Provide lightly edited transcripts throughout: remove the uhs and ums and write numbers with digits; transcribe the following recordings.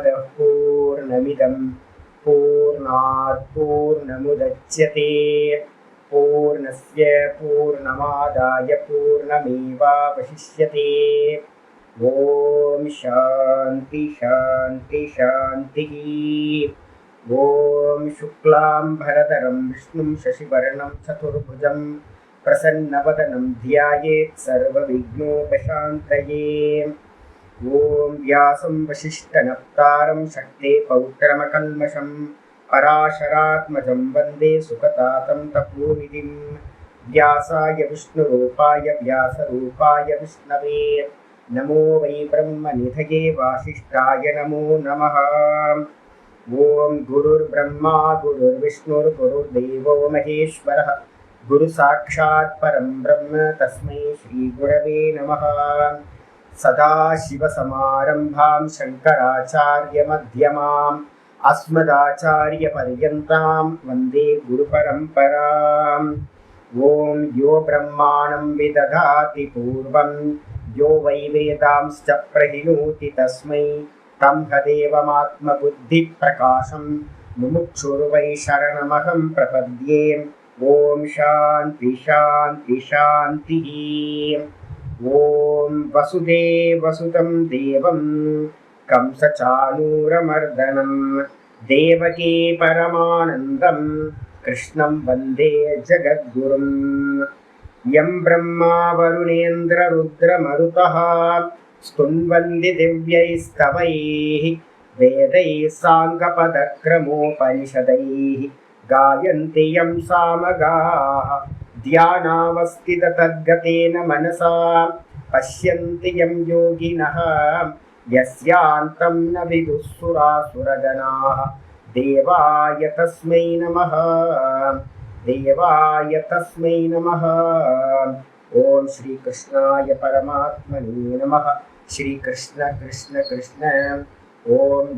पूर्णमदः पूर्णमिदं पूर्णात् पूर्णमुदच्यते पूर्णस्य पूर्णमादाय पूर्णमेवावशिष्यते। ॐ शान्ति शान्ति शान्तिः। ॐ शुक्लाम्बरधरं विष्णुं शशिवर्णं चतुर्भुजं प्रसन्नवदनं ध्यायेत् सर्वविघ्नोपशान्तये। ॐ व्यासं वसिष्ठनप्तारं शक्ते पौत्रमकल्मषं पराशरात्मजं वन्दे सुखतातं तपोनिधिं। व्यासाय विष्णुरूपाय व्यासरूपाय विष्णवे नमो वै ब्रह्मनिधये वासिष्ठाय नमो नमः। ॐ गुरुर्ब्रह्मा गुरुर्विष्णुर्गुरुर्देवो महेश्वरः गुरुसाक्षात् परं ब्रह्म तस्मै श्रीगुरवे नमः। सदाशिवसमारम्भां शङ्कराचार्यमध्यमाम् अस्मदाचार्यपर्यन्तां वन्दे गुरुपरम्पराम्। ॐ यो ब्रह्माणं विदधाति पूर्वं यो वै वेदांश्च प्रहिणोति तस्मै तदेवमात्मबुद्धिप्रकाशं मुमुक्षुर्वै शरणमहं प्रपद्ये। ॐ शान्ति शान्ति शान्तिः। ॐ वसुदेवसुतं देवं कंसचाणूरमर्दनं देवकी परमानन्दं कृष्णं वन्दे जगद्गुरुं। यं ब्रह्मा वरुणेन्द्ररुद्रमरुतः स्तुन्वन्ति दिव्यैस्तवैः वेदैः साङ्गपदक्रमोपनिषदैः गायन्ति यं सामगाः ध्यानावस्थिततद्गतेन मनसा पश्यन्ति यं योगिनः यस्यान्तं न विदुःसुरासुरगणाः। देवाय तस्मै नमः देवाय तस्मै नमः। ॐ श्रीकृष्णाय परमात्मने नमः। श्रीकृष्ण कृष्ण कृष्ण। ॐ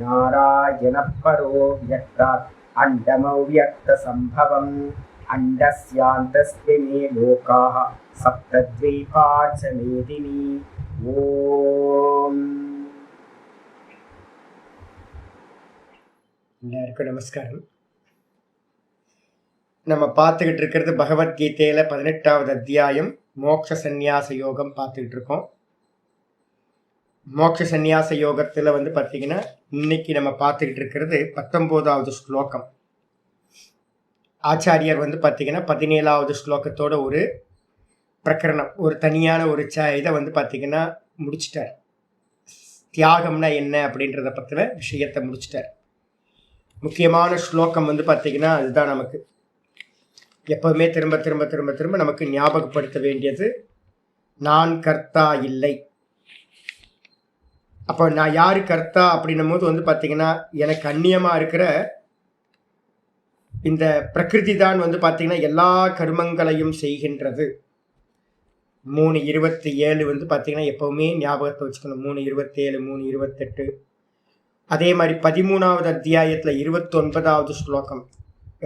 नारायणः परो व्यक्तात् अण्डमव्यक्तसम्भवम् अण्डस्यान्तस्मिन् लोकाः सप्तद्वीपा च मेदिनी। ஓம். எல்லாருக்கும் நமஸ்காரம். நம்ம பார்த்துக்கிட்டு இருக்கிறது பகவத்கீதையில 18வது அத்தியாயம் மோட்ச சந்நியாச யோகம் பார்த்துக்கிட்டு இருக்கோம். மோட்ச சந்நியாச யோகத்தில் பார்த்தீங்கன்னா இன்னைக்கு நம்ம பார்த்துக்கிட்டு இருக்கிறது 19வது ஸ்லோகம். ஆச்சாரியர் பார்த்தீங்கன்னா 17வது ஸ்லோகத்தோட ஒரு பிரகரணம், ஒரு தனியான ஒரு இதை பார்த்தீங்கன்னா முடிச்சிட்டார். தியாகம்னா என்ன அப்படின்றத பற்றின விஷயத்தை முடிச்சிட்டார். முக்கியமான ஸ்லோகம் பார்த்தீங்கன்னா அதுதான் நமக்கு எப்பவுமே திரும்ப திரும்ப திரும்ப திரும்ப நமக்கு ஞாபகப்படுத்த வேண்டியது, நான் கர்த்தா இல்லை. அப்போ நான் யாரு கர்த்தா அப்படின்னும் போது பார்த்தீங்கன்னா எனக்கு அந்நியமாக இருக்கிற இந்த பிரகிருதி தான் பார்த்தீங்கன்னா எல்லா கர்மங்களையும் செய்கின்றது. 3:27 பார்த்தீங்கன்னா எப்பவுமே ஞாபகத்தை வச்சுக்கணும். 3:27 3:28. அதே மாதிரி 13வது அத்தியாயத்தில் 29வது ஸ்லோகம்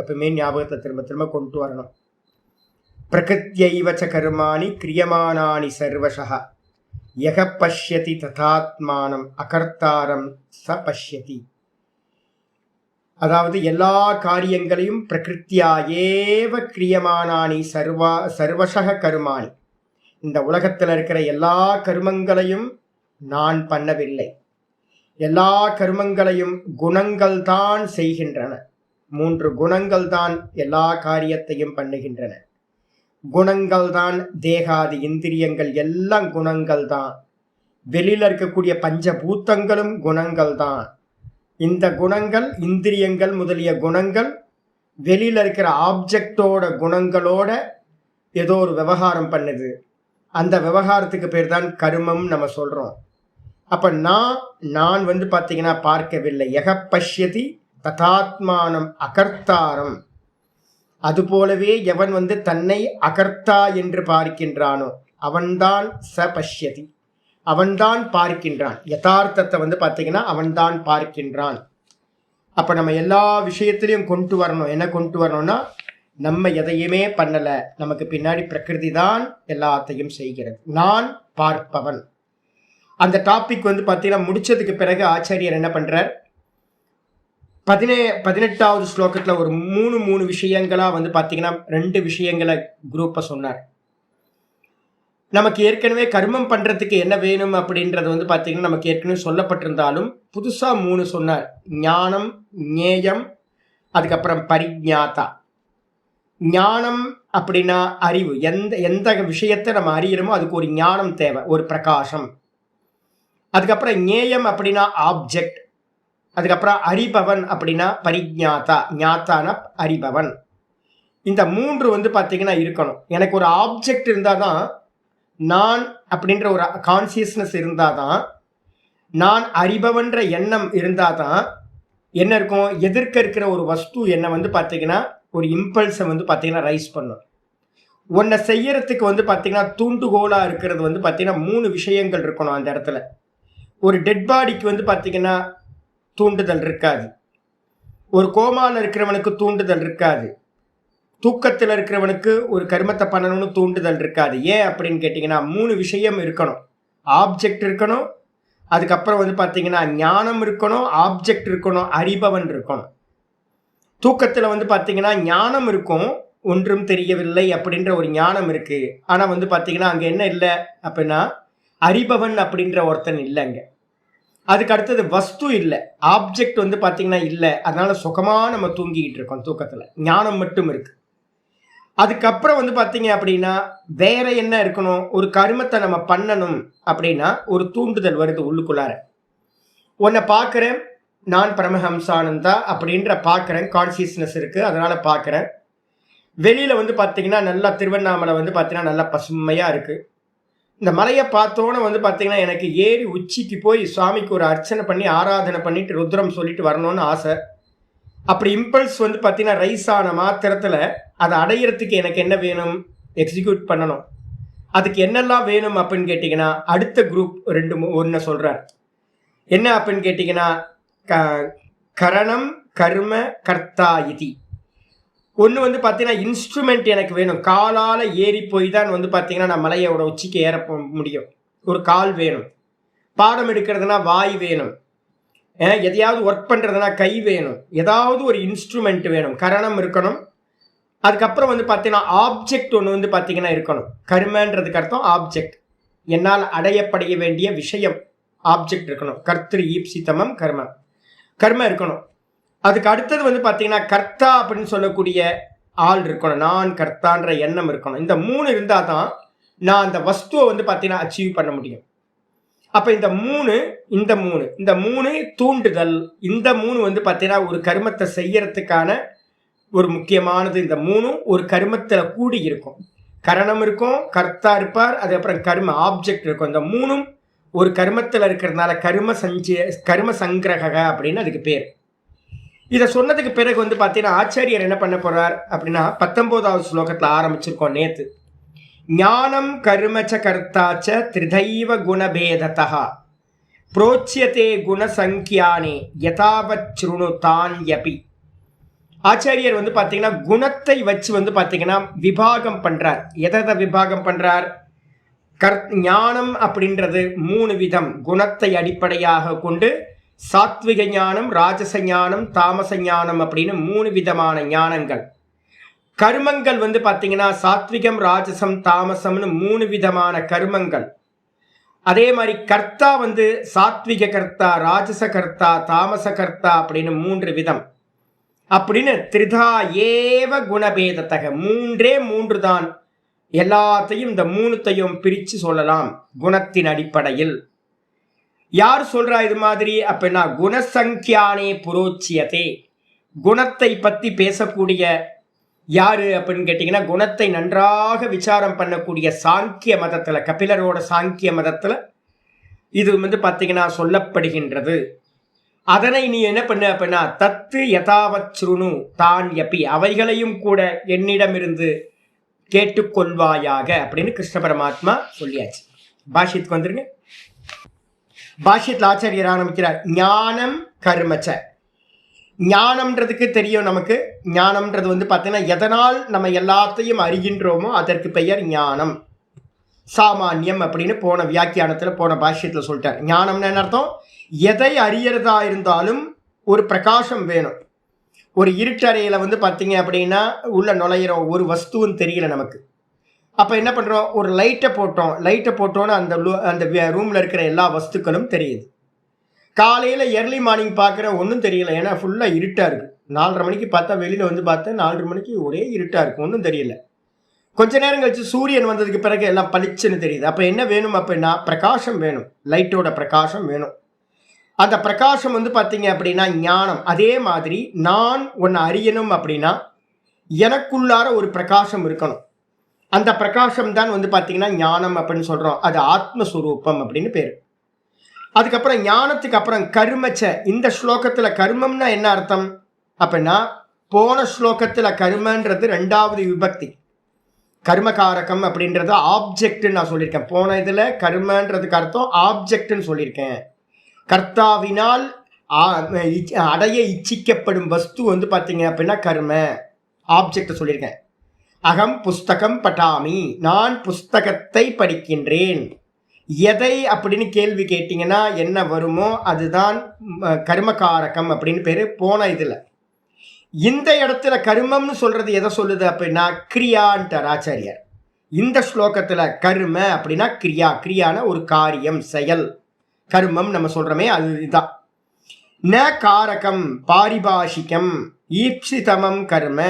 எப்பவுமே ஞாபகத்தை திரும்ப திரும்ப கொண்டு வரணும். பிரகிருத்யைவ ச கர்மாணி கிரியமானானி சர்வசஹ யக பஷ்யதி ததாத்மானம் அகர்த்தாரம் ச பஷ்யதி. அதாவது எல்லா காரியங்களையும் பிரகிருத்தியா ஏவ கிரியமானானி சர்வசக கர்மாணி. இந்த உலகத்தில் இருக்கிற எல்லா கர்மங்களையும் நான் பண்ணவில்லை. எல்லா கர்மங்களையும் குணங்கள் தான் செய்கின்றன. 3 குணங்கள் தான் எல்லா காரியத்தையும் பண்ணுகின்றன. குணங்கள் தான் தேகாதி இந்திரியங்கள் எல்லாம் குணங்கள் தான். வெளியில் இருக்கக்கூடிய பஞ்சபூத்தங்களும் குணங்கள் தான். இந்த குணங்கள் இந்திரியங்கள் முதலிய குணங்கள் வெளியில் இருக்கிற ஆப்ஜெக்டோட குணங்களோட ஏதோ ஒரு விவகாரம் பண்ணுது. அந்த விவகாரத்துக்கு பேர் தான் கர்மம் நம்ம சொல்கிறோம். அப்போ நான் பார்த்தீங்கன்னா பார்க்கவில்லை. யக பஷ்யதி ததாத்மானம் அகர்த்தாரம். அதுபோலவே எவன் தன்னை அகர்த்தா என்று பார்க்கின்றானோ அவன்தான் ச பஷ்யதி, அவன்தான் பார்க்கின்றான். யதார்த்தத்தை பார்த்தீங்கன்னா அவன்தான் பார்க்கின்றான். அப்போ நம்ம எல்லா விஷயத்திலையும் கொண்டு வரணும். என்ன கொண்டு வரணும்னா, நம்ம எதையுமே பண்ணலை, நமக்கு பின்னாடி பிரகிருதி தான் எல்லாத்தையும் செய்கிறது. நான் பார்ப்பவன். அந்த டாபிக் பார்த்தீங்கன்னா முடிச்சதுக்கு பிறகு ஆச்சாரியர் என்ன பண்ணுறார், 18வது ஸ்லோகத்தில் ஒரு மூணு விஷயங்களாக வந்து பார்த்தீங்கன்னா 2 விஷயங்களை குரூப்பை சொன்னார். நமக்கு ஏற்கனவே கர்மம் பண்ணுறதுக்கு என்ன வேணும் அப்படின்றது வந்து பார்த்தீங்கன்னா நமக்கு ஏற்கனவே சொல்லப்பட்டிருந்தாலும் புதுசாக 3 சொன்னார். ஞானம், ஞேயம், அதுக்கப்புறம் பரிஞாத்தா. ஞானம் அப்படின்னா அறிவு. எந்த விஷயத்தை நம்ம அறிகிறோமோ அதுக்கு ஒரு ஞானம் தேவை, ஒரு பிரகாசம். அதுக்கப்புறம் ஞேயம் அப்படின்னா ஆப்ஜெக்ட். அதுக்கப்புறம் அறிபவன் அப்படின்னா பரிஞாத்தா. ஞாத்தான அறிபவன். இந்த 3 வந்து பார்த்தீங்கன்னா இருக்கணும். எனக்கு ஒரு ஆப்ஜெக்ட் இருந்தால் தான், நான் அப்படின்ற ஒரு கான்சியஸ்னஸ் இருந்தால் தான், நான் அறிபவன்ற எண்ணம் இருந்தால் தான் என்ன இருக்கும், எதிர்க்க இருக்கிற ஒரு வஸ்து என்னை வந்து பார்த்தீங்கன்னா ஒரு இம்பல்ஸை வந்து பார்த்தீங்கன்னா ரைஸ் பண்ணும். ஒன்றை செய்யறதுக்கு வந்து பார்த்தீங்கன்னா தூண்டுகோலாக இருக்கிறது வந்து பார்த்தீங்கன்னா 3 விஷயங்கள் இருக்கணும் அந்த இடத்துல. ஒரு டெட் பாடிக்கு வந்து பார்த்தீங்கன்னா தூண்டுதல் இருக்காது. ஒரு கோமாவில் இருக்கிறவனுக்கு தூண்டுதல் இருக்காது. தூக்கத்தில் இருக்கிறவனுக்கு ஒரு கர்மத்தை பண்ணணும்னு தூண்டுதல் இருக்காது. ஏன் அப்படின்னு கேட்டிங்கன்னா 3 விஷயம் இருக்கணும். ஆப்ஜெக்ட் இருக்கணும், அதுக்கப்புறம் வந்து பார்த்தீங்கன்னா ஞானம் இருக்கணும், ஆப்ஜெக்ட் இருக்கணும், அறிபவன் இருக்கணும். தூக்கத்தில் வந்து பார்த்தீங்கன்னா ஞானம் இருக்கும், ஒன்றும் தெரியவில்லை அப்படின்ற ஒரு ஞானம் இருக்குது. ஆனால் வந்து பார்த்தீங்கன்னா அங்கே என்ன இல்லை அப்படின்னா அறிபவன் அப்படின்ற ஒருத்தன் இல்லைங்க. அதுக்கு அடுத்தது வஸ்து இல்லை, ஆப்ஜெக்ட் வந்து பார்த்தீங்கன்னா இல்லை. அதனால சுகமாக நம்ம தூங்கிக்கிட்டு இருக்கோம் தூக்கத்தில். ஞானம் மட்டும் இருக்கு. அதுக்கப்புறம் வந்து பார்த்தீங்க அப்படின்னா வேற என்ன இருக்கணும், ஒரு கர்மத்தை நம்ம பண்ணணும் அப்படின்னா ஒரு தூண்டுதல் வருது உள்ளுக்குள்ளார. உன்னை பார்க்குறேன், நான் பரமஹம்சானந்தா அப்படின்ற பார்க்குறேன், கான்சியஸ்னஸ் இருக்குது, அதனால பார்க்குறேன். வெளியில் வந்து பார்த்தீங்கன்னா நல்லா திருவண்ணாமலை வந்து பார்த்தீங்கன்னா நல்லா பசுமையாக இருக்குது. இந்த மலையை பார்த்தோன்னே வந்து பார்த்தீங்கன்னா எனக்கு ஏறி உச்சிக்கு போய் சுவாமிக்கு ஒரு அர்ச்சனை பண்ணி ஆராதனை பண்ணிட்டு ருத்ரம் சொல்லிட்டு வரணும்னு ஆசை. அப்படி இம்பல்ஸ் வந்து பார்த்தீங்கன்னா ரைஸ் ஆன மாத்திரத்தில் அதை அடையிறதுக்கு எனக்கு என்ன வேணும், எக்ஸிக்யூட் பண்ணணும். அதுக்கு என்னெல்லாம் வேணும் அப்படின்னு கேட்டிங்கன்னா அடுத்த குரூப் 1 சொல்கிறார். என்ன அப்படின்னு கேட்டிங்கன்னா கரணம் கர்ம கர்த்தா இதி. ஒன்று வந்து பார்த்தீங்கன்னா இன்ஸ்ட்ருமெண்ட் எனக்கு வேணும். காலால் ஏறி போய் தான் வந்து பார்த்தீங்கன்னா நான் மலையோட உச்சிக்கு ஏற முடியும். ஒரு கால் வேணும். பாடம் எடுக்கிறதுனா வாய் வேணும். எதையாவது ஒர்க் பண்ணுறதுனா கை வேணும். ஏதாவது ஒரு இன்ஸ்ட்ருமெண்ட் வேணும். கரணம் இருக்கணும். அதுக்கப்புறம் வந்து பார்த்தீங்கன்னா ஆப்ஜெக்ட் ஒன்று வந்து பார்த்தீங்கன்னா இருக்கணும். கர்மன்றதுக்கு அர்த்தம் ஆப்ஜெக்ட். என்னால் அடையப்படைய வேண்டிய விஷயம் ஆப்ஜெக்ட் இருக்கணும். கர்த்திரு ஈப்சிதமம் கர்ம இருக்கணும். அதுக்கு அடுத்தது வந்து பார்த்தீங்கன்னா கர்த்தா அப்படின்னு சொல்லக்கூடிய ஆள் இருக்கணும். நான் கர்த்தான்ற எண்ணம் இருக்கணும். இந்த 3 இருந்தால் தான் நான் அந்த வஸ்துவை வந்து பார்த்தீங்கன்னா அச்சீவ் பண்ண முடியும். அப்போ இந்த 3 தூண்டுதல். இந்த 3 வந்து பார்த்தீங்கன்னா ஒரு கர்மத்தை செய்யறதுக்கான ஒரு முக்கியமானது. இந்த 3 ஒரு கர்மத்தில் கூடி இருக்கும். கரணம் இருக்கும், கர்த்தா இருப்பார், அதுக்கப்புறம் கர்ம ஆப்ஜெக்ட் இருக்கும். இந்த 3 ஒரு கர்மத்தில் இருக்கிறதுனால கர்ம சங்கிரக அப்படின்னு அதுக்கு பேர். இதை சொன்னதுக்கு பிறகு வந்து பார்த்தீங்கன்னா ஆச்சாரியர் என்ன பண்ண போறார் அப்படின்னா 19வது ஸ்லோகத்தில் ஆரம்பிச்சிருக்கோம் நேத்து. ஞானம் கர்மச்ச கர்த்தாச்ச திரிதைவ குணபேததா புரோச்சியதே குணசங்கியானே யதாவத் சுருணு தான் யபி. ஆச்சாரியர் வந்து பார்த்தீங்கன்னா குணத்தை வச்சு வந்து பார்த்தீங்கன்னா விபாகம் பண்றார். எதை விபாகம் பண்றார்? ஞானம் அப்படின்றது 3 விதம். குணத்தை அடிப்படையாக கொண்டு சாத்விக ஞானம், ராஜச ஞானம், தாமச ஞானம் அப்படின்னு 3 விதமான ஞானங்கள். கர்மங்கள் வந்து பார்த்தீங்கன்னா சாத்விகம், ராஜசம், தாமசம்னு 3 விதமான கர்மங்கள். அதே மாதிரி கர்த்தா வந்து சாத்விக கர்த்தா, ராஜச கர்த்தா, தாமச கர்த்தா அப்படின்னு 3 விதம். அப்படின்னு திரிதா ஏவ குணபேதத்தக 3 தான். எல்லாத்தையும் இந்த 3த்தையும் பிரித்து சொல்லலாம் குணத்தின் அடிப்படையில். யார் சொல்றா இது மாதிரி அப்படின்னா குணசங்கியானே புரோச்சியதே. குணத்தை பற்றி பேசக்கூடிய யாரு அப்படின்னு கேட்டிங்கன்னா குணத்தை நன்றாக விசாரம் பண்ணக்கூடிய சாங்கிய மதத்தில், கபிலரோட சாங்கிய மதத்தில் இது வந்து பார்த்தீங்கன்னா சொல்லப்படுகின்றது. அதனை நீ என்ன பண்ண அப்படின்னா தத்து யதாவத் சுருணு தான் யபி, அவைகளையும் கூட என்னிடமிருந்து கேட்டுக்கொள்வாயாக அப்படின்னு கிருஷ்ண பரமாத்மா சொல்லியாச்சு. பாஷ்யத்துக்கு வந்துருங்க. பாஷ்யத்தில் ஆச்சாரியர் ஆரம்பிக்கிறார். ஞானம் கர்மச்ச. ஞானம்ன்றதுக்கு தெரியும் நமக்கு. ஞானம்ன்றது வந்து பார்த்தீங்கன்னா எதனால் நம்ம எல்லாத்தையும் அறிகின்றோமோ அதற்கு பெயர் ஞானம். சாமானியம் அப்படின்னு போன வியாக்கியானத்தில் போன பாஷ்யத்தில் சொல்லிட்டார். ஞானம்னு என்ன அர்த்தம்? எதை அறியறதா இருந்தாலும் ஒரு பிரகாசம் வேணும். ஒரு இருட்டறையில் வந்து பார்த்தீங்க அப்படின்னா உள்ள நுழையிறோம், ஒரு வஸ்துவும் தெரியல நமக்கு. அப்போ என்ன பண்ணுறோம், ஒரு லைட்டை போட்டோன்னு அந்த ரூமில் இருக்கிற எல்லா வஸ்துக்களும் தெரியுது. காலையில் எர்லி மார்னிங் பார்க்குறேன், ஒன்றும் தெரியல, ஏன்னா ஃபுல்லாக இருட்டாக இருக்குது. 4:30 மணிக்கு பார்த்தா வெளியில் வந்து பார்த்தா 4:30 மணிக்கு ஒரே இருட்டாக இருக்குது, ஒன்றும் தெரியல. கொஞ்ச நேரம் கழிச்சு சூரியன் வந்ததுக்கு பிறகு எல்லாம் பளிச்சுன்னு தெரியுது. அப்போ என்ன வேணும் அப்படின்னா பிரகாசம் வேணும், லைட்டோட பிரகாசம் வேணும். அந்த பிரகாசம் வந்து பார்த்தீங்க அப்படின்னா ஞானம். அதே மாதிரி நான் ஒன்று அறியணும் அப்படின்னா எனக்குள்ளார ஒரு பிரகாசம் இருக்கணும். அந்த பிரகாசம் தான் வந்து பார்த்தீங்கன்னா ஞானம் அப்படின்னு சொல்கிறோம். அது ஆத்மஸ்வரூபம் அப்படின்னு பேர். அதுக்கப்புறம் ஞானத்துக்கு அப்புறம் கர்மச்ச. இந்த ஸ்லோகத்தில் கர்மம்னா என்ன அர்த்தம் அப்படின்னா, போன ஸ்லோகத்தில் கர்மன்றது 2வது விபக்தி, கர்மகாரகம் அப்படின்றது ஆப்ஜெக்ட்னு நான் சொல்லியிருக்கேன். போன இதில் கர்மன்றதுக்கு அர்த்தம் ஆப்ஜெக்ட்னு சொல்லியிருக்கேன். கர்த்தாவினால் அடைய இச்சிக்கப்படும் வஸ்து வந்து பார்த்தீங்க அப்படின்னா கர்ம ஆப்ஜெக்ட் சொல்லியிருக்கேன். அகம் புஸ்தகம் பட்டாமி, நான் புஸ்தகத்தை படிக்கின்றேன். எதை அப்படின்னு கேள்வி கேட்டிங்கன்னா என்ன வருமோ அதுதான் கர்மகாரகம் அப்படின்னு பேர் போன இதில். இந்த இடத்துல கர்மம்னு சொல்கிறது எதை சொல்லுது அப்படின்னா கிரியான்ட்டார் ஆச்சாரியர். இந்த ஸ்லோகத்தில் கர்ம அப்படின்னா கிரியா, கிரியான ஒரு காரியம், செயல். கர்மம் நம்ம சொல்கிறோமே அது இதுதான். ந காரகம் பாரிபாஷிகம் ஈப்சிதமம் கர்ம.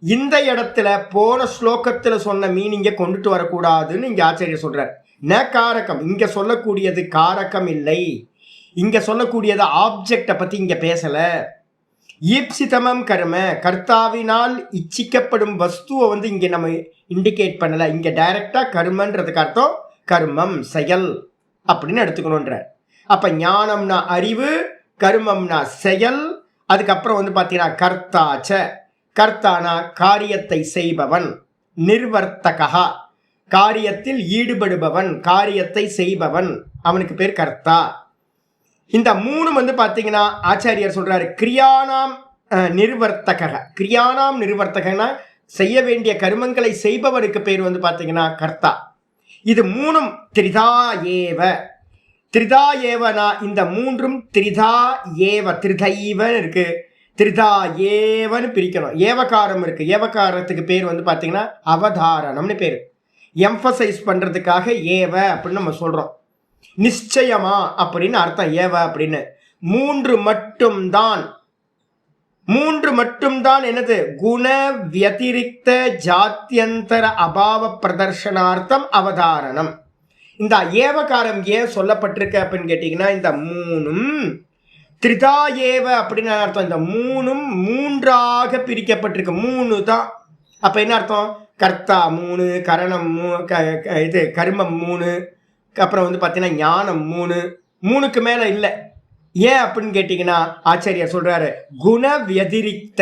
இந்த இடத்துல போன ஸ்லோகத்தில் சொன்ன மீனிங்கை கொண்டுட்டு வரக்கூடாதுன்னு இங்கே ஆச்சாரியர் சொல்கிறார். ந காரகம், இங்கே சொல்லக்கூடியது காரகம் இல்லை, இங்கே சொல்லக்கூடியது ஆப்ஜெக்டை பற்றி இங்கே பேசலை. ஈப்சிதமம் கர்ம, கர்த்தாவினால் இச்சிக்கப்படும் வஸ்துவை வந்து இங்கே நம்ம இண்டிகேட் பண்ணலை. இங்கே டைரக்டாக கர்மன்றதுக்கு அர்த்தம் கர்மம், செயல் அப்படின்னு எடுத்துக்கணுன்றார். அப்போ ஞானம்னா அறிவு, கர்மம்னா செயல். அதுக்கப்புறம் வந்து பார்த்தீங்கன்னா கர்த்தாச்ச, கர்த்தானா காரியத்தை செய்பவன், நிர்வர்த்தகா காரியத்தில் ஈடுபடுபவன், காரியத்தை செய்பவன், அவனுக்கு பேர் கர்த்தா. இந்த 3 வந்து பார்த்தீங்கன்னா ஆச்சாரியர் சொல்றாரு கிரியானாம் நிர்வர்த்தக. கிரியானாம் நிர்வர்த்தகனா செய்ய வேண்டிய கர்மங்களை செய்பவருக்கு பேர் வந்து பார்த்தீங்கன்னா கர்த்தா. இது 3 திரிதா ஏவ. திரிதா ஏவனா இந்த 3ம் திரிதா ஏவ, திரிதைவன் இருக்கு, திரிதா ஏவன்னு பிரிக்கணும். ஏவகாரம் இருக்கு, ஏவகாரத்துக்கு பேர் வந்து பார்த்தீங்கன்னா அவதாரணம்னு பேர். எம்பசைஸ் பண்ணுறதுக்காக ஏவ அப்படின்னு நம்ம சொல்கிறோம். நிச்சயமா அப்படின்னு அர்த்தம் ஏவ அப்படின்னு. 3 மட்டும்தான் என்னது, குண வியதிரிக்த ஜாத்தியந்தர அபாவ பிரதர்ஷனார்த்தம் அவதாரணம். இந்த ஏவகாரம் ஏன் சொல்லப்பட்டிருக்கு அப்படின்னு கேட்டிங்கன்னா இந்த 3ம் திரிதா ஏவ அப்படின்னு அர்த்தம். இந்த 3ம் 3ஆக பிரிக்கப்பட்டிருக்கு. 3 தான். அப்போ என்ன அர்த்தம், கர்த்தா 3, கரணம் இது கர்மம் 3, அப்புறம் வந்து பார்த்தீங்கன்னா ஞானம் 3க்கு மேலே இல்லை. ஏன் அப்படின்னு கேட்டிங்கன்னா ஆச்சாரியர் சொல்கிறாரு குண வியதிரிக்த,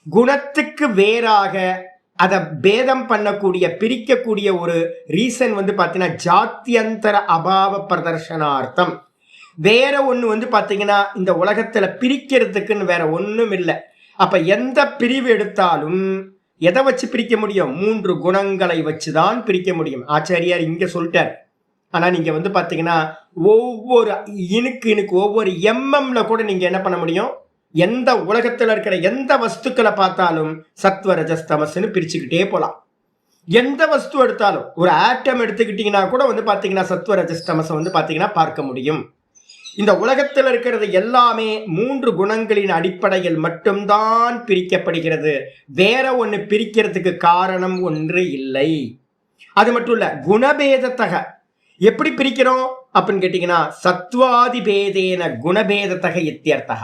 குணத்துக்கு வேறாக அதை பேதம் பண்ணக்கூடிய பிரிக்கக்கூடிய ஒரு ரீசன் வந்து பார்த்தீங்கன்னா ஜாத்தியந்தர அபாவ பிரதர்ஷனார்த்தம். வேற ஒன்று வந்து பார்த்தீங்கன்னா இந்த உலகத்தில் பிரிக்கிறதுக்குன்னு வேற ஒன்றும் இல்லை. அப்போ எந்த பிரிவு எடுத்தாலும் எதை வச்சு பிரிக்க முடியும், 3 குணங்களை வச்சு தான் பிரிக்க முடியும். ஆச்சாரியார் இங்கே சொல்லிட்டார். ஆனால் நீங்கள் வந்து பார்த்தீங்கன்னா ஒவ்வொரு இனுக்கு ஒவ்வொரு எம்எம்ல கூட நீங்கள் என்ன பண்ண முடியும், எந்த உலகத்தில் இருக்கிற எந்த வஸ்துக்களை பார்த்தாலும் சத்வ ரஜஸ் தமஸ்ன்னு பிரிச்சுக்கிட்டே போகலாம். எந்த வஸ்து எடுத்தாலும் ஒரு ஆட்டம் எடுத்துக்கிட்டிங்கன்னா கூட வந்து பார்த்தீங்கன்னா சத்வ ரஜஸ் தமஸை வந்து பார்த்தீங்கன்னா பார்க்க முடியும். இந்த உலகத்தில் இருக்கிறது எல்லாமே 3 குணங்களின் அடிப்படையில் மட்டும்தான் பிரிக்கப்படுகிறது. வேற ஒன்று பிரிக்கிறதுக்கு காரணம் ஒன்று இல்லை. அது மட்டும் இல்ல, குணபேதத்தக எப்படி பிரிக்கிறோம் அப்படின்னு கேட்டீங்கன்னா சத்வாதி பேதேன குணபேதத்தக இத்தியர்த்தக.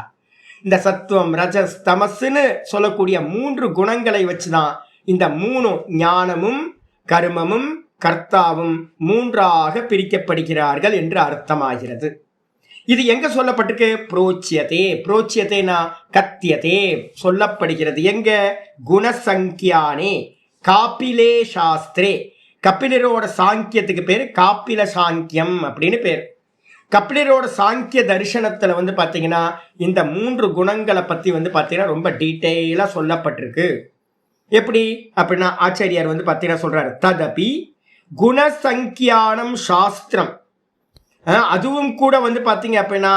இந்த சத்துவம் ரஜஸ் தமஸ்ன்னு சொல்லக்கூடிய 3 குணங்களை வச்சுதான் இந்த 3 ஞானமும் கர்மமும் கர்த்தாவும் 3ஆக பிரிக்கப்படுகிறார்கள் என்று அர்த்தமாகிறது. இது எங்க சொல்லப்பட்டிருக்கு, புரோச்சியதே. புரோச்சியதேனா கத்தியதே, சொல்லப்படுகிறது. எங்க, குணசங்கியானே காப்பிலே சாஸ்திரே. கபிலரோட சாங்கியத்துக்கு பேர் காப்பில சாங்கியம் அப்படின்னு பேர். கபிலரோட சாங்கிய தரிசனத்துல வந்து பாத்தீங்கன்னா இந்த 3 குணங்களை பத்தி வந்து பாத்தீங்கன்னா ரொம்ப டீட்டெயிலா சொல்லப்பட்டிருக்கு. எப்படி அப்படின்னா ஆச்சாரியார் வந்து பாத்தீங்கன்னா சொல்றாரு, ததபி குணசங்கியானம் சாஸ்திரம். அதுவும் கூட வந்து பார்த்தீங்க அப்படின்னா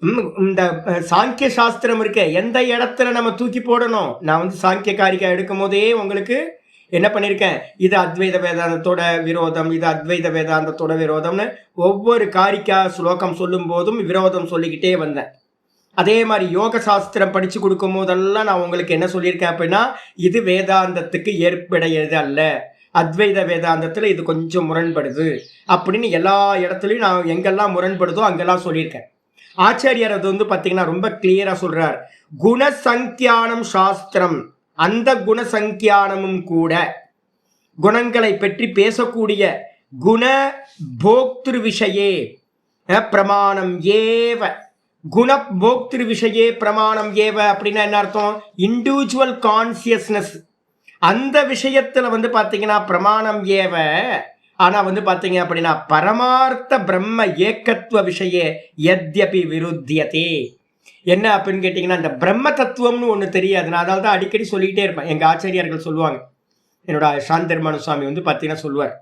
இந்த சாங்கிய சாஸ்திரம் இருக்க எந்த இடத்துல நம்ம தூக்கி போடணும். நான் வந்து சாங்கிய காரிகா எடுக்கும் போதே உங்களுக்கு என்ன பண்ணியிருக்கேன், இது அத்வைத வேதாந்தத்தோட விரோதம், இது அத்வைத வேதாந்தத்தோட விரோதம்னு ஒவ்வொரு காரிக்கா ஸ்லோகம் சொல்லும் போதும் விரோதம் சொல்லிக்கிட்டே வந்தேன். அதே மாதிரி யோக சாஸ்திரம் படிச்சு கொடுக்கும் போதெல்லாம் நான் உங்களுக்கு என்ன சொல்லியிருக்கேன் அப்படின்னா, இது வேதாந்தத்துக்கு ஏற்புடையது அல்ல, அத்வைத வேதாந்தத்துல இது கொஞ்சம் முரண்படுது அப்படின்னு எல்லா இடத்துலையும் நான் எங்கெல்லாம் முரண்படுதோ அங்கெல்லாம் சொல்லியிருக்கேன். ஆச்சாரியார் அது வந்து பார்த்தீங்கன்னா ரொம்ப கிளியரா சொல்றார். குணசங்கியானம் சாஸ்திரம், அந்த குணசங்கியானமும் கூட குணங்களை பற்றி பேசக்கூடிய குண போக்திரு விஷயே பிரமாணம் ஏவ. குண போக்திரு விஷயே பிரமாணம் ஏவ அப்படின்னா என்ன அர்த்தம்? இண்டிவிஜுவல் கான்சியஸ்னஸ் அந்த விஷயத்துல வந்து பாத்தீங்கன்னா பிரமாணம் ஏவ. ஆனா வந்து பாத்தீங்க அப்படின்னா பரமார்த்த பிரம்ம ஏக்கத்துவ விஷயே யத்யபி விருத்தியதே. என்ன அப்படின்னு கேட்டீங்கன்னா, இந்த பிரம்ம தத்துவம்னு ஒண்ணு தெரியாது. நான் அதனால தான் அடிக்கடி சொல்லிக்கிட்டே இருப்பேன். எங்க ஆச்சாரியார்கள் சொல்லுவாங்க, என்னோட சாந்தர்மண சுவாமி வந்து பாத்தீங்கன்னா சொல்லுவார்,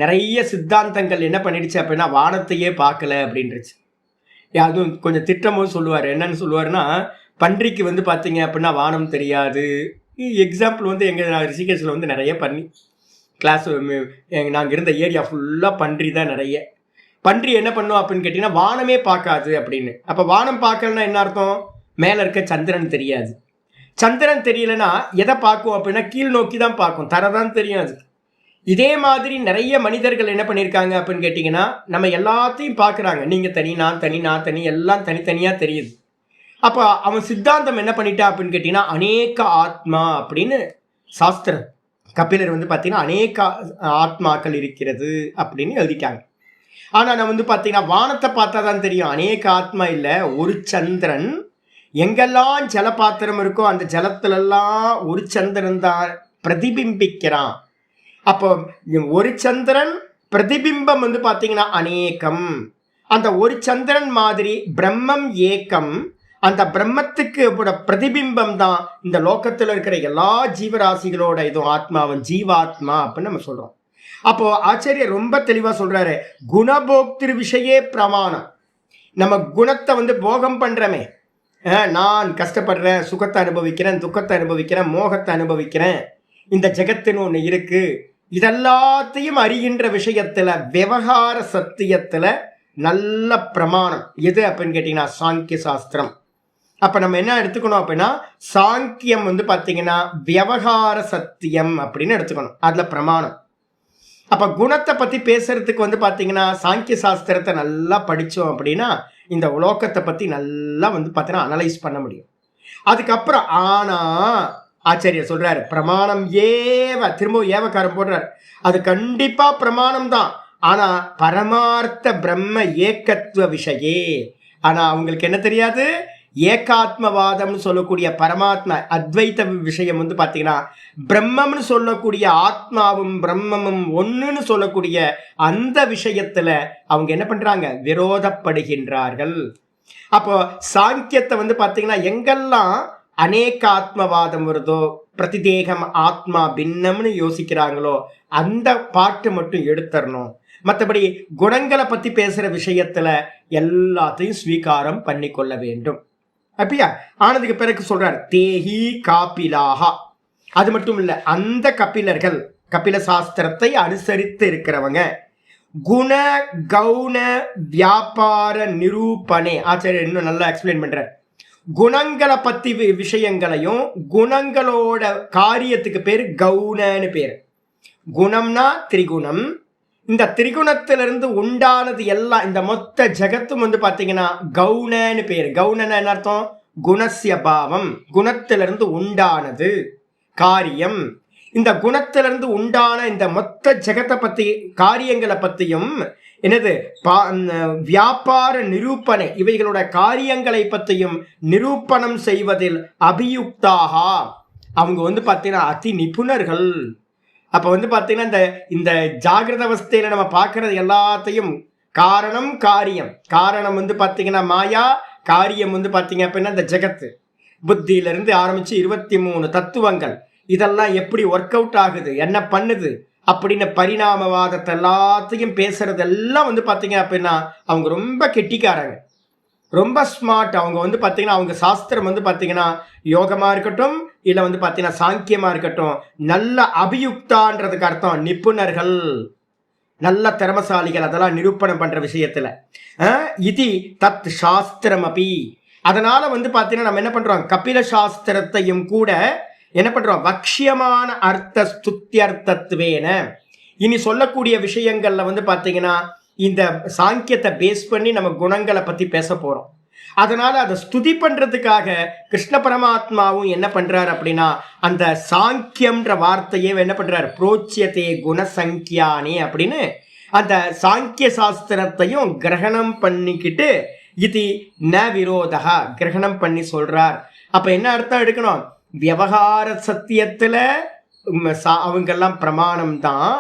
நிறைய சித்தாந்தங்கள் என்ன பண்ணிடுச்சு அப்படின்னா வானத்தையே பார்க்கல அப்படின்றுச்சு. அதுவும் கொஞ்சம் திட்டமும் சொல்லுவார். என்னன்னு சொல்லுவாருன்னா, பன்றிக்கு வந்து பார்த்தீங்க அப்படின்னா வானம் தெரியாது. எக்ஸாம்பிள் வந்து எங்கள் ரிஷிகேஷில் வந்து நிறைய பண்ணி கிளாஸ், நாங்கள் இருந்த ஏரியா ஃபுல்லாக பன்றி தான் நிறைய. பன்றி என்ன பண்ணும் அப்படின்னு கேட்டிங்கன்னா வானமே பார்க்காது அப்படின்னு. அப்போ வானம் பார்க்கலன்னா என்ன அர்த்தம்? மேலே இருக்க சந்திரன் தெரியாது. சந்திரன் தெரியலன்னா எதை பார்க்கும் அப்படின்னா கீழ் நோக்கி தான் பார்க்கும், தரை தான் தெரியும் அது. இதே மாதிரி நிறைய மனிதர்கள் என்ன பண்ணியிருக்காங்க அப்படின்னு கேட்டிங்கன்னா, நம்ம எல்லாத்தையும் பார்க்குறாங்க. நீங்கள் தனி, நான் தனி, நான் தனி, எல்லாம் தனித்தனியாக தெரியுது. அப்போ அவன் சித்தாந்தம் என்ன பண்ணிட்டா அப்படின்னு கேட்டிங்கன்னா அநேக ஆத்மா அப்படின்னு சாஸ்திரம் கபிலர் வந்து பார்த்தீங்கன்னா அநேக ஆத்மாக்கள் இருக்கிறது அப்படின்னு எழுதிட்டாங்க. ஆனால் நான் வந்து பார்த்தீங்கன்னா வானத்தை பார்த்தா தான் தெரியும் அநேக ஆத்மா இல்லை, ஒரு சந்திரன். எங்கெல்லாம் ஜலபாத்திரம் இருக்கோ அந்த ஜலத்திலெல்லாம் ஒரு சந்திரன் தான் பிரதிபிம்பிக்கிறான். அப்போ ஒரு சந்திரன் பிரதிபிம்பம் வந்து பார்த்தீங்கன்னா அநேகம். அந்த ஒரு சந்திரன் மாதிரி பிரம்மம் ஏக்கம். அந்த பிரம்மத்துக்கு பிரதிபிம்பம் தான் இந்த லோகத்தில் இருக்கிற எல்லா ஜீவராசிகளோட இதுவும் ஆத்மாவும் ஜீவாத்மா அப்படின்னு நம்ம சொல்றோம். அப்போ ஆச்சாரியர் ரொம்ப தெளிவா சொல்றாரு, குணபோக்திரு விஷயே பிரமாணம். நம்ம குணத்தை வந்து போகம் பண்றமே, நான் கஷ்டப்படுறேன், சுகத்தை அனுபவிக்கிறேன், துக்கத்தை அனுபவிக்கிறேன், மோகத்தை அனுபவிக்கிறேன், இந்த ஜெகத்துன்னு ஒன்று இருக்கு, இதெல்லாத்தையும் அறிகின்ற விஷயத்துல விவகார சத்தியத்துல நல்ல பிரமாணம் எது அப்படின்னு கேட்டீங்கன்னா சாங்கிய சாஸ்திரம். அப்ப நம்ம என்ன எடுத்துக்கணும் அப்படின்னா, சாங்கியம் வந்து பாத்தீங்கன்னா விவகார சத்தியம் அப்படின்னு எடுத்துக்கணும், அதுல பிரமாணம். அப்ப குணத்தை பத்தி பேசுறதுக்கு வந்து பாத்தீங்கன்னா சாங்கிய சாஸ்திரத்தை நல்லா படிச்சோம் அப்படின்னா இந்த உலோகத்தை பத்தி நல்லா வந்து பாத்தீங்கன்னா அனலைஸ் பண்ண முடியும். அதுக்கப்புறம் ஆனா ஆச்சாரியர் சொல்றாரு பிரமாணம் ஏவ, திரும்ப ஏவக்காரம் போடுறாரு. அது கண்டிப்பா பிரமாணம் தான், ஆனா பரமார்த்த பிரம்ம ஏக்கத்துவ விஷயே. ஆனா அவங்களுக்கு என்ன தெரியாது, ஏகாத்மவாதம்னு சொல்லக்கூடிய பரமாத்மா அத்வைத்த விஷயம் வந்து பாத்தீங்கன்னா பிரம்மம்னு சொல்லக்கூடிய ஆத்மாவும் பிரம்மமும் ஒண்ணுன்னு சொல்லக்கூடிய அந்த விஷயத்துல அவங்க என்ன பண்றாங்க, விரோதப்படுகின்றார்கள். அப்போ சாங்கியத்தை வந்து பாத்தீங்கன்னா எங்கெல்லாம் அநேக ஆத்மவாதம் வருதோ, பிரதிதேகம் ஆத்மா பின்னம்னு யோசிக்கிறாங்களோ அந்த பாட்டு மட்டும் எடுத்துடணும். மற்றபடி குணங்களை பத்தி பேசுற விஷயத்துல எல்லாத்தையும் ஸ்வீகாரம் பண்ணி கொள்ள வேண்டும். அப்படியா ஆனதுக்கு பிறகு சொல்றார் தேஹி காபிலாகா. அது மட்டும் இல்ல, அந்த கபிலர்கள் கபில சாஸ்திரத்தை அனுசரித்து இருக்கிறவங்க குண கௌண வியாபார நிரூபணே. ஆச்சாரியர் இன்னும் நல்லா எக்ஸ்பிளைன் பண்றார். குணங்களை பத்தி விஷயங்களையும் குணங்களோட காரியத்துக்கு பேரு கௌணன்னு பேரு. குணம்னா திரிகுணம், இந்த திரிகுணத்திலிருந்து உண்டானது எல்லாம், இந்த மொத்த ஜகத்தும் வந்து பாத்தீங்கன்னா கௌணன்னு பேரு. கௌணன்னு என்ன அர்த்தம்? குணஸ்ய பாவம், குணத்திலிருந்து உண்டானது காரியம். இந்த குணத்திலிருந்து உண்டான இந்த மொத்த ஜெகத்தை பத்தி காரியங்களை பத்தியும் என்னது வியாபார நிரூபணை, இவைகளோட காரியங்களை பற்றியும் நிரூபணம் செய்வதில் அபியுக்தாக அவங்க வந்து பார்த்தீங்கன்னா அதி நிபுணர்கள். அப்போ வந்து பார்த்தீங்கன்னா இந்த ஜாகிரத அவஸ்தையில நம்ம பார்க்கறது எல்லாத்தையும் காரணம் காரியம், காரணம் வந்து பார்த்தீங்கன்னா மாயா, காரியம் வந்து பார்த்தீங்க அப்படின்னா இந்த ஜெகத்து, புத்தியிலிருந்து ஆரம்பிச்சு 23 தத்துவங்கள், இதெல்லாம் எப்படி ஒர்க் அவுட் ஆகுது, என்ன பண்ணுது அப்படின்னு பரிணாமவாதத்தை எல்லாத்தையும் பேசுறதெல்லாம் வந்து பார்த்தீங்க அப்படின்னா அவங்க ரொம்ப கெட்டிக்காரங்க. ரொம்ப ஸ்மார்ட். அவங்க வந்து பார்த்தீங்கன்னா அவங்க சாஸ்திரம் வந்து பார்த்தீங்கன்னா யோகமாக இருக்கட்டும் இல்லை வந்து பார்த்தீங்கன்னா சாங்கியமாக இருக்கட்டும், நல்ல அபியுக்தான்றதுக்கு அர்த்தம் நிபுணர்கள், நல்ல திறமசாலிகள், அதெல்லாம் நிரூபணம் பண்ற விஷயத்துல இது தத் சாஸ்திரம் அப்படி. அதனால வந்து பார்த்தீங்கன்னா நம்ம என்ன பண்றோம், கபில சாஸ்திரத்தையும் கூட என்ன பண்றோம், வக்ஷியமான அர்த்த ஸ்துத்தியர்த்தத்துவேன இனி சொல்லக்கூடிய விஷயங்கள்ல வந்து பார்த்தீங்கன்னா இந்த சாங்கியத்தை பேஸ் பண்ணி நம்ம குணங்களை பத்தி பேச போறோம். அதனால அதை ஸ்துதி பண்றதுக்காக கிருஷ்ண பரமாத்மாவும் என்ன பண்றாரு அப்படின்னா அந்த சாங்கியம்ன்ற வார்த்தையே என்ன பண்றாரு, புரோச்சியத்தே குணசங்கியானே அப்படின்னு அந்த சாங்கிய சாஸ்திரத்தையும் கிரகணம் பண்ணிக்கிட்டு இது ந விரோதா கிரகணம் பண்ணி சொல்றார். அப்ப என்ன அர்த்தம் எடுக்கணும், விவகார சத்தியத்துல அவங்கெல்லாம் பிரமாணம் தான்,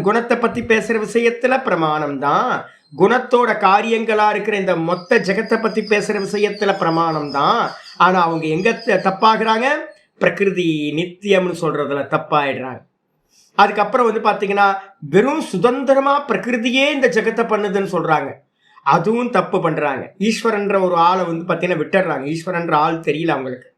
குணத்தை பத்தி பேசுற விஷயத்துல பிரமாணம் தான், குணத்தோட காரியங்களா இருக்கிற இந்த மொத்த ஜெகத்தை பத்தி பேசுற விஷயத்துல பிரமாணம் தான். ஆனா அவங்க எங்க தப்பாகிறாங்க, பிரகிருதி நித்தியம்னு சொல்றதுல தப்பாயிடுறாங்க. அதுக்கப்புறம் வந்து பாத்தீங்கன்னா வெறும் சுதந்திரமா பிரகிருதியே இந்த ஜெகத்தை பண்ணுதுன்னு சொல்றாங்க, அதுவும் தப்பு பண்றாங்க. ஈஸ்வரன்ற ஒரு ஆளை வந்து பாத்தீங்கன்னா விட்டுடுறாங்க, ஈஸ்வரன்ற ஆள் தெரியல அவங்களுக்கு.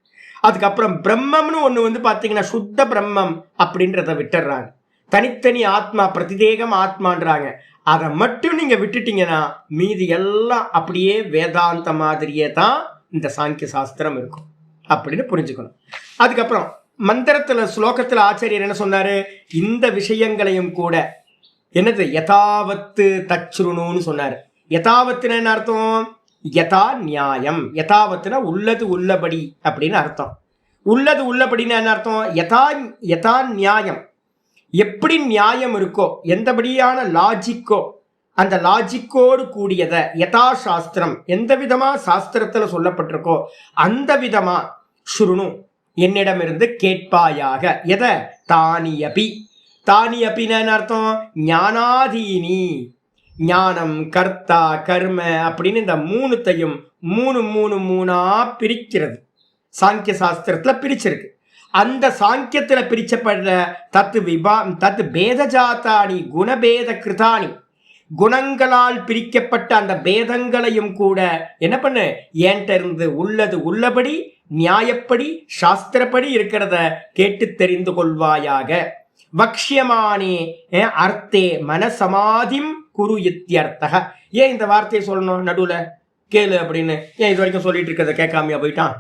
அதுக்கப்புறம் பிரம்மம்னு ஒண்ணு வந்து பாத்தீங்கன்னா சுத்த பிரம்மம் அப்படின்றத விட்டுடுறாங்க, தனித்தனி ஆத்மா பிரதிதேகம் ஆத்மான்றாங்க. அதை மட்டும் நீங்க விட்டுட்டீங்கன்னா மீதி எல்லாம் அப்படியே வேதாந்த மாதிரியே தான் இந்த சாங்கிய சாஸ்திரம் இருக்கும் அப்படின்னு புரிஞ்சுக்கணும். அதுக்கப்புறம் மந்திரத்துல ஸ்லோகத்துல ஆச்சாரியர் என்ன சொன்னாரு, இந்த விஷயங்களையும் கூட என்னது யதாவத்து தச்சுருணுன்னு சொன்னாரு. யதாவத்துன்னு என்ன அர்த்தம், யதா நியாயம், யதாவத்துனா உள்ளது உள்ளபடி அப்படின்னு அர்த்தம். உள்ளது உள்ளபடின்னு என்ன அர்த்தம், யதா நியாயம், எப்படி நியாயம் இருக்கோ எந்தபடியான லாஜிக்கோ அந்த லாஜிக்கோடு கூடியத யதா சாஸ்திரம் எந்த விதமா சாஸ்திரத்துல சொல்லப்பட்டிருக்கோ அந்த விதமா சுருணு என்னிடமிருந்து கேட்பாயாக. எதை, தானியபி, தானியபின்னு அர்த்தம் ஞானாதீனி, ஞானம் கர்த்தா கர்ம அப்படின்னு இந்த மூணுத்தையும் மூணா பிரிக்கிறது சாங்கிய சாஸ்திரத்துல பிரிச்சிருக்கு. அந்த சாங்கியத்துல பிரிச்சப்படுற தத்து பேதஜாத்தானி குணபேத கிருதானி, குணங்களால் பிரிக்கப்பட்ட அந்த பேதங்களையும் கூட என்ன பண்ணு, ஏன்ட்ட இருந்து உள்ளது உள்ளபடி நியாயப்படி சாஸ்திரப்படி இருக்கிறத கேட்டு தெரிந்து கொள்வாயாக. வக்ஷியமானே அர்த்தே மனசமாதிம் குரு இத்தியர்த்தக. ஏன் இந்த வார்த்தையை சொல்லணும் நடுவுல, கேளு அப்படின்னு ஏன் இது வரைக்கும் சொல்லிட்டு இருக்கிறத கேட்காமையா போயிட்டான்?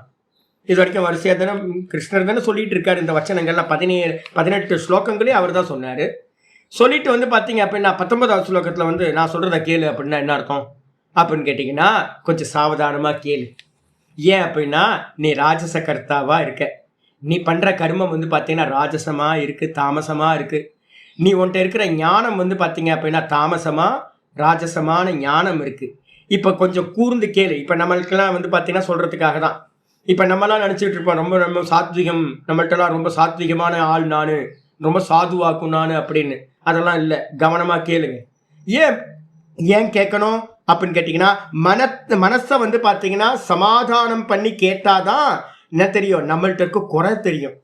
இது வரைக்கும் வரிசையா தானே கிருஷ்ணர் தானே சொல்லிட்டு இருக்காரு. இந்த வச்சனங்கள்லாம் 18 ஸ்லோகங்களே அவர் தான் சொன்னாரு. சொல்லிட்டு வந்து பார்த்தீங்க அப்படின்னா 19வது ஸ்லோகத்தில் வந்து நான் சொல்றத கேளு அப்படின்னா என்ன அர்த்தம் அப்படின்னு கேட்டிங்கன்னா கொஞ்சம் சாவதானமா கேளு. ஏன் அப்படின்னா நீ ராஜச கர்த்தாவா இருக்க, நீ பண்ற கர்மம் வந்து பார்த்தீங்கன்னா ராஜசமா இருக்கு, தாமசமா இருக்கு. நீ உன்ட்ட இருக்கிற ஞானம் வந்து பார்த்தீங்க அப்படின்னா தாமசமா ராஜசமான ஞானம் இருக்கு. இப்போ கொஞ்சம் கூர்ந்து கேளு. இப்போ நம்மளுக்கெல்லாம் வந்து பார்த்தீங்கன்னா சொல்றதுக்காக தான். இப்போ நம்மளாம் நினச்சிட்டு இருப்போம் ரொம்ப சாத்விகம், நம்மள்ட்டலாம் ரொம்ப சாத்விகமான ஆள் நான், ரொம்ப சாதுவாக்கும் நான் அப்படின்னு. அதெல்லாம் இல்லை, கவனமாக கேளுங்க. ஏன் கேட்கணும் அப்படின்னு கேட்டிங்கன்னா மனசை வந்து பார்த்தீங்கன்னா சமாதானம் பண்ணி கேட்டாதான் என்ன தெரியும், நம்மள்ட்ட இருக்க குறை தெரியும்.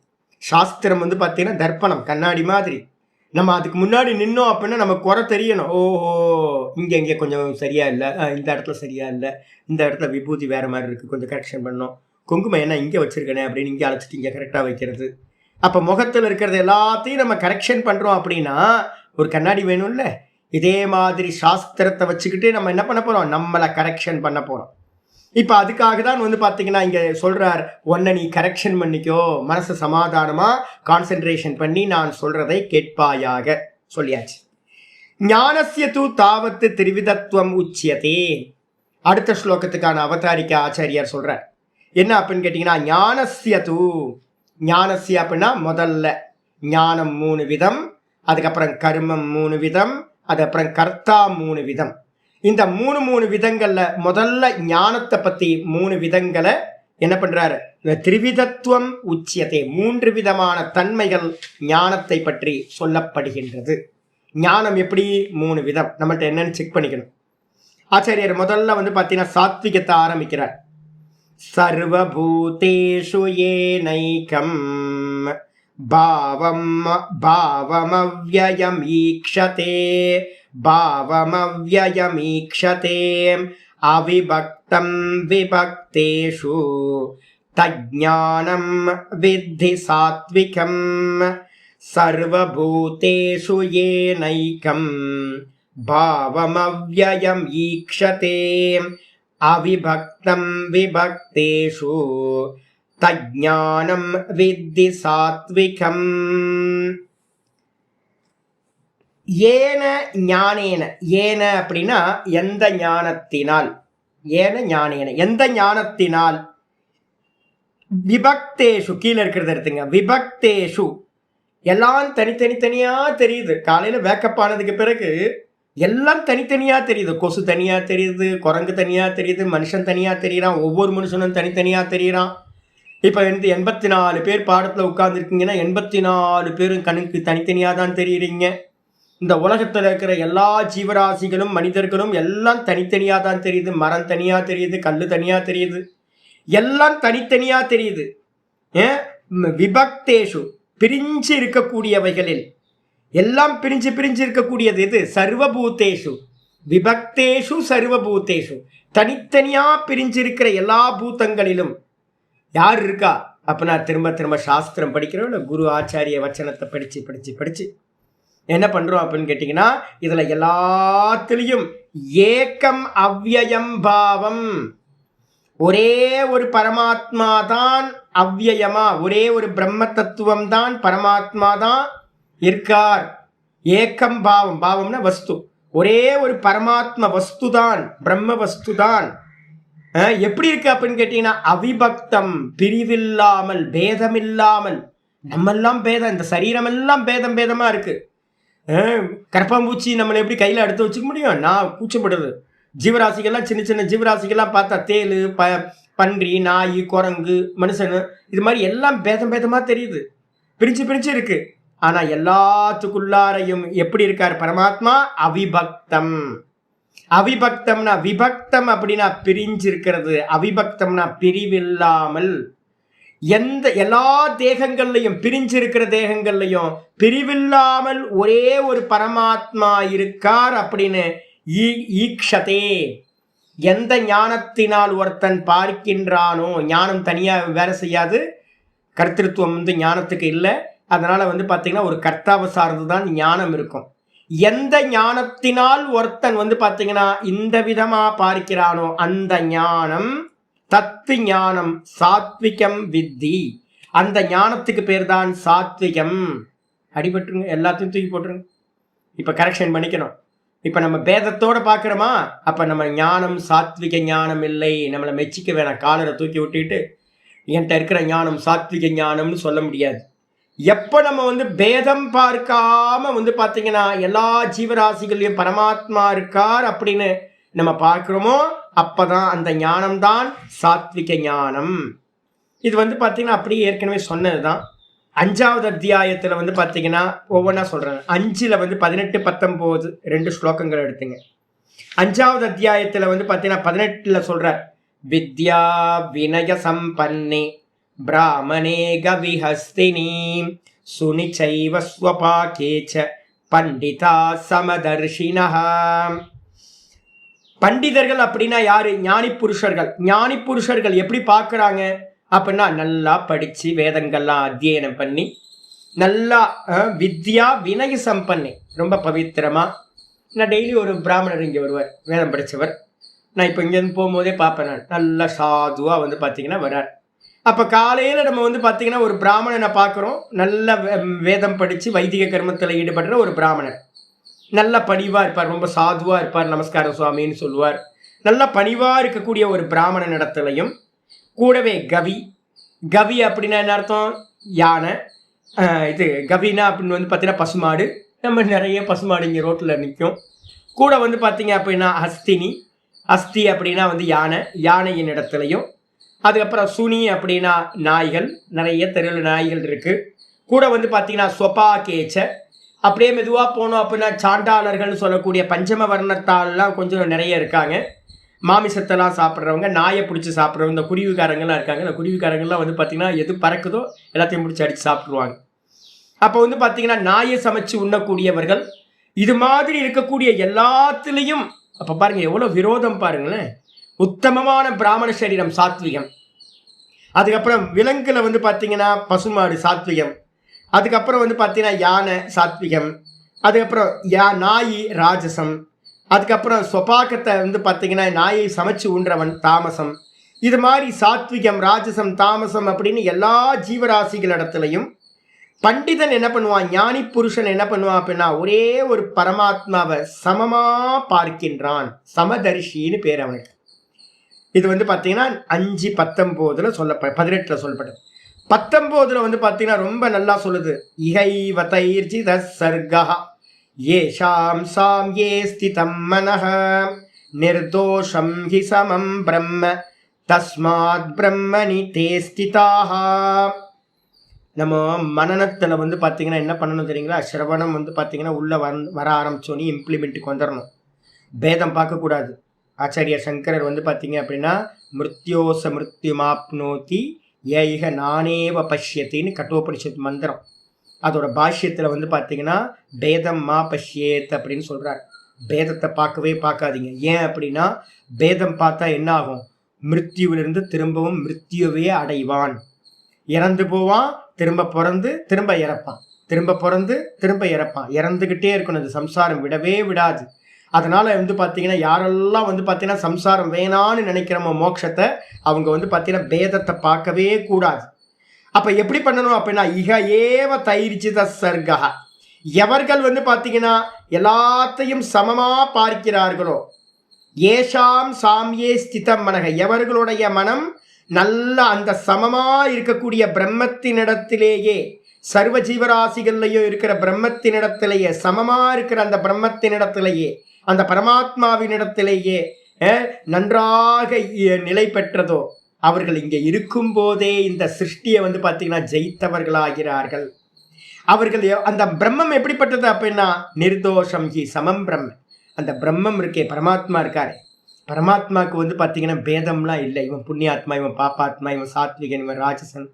சாஸ்திரம் வந்து பார்த்தீங்கன்னா தர்ப்பணம், கண்ணாடி மாதிரி. நம்ம அதுக்கு முன்னாடி நின்னோம் அப்படின்னா நம்ம குறை தெரியணும். ஓஹோ இங்கே கொஞ்சம் சரியா இல்லை, இந்த இடத்துல சரியா இல்லை, இந்த இடத்துல விபூதி வேற மாதிரி இருக்குது, கொஞ்சம் கரெக்ஷன் பண்ணோம், குங்குமம் என்ன இங்கே வச்சிருக்கேனே அப்படின்னு இங்கே அழைச்சிட்டு இங்கே கரெக்டாக வைக்கிறது. அப்போ முகத்தில் இருக்கிறது எல்லாத்தையும் நம்ம கரெக்ஷன் பண்ணுறோம் அப்படின்னா ஒரு கண்ணாடி வேணும்ல. இதே மாதிரி சாஸ்திரத்தை வச்சுக்கிட்டு நம்ம என்ன பண்ண போகிறோம், நம்மளை கரெக்ஷன் பண்ண போகிறோம். இப்போ அதுக்காக தான் வந்து பார்த்தீங்கன்னா இங்கே சொல்கிறார், ஒன்றை நீ கரெக்ஷன் பண்ணிக்கோ, மனசை சமாதானமாக கான்சென்ட்ரேஷன் பண்ணி நான் சொல்கிறதை கேட்பாயாக சொல்லியாச்சு. ஞானஸ்ய தூ தாவத்து திரிவிதத்துவம் உச்சியதே. அடுத்த ஸ்லோகத்துக்கான அவதாரிக்க ஆச்சாரியார் சொல்கிறார் என்ன அப்படின்னு கேட்டிங்கன்னா, ஞானஸ்ய தூ, ஞானஸ்ய அப்படின்னா முதல்ல ஞானம் 3 விதம், அதுக்கப்புறம் கர்மம் 3 விதம், அதுக்கப்புறம் கர்த்தா 3 விதம். இந்த 3 விதங்கள்ல முதல்ல ஞானத்தை பத்தி 3 விதங்களை என்ன பண்றாரு, திரிவிதத்துவம் உச்சியத்தை 3 விதமான தன்மைகள் ஞானத்தை பற்றி சொல்லப்படுகின்றது. ஞானம் எப்படி 3 விதம் நம்மள்ட்ட என்னன்னு செக் பண்ணிக்கணும். ஆச்சாரியர் முதல்ல வந்து பார்த்தீங்கன்னா சாத்விகத்தை ஆரம்பிக்கிறார். சர்வபூதேஷு ஏனைகம் பாவமவ்யயம் ஈக்ஷதே பாவமவ்யயம் ஈக்ஷதே அவிபக்தம் விபக்தேஷு தஜ்ஞானம் வித்தி சாத்விகம் சர்வபூதேஷு ஏனைகம் பாவமவ்யயம் ஈக்ஷதே அவிபக்தம் விபக்தேஷு தஜ்ஞானம் வித்தி சாத்விகம். ஏன ஞானேன, ஏன அப்படின்னா எந்த ஞானத்தினால், ஏன ஞானேன எந்த ஞானத்தினால், விபக்தேஷு கீழே இருக்கிறத எடுத்துங்க, விபக்தேஷு எல்லாம் தனித்தனியா தெரியுது. காலையில வேக்கப் ஆனதுக்கு பிறகு எல்லாம் தனித்தனியா தெரியுது. கொசு தனியா தெரியுது, குரங்கு தனியா தெரியுது, மனுஷன் தனியா தெரியுறான், ஒவ்வொரு மனுஷனும் தனித்தனியா தெரியுறான். இப்போ வந்து 84 பேர் பாடத்தில் உட்கார்ந்துருக்கீங்கன்னா 84 பேரும் கணக்கு தனித்தனியாக தான் தெரியுறீங்க. இந்த உலகத்தில் இருக்கிற எல்லா ஜீவராசிகளும் மனிதர்களும் எல்லாம் தனித்தனியாக தான் தெரியுது. மரம் தனியாக தெரியுது, கல் தனியாக தெரியுது, எல்லாம் தனித்தனியாக தெரியுது. விபக்தேஷு பிரிஞ்சு இருக்கக்கூடியவைகளில், எல்லாம் பிரிஞ்சு இருக்கக்கூடியது எது? சர்வபூதேஷு. விபக்தேஷு சர்வபூதேஷு, தனித்தனியா பிரிஞ்சிருக்கிற எல்லா பூதங்களிலும் யார் இருக்கா? அப்போ நான் திரும்ப சாஸ்திரம் படிக்கிறோம், இல்லை குரு ஆச்சாரிய வச்சனத்தை படித்து என்ன பண்ணுறோம் அப்படின்னு கேட்டிங்கன்னா, இதில் எல்லாத்துலேயும் ஏக்கம் அவ்யயம் பாவம், ஒரே ஒரு பரமாத்மா தான் அவ்யயமா, ஒரே ஒரு பிரம்ம தத்துவம் தான் பரமாத்மா தான் இருக்கார். ஏக்கம் பாவம், பாவம்னா வஸ்து, ஒரே ஒரு பரமாத்மா வஸ்து தான், பிரம்ம வஸ்து தான். எப்படி இருக்கு அப்படின்னு கேட்டீங்கன்னா, அவிபக்தம், பிரிவில்லாமல், பேதமில்லாமல். நம்மெல்லாம் பேதம், இந்த சரீரம் எல்லாம் பேதமா இருக்கு. கரப்பாம்பூச்சி நம்மளை எப்படி கையில் எடுத்து வச்சுக்க முடியும்? நான் கூச்சப்படுறது. ஜீவராசிகள்லாம் சின்ன ஜீவராசிகள்லாம் பார்த்தா தேள், பன்றி, நாய், குரங்கு, மனுஷனு, இது மாதிரி எல்லாம் பேதமா தெரியுது, பிரிஞ்சு இருக்கு. ஆனா எல்லாத்துக்குள்ளாரையும் எப்படி இருக்கார் பரமாத்மா? அவிபக்தம். அவிபக்தம்னா, விபக்தம் அப்படின்னா பிரிஞ்சு இருக்கிறது, அவிபக்தம்னா பிரிவில்லாமல். எல்லா தேகங்கள்லையும், பிரிஞ்சிருக்கிற தேகங்கள்லையும் பிரிவில்லாமல் ஒரே ஒரு பரமாத்மா இருக்கார் அப்படின்னு ஈக்ஷதே. எந்த ஞானத்தினால் ஒருத்தன் பார்க்கின்றானோ, ஞானம் தனியா வேலை செய்யாது, கர்த்திருவம் வந்து ஞானத்துக்கு இல்லை. அதனால வந்து பார்த்தீங்கன்னா ஒரு கர்த்தாவை சார்ந்து தான் ஞானம் இருக்கும். எந்த ஞானத்தினால் ஒருத்தன் வந்து பார்த்தீங்கன்னா இந்த விதமா பார்க்கிறானோ அந்த ஞானம் தத்து ஞானம் சாத்விகம் வித்தி. அந்த ஞானத்துக்கு பேர் தான் சாத்விகம். அடிபட்டுருங்க, எல்லாத்தையும் தூக்கி போட்டுருங்க. இப்போ கரெக்ஷன் பண்ணிக்கணும். இப்போ நம்ம பேதத்தோட பார்க்குறோமா, அப்போ நம்ம ஞானம் சாத்விக ஞானம் இல்லை. நம்மளை மெச்சிக்க வேணாம், காலரை தூக்கி விட்டுட்டு என்கிட்ட இருக்கிற ஞானம் சாத்விக ஞானம்னு சொல்ல முடியாது. எப்போ நம்ம வந்து பேதம் பார்க்காம வந்து பார்த்தீங்கன்னா எல்லா ஜீவராசிகளையும் பரமாத்மா இருக்கார் அப்படின்னு நம்ம பார்க்குறோமோ, அப்போதான் அந்த ஞானம் தான் சாத்விக ஞானம். இது வந்து பார்த்தீங்கன்னா அப்படியே ஏற்கனவே சொன்னது தான். 5வது அத்தியாயத்தில் வந்து பார்த்தீங்கன்னா ஒவ்வொன்றா சொல்கிறாங்க. 5ல் வந்து 18, 19 2 ஸ்லோகங்கள் எடுத்துங்க. 5வது அத்தியாயத்தில் வந்து பார்த்தீங்கன்னா 18ல் சொல்கிறார், வித்யா வினய சம்பன்னே பிராமணே கவிஹஸ்தினி சுனிச்சைவ ஸ்வபாகேச்ச பண்டிதா சமதர்ஷினஹ. பண்டிதர்கள் அப்படின்னா யாரு? ஞானி புருஷர்கள். ஞானி புருஷர்கள் எப்படி பார்க்குறாங்க அப்படின்னா, நல்லா படித்து வேதங்கள்லாம் அத்தியனம் பண்ணி, நல்லா வித்யா வினய சம்பன்னே, ரொம்ப பவித்திரமா. நான் டெய்லி ஒரு பிராமணர் இங்கே வருவார், வேதம் படித்தவர். நான் இப்போ இங்கேருந்து போகும்போதே பார்ப்பேன், நான் நல்லா சாதுவாக வந்து பார்த்தீங்கன்னா வரார். அப்போ காலையில் நம்ம வந்து பார்த்தீங்கன்னா ஒரு பிராமணனை பார்க்குறோம், நல்ல வேதம் படித்து வைதிக கர்மத்தில் ஈடுபடுற ஒரு பிராமணர். நல்ல பணிவாக இருப்பார், ரொம்ப சாதுவாக இருப்பார், நமஸ்காரம் சுவாமின்னு சொல்லுவார். நல்ல பணிவாக இருக்கக்கூடிய ஒரு பிராமணன் இடத்துலையும் கூடவே கவி அப்படின்னா என்ன அர்த்தம்? யானை. இது கவினா அப்படின்னு வந்து பார்த்தீங்கன்னா பசுமாடு. நம்ம நிறைய பசுமாடு இங்கே ரோட்டில் நிற்கும். கூட வந்து பார்த்தீங்க அப்படின்னா அஸ்தி அப்படின்னா வந்து யானையின் இடத்துலையும். அதுக்கப்புறம் சுனி அப்படின்னா நாய்கள், நிறைய தெருவில் நாய்கள் இருக்குது. கூட வந்து பார்த்தீங்கன்னா சொப்பா கேச்ச. அப்படியே மெதுவாக போனோம் அப்படின்னா சாண்டாளர்கள்னு சொல்லக்கூடிய பஞ்சம வர்ணத்தாலெலாம் கொஞ்சம் நிறைய இருக்காங்க. மாமிசத்தெல்லாம் சாப்பிட்றவங்க, நாயை பிடிச்சி சாப்பிட்றவங்க, இந்த குருவிக்காரங்கள்லாம் இருக்காங்க. இந்த குருவிக்காரங்கள்லாம் வந்து பார்த்திங்கன்னா எது பறக்குதோ எல்லாத்தையும் பிடிச்சி அடித்து சாப்பிட்ருவாங்க. அப்போ வந்து பார்த்திங்கன்னா நாயை சமைச்சு உண்ணக்கூடியவர்கள். இது மாதிரி இருக்கக்கூடிய எல்லாத்துலேயும் அப்போ பாருங்கள் எவ்வளோ விரோதம் பாருங்களேன். உத்தமமான பிராமண சரீரம் சாத்விகம். அதுக்கப்புறம் விலங்குல வந்து பார்த்தீங்கன்னா பசுமாடு சாத்விகம். அதுக்கப்புறம் வந்து பார்த்தீங்கன்னா யானை சாத்விகம். அதுக்கப்புறம் நாய் ராஜசம். அதுக்கப்புறம் சொபாக்கத்தை வந்து பார்த்தீங்கன்னா நாயை சமைச்சு உண்றவன் தாமசம். இது மாதிரி சாத்விகம் ராஜசம் தாமசம் அப்படின்னு எல்லா ஜீவராசிகளிடத்துலையும் பண்டிதன் என்ன பண்ணுவான், ஞானி புருஷன் என்ன பண்ணுவான் அப்படின்னா ஒரே ஒரு பரமாத்மாவை சமமா பார்க்கின்றான். சமதர்ஷின்னு பேர் அவனுக்கு. இது வந்து பார்த்தீங்கன்னா 5:19 சொல்லப்பட 18 சொல்லப்பட்டது. 19 வந்து பார்த்தீங்கன்னா ரொம்ப நல்லா சொல்லுது. இகைவதைர்ஜித சர்கா ஏஷாம் சாம் ஏ ஸ்திதம் மனஹ நிர்தோஷம் ஹி சமம் பிரம்ம தஸ்மாத் பிரம்மணி தே ஸ்திதாக. நம்ம மனநத்தில் வந்து பார்த்தீங்கன்னா என்ன பண்ணணும் தெரியுங்களா? சிரவணம் வந்து பார்த்தீங்கன்னா உள்ளே வர ஆரம்பிச்சோன்னே இம்ப்ளிமெண்ட்டுக்கு வந்துடணும். பேதம் பார்க்கக்கூடாது. ஆச்சாரிய சங்கரர் வந்து பார்த்தீங்க அப்படின்னா மிருத்யோச மிருத்யுமாப்னோதி ஏக நானேவ பஷ்யத்தின்னு கட்டோபனிஷத் மந்திரம். அதோட பாஷ்யத்தில் வந்து பார்த்தீங்கன்னா பேதம் மா பஷ்யேத் அப்படின்னு சொல்கிறார். பேதத்தை பார்க்கவே பார்க்காதீங்க. ஏன் அப்படின்னா பேதம் பார்த்தா என்ன ஆகும்? மிருத்யுவிலிருந்து திரும்பவும் மிருத்யுவே அடைவான். இறந்து போவான், திரும்ப பிறந்து திரும்ப இறப்பான், திரும்ப பிறந்து திரும்ப இறப்பான். இறந்துக்கிட்டே இருக்கணும். அது சம்சாரம் விடவே விடாது. அதனால வந்து பார்த்தீங்கன்னா யாரெல்லாம் வந்து பார்த்தீங்கன்னா சம்சாரம் வேணான்னு நினைக்கிறோமோ மோட்சத்தை, அவங்க வந்து பார்த்தீங்கன்னா பேதத்தை பார்க்கவே கூடாது. அப்போ எப்படி பண்ணணும் அப்படின்னா இக ஏவ தைரிச்சித சர்கா, எவர்கள் வந்து பார்த்தீங்கன்னா எல்லாத்தையும் சமமா பார்க்கிறார்களோ, ஏஷாம் சாமியே ஸ்திதம் மனக, எவர்களுடைய மனம் நல்ல அந்த சமமா இருக்கக்கூடிய பிரம்மத்தினிடத்திலேயே, சர்வ ஜீவராசிகள்லையும் இருக்கிற பிரம்மத்தினிடத்திலேயே, சமமா இருக்கிற அந்த பிரம்மத்தினிடத்திலேயே, அந்த பரமாத்மாவினிடத்திலேயே நன்றாக நிலை பெற்றதோ, அவர்கள் இங்கே இருக்கும் போதே இந்த சிருஷ்டியை வந்து பார்த்தீங்கன்னா ஜெயித்தவர்களாகிறார்கள். அவர்கள் அந்த பிரம்மம் எப்படிப்பட்டது அப்படின்னா நிர்தோஷம் ஹி சமம் பிரம்ம. அந்த பிரம்மம் இருக்கே, பரமாத்மா இருக்காரு, பரமாத்மாவுக்கு வந்து பார்த்தீங்கன்னா பேதம்லாம் இல்லை. இவன் புண்ணியாத்மா, இவன் பாப்பாத்மா, இவன் சாத்விகன், இவன் ராஜசன்,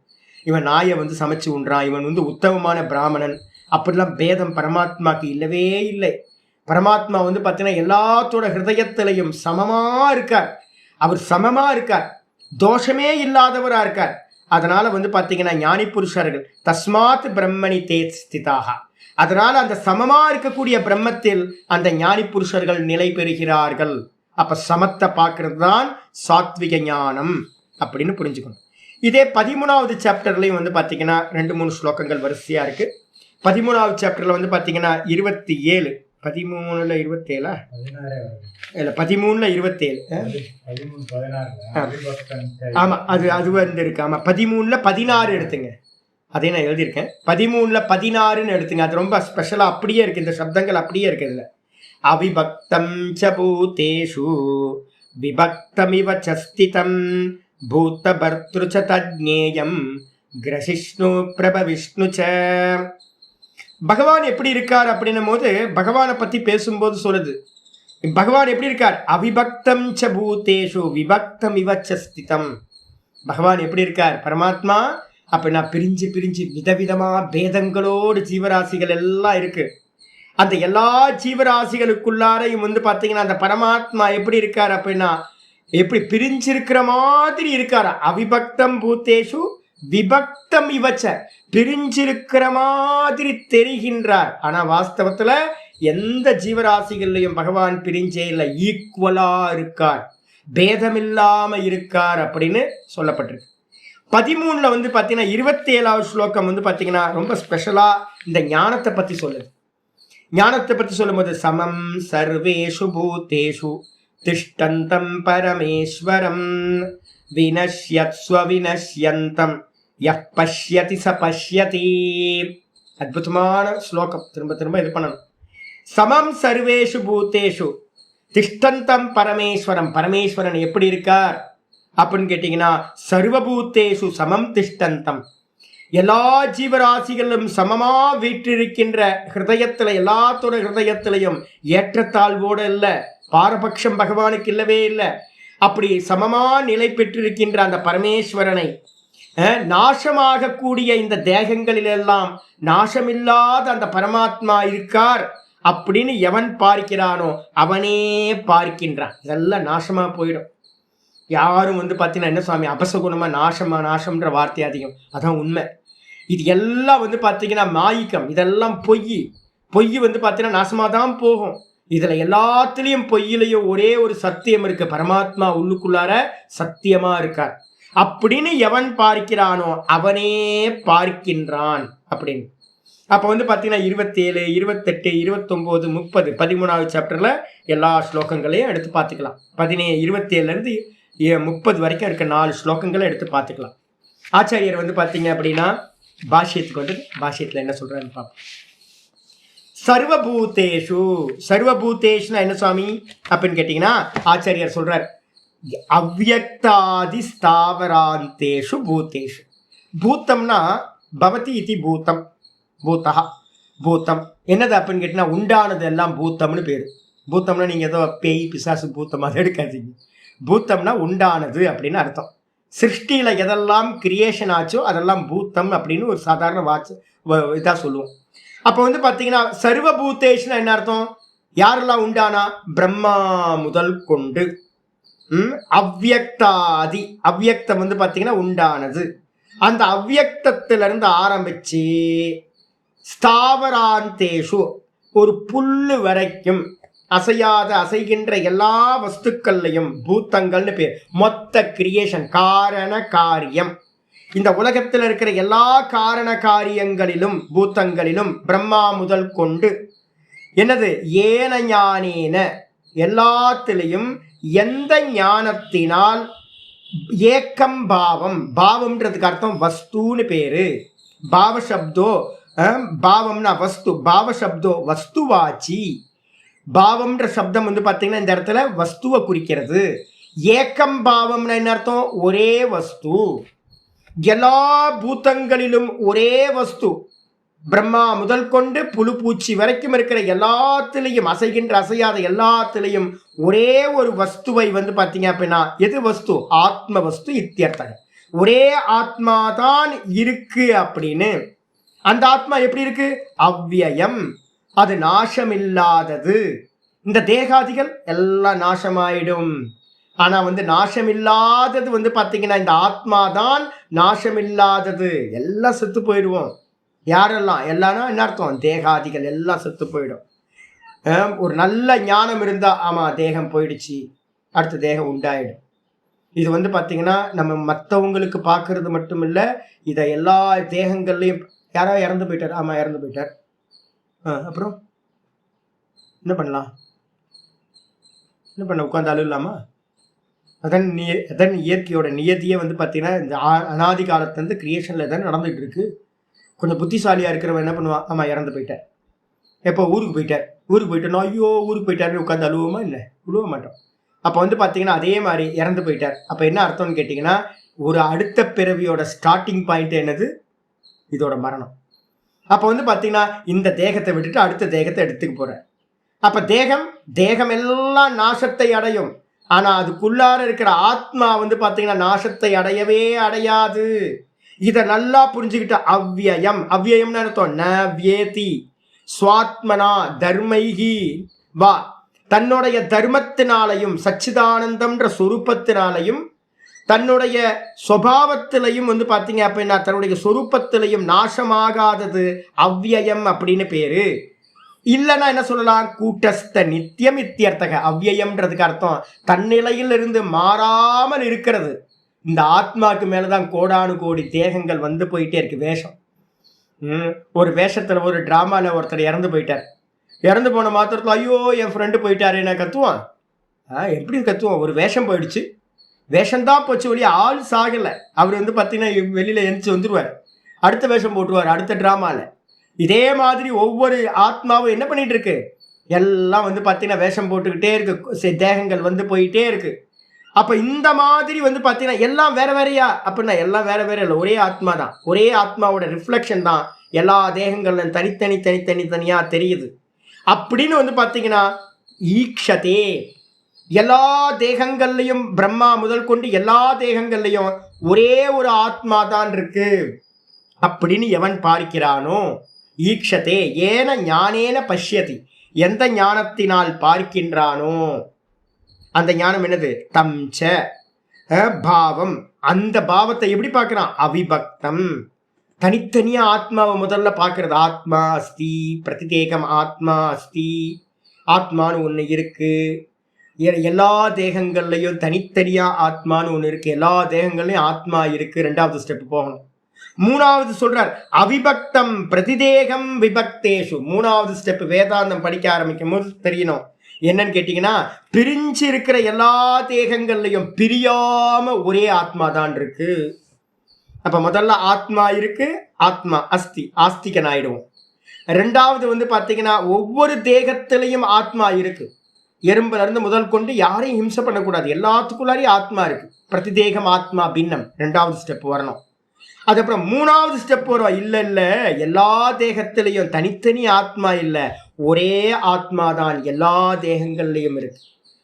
இவன் நாயை வந்து சமைச்சு உண்றான், இவன் வந்து உத்தமமான பிராமணன், அப்படிலாம் பேதம் பரமாத்மாக்கு இல்லவே இல்லை. பரமாத்மா வந்து பார்த்தீங்கன்னா எல்லாத்தோட ஹிருதயத்திலையும் சமமா இருக்கார். அவர் சமமா இருக்கார், தோஷமே இல்லாதவரா இருக்கார். அதனால வந்து பார்த்தீங்கன்னா ஞானி புருஷர்கள் தஸ்மாத் பிரம்மணி தே ஸ்திதாக, அதனால அந்த சமமா இருக்கக்கூடிய பிரம்மத்தில் அந்த ஞானி புருஷர்கள் நிலை பெறுகிறார்கள். அப்ப சமத்தை பார்க்கறது தான் சாத்விக ஞானம் அப்படின்னு புரிஞ்சுக்கணும். இதே 13வது சாப்டர்லையும் வந்து பார்த்தீங்கன்னா 2-3 ஸ்லோகங்கள் வரிசையா இருக்கு. 13வது சாப்டர்ல வந்து பார்த்தீங்கன்னா 27, 13ல 27 இல்ல 13ல 27, ஆமா அது வந்து இருக்கு. ஆமா 13ல 16 எடுத்துங்க, அதே நான் எழுதியிருக்கேன். 13ல 16ன்னு எடுத்துங்க. அது ரொம்ப ஸ்பெஷலா அப்படியே இருக்கு, இந்த சப்தங்கள் அப்படியே இருக்கு. இதுல அவிபக்தம் ச பூதேஷு விபக்தமிவ ச ஸ்திதம் பூத பர்த்ரு ச தஜ்ஞேயம் கிரசிஷ்ணு பிரபவிஷ்ணு ச. பகவான் எப்படி இருக்கார் அப்படின்னும் போது பகவானை பத்தி பேசும்போது சொல்லுது, பகவான் எப்படி இருக்கார்? அவிபக்தம் ச பூதேஷு விபக்தம் இவ ச ஸ்திதம். பகவான் எப்படி இருக்கார்? பரமாத்மா அப்படின்னா பிரிஞ்சு பிரிஞ்சு விதவிதமா பேதங்களோடு ஜீவராசிகள் எல்லாம் இருக்கு. அந்த எல்லா ஜீவராசிகளுக்குள்ளாரையும் வந்து பார்த்தீங்கன்னா அந்த பரமாத்மா எப்படி இருக்கார் அப்படின்னா எப்படி பிரிஞ்சிருக்கிற மாதிரி இருக்காரா. அவிபக்தம் பூத்தேஷு விபக்தம் இவச்ச, பிரிஞ்சிருக்கிற மாதிரி தெரிகின்றார். ஆனா வாஸ்தவத்துல எந்த ஜீவராசிகள்லையும் பகவான் பிரிஞ்சே இல்லை, ஈக்குவலா இருக்கார், பேதமில்லாம இருக்கார் அப்படின்னு சொல்லப்பட்டிருக்கு. 13ல வந்து பார்த்தீங்கன்னா 27வது ஸ்லோகம் வந்து பார்த்தீங்கன்னா ரொம்ப ஸ்பெஷலா இந்த ஞானத்தை பத்தி சொல்லுது. ஞானத்தை பற்றி சொல்லும்போது சமம் சர்வேஷு பூதேஷு திஷ்டந்தம் பரமேஸ்வரம் வினஷ்யத்ஸ்வ வினஷ்யந்தம் யப் பஷ்யதி ச பஷ்யதி. அற்புதமான ஸ்லோகம், திரும்ப திரும்ப இது பண்ணணும். சமம் சர்வேஷு பூதேஷு திஷ்டந்தம் பரமேஸ்வரம். பரமேஸ்வரன் எப்படி இருக்கார் அப்படின்னு கேட்டீங்கன்னா சர்வபூத்தேஷு சமம் திஷ்டந்தம், எல்லா ஜீவராசிகளும் சமமா வீற்றிருக்கின்ற ஹிருதயத்துல, எல்லாத்தோட ஹிருதயத்திலையும் ஏற்றத்தாழ்வோடு இல்லை, பாரபட்சம் பகவானுக்கு இல்லவே இல்லை. அப்படி சமமா நிலை பெற்றிருக்கின்ற அந்த பரமேஸ்வரனை நாசமாக கூடிய இந்த தேகங்களிலெல்லாம் நாசமில்லாத அந்த பரமாத்மா இருக்கார் அப்படின்னு எவன் பார்க்கிறானோ அவனே பார்க்கின்றான். இதெல்லாம் நாசமா போயிடும். யாரும் வந்து பார்த்தீங்கன்னா என்ன சுவாமி அபசகுணமாக நாசம்ன்ற வார்த்தை அதிகம், அதான் உண்மை. இது எல்லாம் வந்து பார்த்தீங்கன்னா மாயிக்கம், இதெல்லாம் பொய் வந்து பார்த்தீங்கன்னா நாசமாக தான் போகும். இதுல எல்லாத்துலேயும் பொய்யிலையும் ஒரே ஒரு சத்தியம் இருக்கு, பரமாத்மா உள்ளுக்குள்ளார சத்தியமா இருக்கார் அப்படின்னு எவன் பார்க்கிறானோ அவனே பார்க்கின்றான் அப்படின்னு. அப்போ வந்து பார்த்தீங்கன்னா 27, 28, 29, 30, 13வது சாப்டர்ல எல்லா ஸ்லோகங்களையும் எடுத்து பார்த்துக்கலாம். 27லேருந்து 30 வரைக்கும் இருக்க 4 ஸ்லோகங்களை எடுத்து பார்த்துக்கலாம். ஆச்சாரியர் வந்து பார்த்தீங்க அப்படின்னா பாஷ்யத்துக்கு வந்து பாஷ்யத்தில் என்ன சொல்றாருன்னு பார்ப்போம். சர்வபூதேஷு, சர்வபூதேஷ்னா என்ன சுவாமி அப்படின்னு கேட்டீங்கன்னா ஆச்சாரியர் சொல்றார் அவ்யக்தாதி ஸ்தாவராந்தேஷு பூதேஷு. பூத்தம்னா பவதி இதி பூத்தம், பூத்தா பூத்தம் என்னது அப்படின்னு கேட்டீங்கன்னா உண்டானது எல்லாம் பூத்தம்னு பேரு. பூத்தம்னா நீங்க ஏதோ பேய் பிசாசு பூத்தம் அதை எடுக்காதீங்க. பூத்தம்னா உண்டானது அப்படின்னு அர்த்தம். சிருஷ்டியில எதெல்லாம் கிரியேஷன் ஆச்சோ அதெல்லாம் பூத்தம் அப்படின்னு ஒரு சாதாரண இதா சொல்லுவோம். அப்போ வந்து பார்த்தீங்கன்னா சர்வபூதேஷ்னா என்ன அர்த்தம்? யாரெல்லாம் உண்டானா? பிரம்மா முதல் கொண்டு. அவ்யக்தாதி, அவ்யக்தம் வந்து பார்த்தீங்கன்னா உண்டானது. அந்த அவ்யக்தத்திலிருந்து ஆரம்பிச்சு ஸ்தாவராந்தேஷு ஒரு புல்லு வரைக்கும் அசையாத அசைகின்ற எல்லா வஸ்துக்கள்லையும் பூத்தங்கள்னு பேர். மொத்த கிரியேஷன், காரண காரியம், இந்த உலகத்தில் இருக்கிற எல்லா காரண காரியங்களிலும் பூத்தங்களிலும் பிரம்மா முதல் கொண்டு என்னது ஏன ஞானேன எல்லாத்திலையும் எந்த ஞானத்தினால் ஏக்கம் பாவம், பாவம்ன்றதுக்கு அர்த்தம் வஸ்துன்னு பேரு. பாவசப்தோ பாவம்னா வஸ்து, பாவசப்தோ வஸ்துவாச்சி. பாவம்ன்ற சப்தம் வந்து பார்த்தீங்கன்னா இந்த இடத்துல வஸ்துவை குறிக்கிறது. ஏக்கம் பாவம்னா என்ன அர்த்தம்? ஒரே வஸ்து. எல்லா பூத்தங்களிலும் ஒரே வஸ்து. பிரம்மா முதல் கொண்டு புழு பூச்சி வரைக்கும் இருக்கிற எல்லாத்திலையும் அசைகின்ற அசையாத எல்லாத்திலையும் ஒரே ஒரு வஸ்துவை வந்து பார்த்தீங்க அப்படின்னா எது வஸ்து? ஆத்ம வஸ்து இத்தியர்த்தம். ஒரே ஆத்மா தான் இருக்கு அப்படின்னு. அந்த ஆத்மா எப்படி இருக்கு? அவ்யயம், அது நாசமில்லாதது. இந்த தேகாதிகள் எல்லாம் நாசமாயிடும். ஆனா வந்து நாசமில்லாதது வந்து பார்த்தீங்கன்னா இந்த ஆத்மா தான் நாசமில்லாதது. எல்லாம் செத்து போயிடுவோம். யாரெல்லாம்? எல்லாம்னா என்ன அர்த்தம்? தேகாதிகள் எல்லாம் செத்து போயிடும். ஒரு நல்ல ஞானம் இருந்தா ஆமா தேகம் போயிடுச்சு, அடுத்த தேகம் உண்டாயிடும். இது வந்து பார்த்தீங்கன்னா நம்ம மற்றவங்களுக்கு பார்க்கறது மட்டும் இல்லை, இதை எல்லா தேகங்கள்லையும் யாராவது இறந்து போயிட்டார், ஆமா இறந்து போயிட்டார், அப்புறம் என்ன பண்ணலாம்? என்ன பண்ண உட்காந்து அழுலாமா? அதான் இயற்கையோட நியதியே வந்து பார்த்தீங்கன்னா இந்த அனாதி காலத்துலேருந்து கிரியேஷனில் தான் நடந்துகிட்டு இருக்கு. கொஞ்சம் புத்திசாலியாக இருக்கிறவன் என்ன பண்ணுவான்? ஆமாம் இறந்து போயிட்டார், எப்போ ஊருக்கு போயிட்டார், ஊருக்கு போயிட்டோம், ஐயோ ஊருக்கு போயிட்டாருன்னு உட்காந்து அழுவோமா? இல்லை, விழுவ மாட்டோம். அப்போ வந்து பார்த்தீங்கன்னா அதே மாதிரி இறந்து போயிட்டார். அப்போ என்ன அர்த்தம்னு கேட்டிங்கன்னா ஒரு அடுத்த பிறவியோட ஸ்டார்டிங் பாயிண்ட் என்னது? இதோட மரணம். அப்போ வந்து பார்த்தீங்கன்னா இந்த தேகத்தை விட்டுட்டு அடுத்த தேகத்தை எடுத்துக்க போகிறார். அப்போ தேகம் எல்லாம் நாசத்தை அடையும். ஆனா அதுக்குள்ளார இருக்கிற ஆத்மா வந்து பார்த்தீங்கன்னா நாசத்தை அடையவே அடையாது. இதை நல்லா புரிஞ்சுக்கிட்ட அவ்யயம், அவ்யயம்னு அர்த்தம் ந வியேதி ஸ்வாத்மனா தர்மைகி வா, தன்னுடைய தர்மத்தினாலையும் சச்சிதானந்தம்ன்ற சொரூபத்தினாலையும் தன்னுடைய சுபாவத்திலையும் வந்து பார்த்தீங்க அப்படின்னா தன்னுடைய சொரூபத்திலையும் நாசமாகாதது அவ்யயம் அப்படின்னு பேரு. இல்லைன்னா என்ன சொல்லலாம்? கூட்டஸ்த நித்தியம் இத்தியர்த்தக. அவ்யயம்ன்றதுக்கு அர்த்தம் தன்னிலையில் இருந்து மாறாமல் இருக்கிறது. இந்த ஆத்மாவுக்கு மேலதான் கோடானு கோடி தேகங்கள் வந்து போயிட்டே இருக்கு. வேஷம், ஒரு வேஷத்துல ஒரு டிராமால ஒருத்தர் இறந்து போயிட்டார். இறந்து போன மாத்திரத்துல ஐயோ என் ஃப்ரெண்டு போயிட்டாரு என்ன கத்துவான்? எப்படி கத்துவான்? ஒரு வேஷம் போயிடுச்சு, வேஷம்தான் போச்சு ஒழிய ஆள் சாகலை. அவர் வந்து பார்த்தீங்கன்னா வெளியில எந்திரிச்சு வந்துடுவார், அடுத்த வேஷம் போட்டுருவார் அடுத்த டிராமால. இதே மாதிரி ஒவ்வொரு ஆத்மாவும் என்ன பண்ணிட்டு இருக்கு? எல்லாம் வந்து பார்த்தீங்கன்னா வேஷம் போட்டுக்கிட்டே இருக்கு, தேகங்கள் வந்து போயிட்டே இருக்கு. அப்ப இந்த மாதிரி வந்து பார்த்தீங்கன்னா எல்லாம் வேற வேறையா அப்படின்னா எல்லாம் வேற வேற இல்லை, ஒரே ஆத்மா தான். ஒரே ஆத்மாவோட ரிஃப்ளெக்ஷன் தான் எல்லா தேகங்கள்ல தனித்தனியா தெரியுது. அப்படின்னு வந்து பார்த்தீங்கன்னா ஈக்ஷதே, எல்லா தேகங்கள்லையும் பிரம்மா முதல் கொண்டு எல்லா தேகங்கள்லையும் ஒரே ஒரு ஆத்மா தான் இருக்கு அப்படின்னு எவன் பார்க்கிறானோ, ஈக்ஷதே ஏன ஞானேன பஷ்யதி, எந்த ஞானத்தினால் பார்க்கின்றானோ அந்த ஞானம் என்னது? தம்ச, பாவம், அந்த பாவத்தை எப்படி பார்க்கறான்? அவிபக்தம், தனித்தனியா ஆத்மாவை முதல்ல பார்க்கறது. ஆத்மா அஸ்தி பிரதிதேகம், ஆத்மா அஸ்தி, ஆத்மான்னு ஒண்ணு இருக்கு. எல்லா தேகங்கள்லையும் தனித்தனியா ஆத்மான்னு ஒண்ணு இருக்கு. எல்லா தேகங்கள்லயும் ஆத்மா இருக்கு. 2வது ஸ்டெப் போகணும். 3வது சொல்றார் அவிபக்தம் பிரதிதேகம் விபக்தேஷு. 3வது ஸ்டெப் வேதாந்தம் படிக்க ஆரம்பிக்கும் போது தெரியணும். என்னன்னு கேட்டீங்கன்னா, பிரிஞ்சு இருக்கிற எல்லா தேகங்கள்லையும் பிரியாம ஒரே ஆத்மா தான் இருக்கு. அப்ப முதல்ல ஆத்மா இருக்கு, ஆத்மா அஸ்தி, ஆஸ்திகன் ஆயிடுவோம். 2வது பாத்தீங்கன்னா ஒவ்வொரு தேகத்திலையும் ஆத்மா இருக்கு. எறும்புல இருந்து முதல் கொண்டு யாரையும் ஹிம்சை பண்ணக்கூடாது, எல்லாத்துக்குள்ளாரையும் ஆத்மா இருக்கு. பிரதிதேகம் ஆத்மா பின்னம் 2வது ஸ்டெப் வரணும். அதுக்கப்புறம் 3வது ஸ்டெப் வரும். இல்ல எல்லா தேகத்திலையும் தனித்தனி ஆத்மா இல்ல, ஒரே ஆத்மா தான் எல்லா தேகங்கள்லையும் இருக்கு.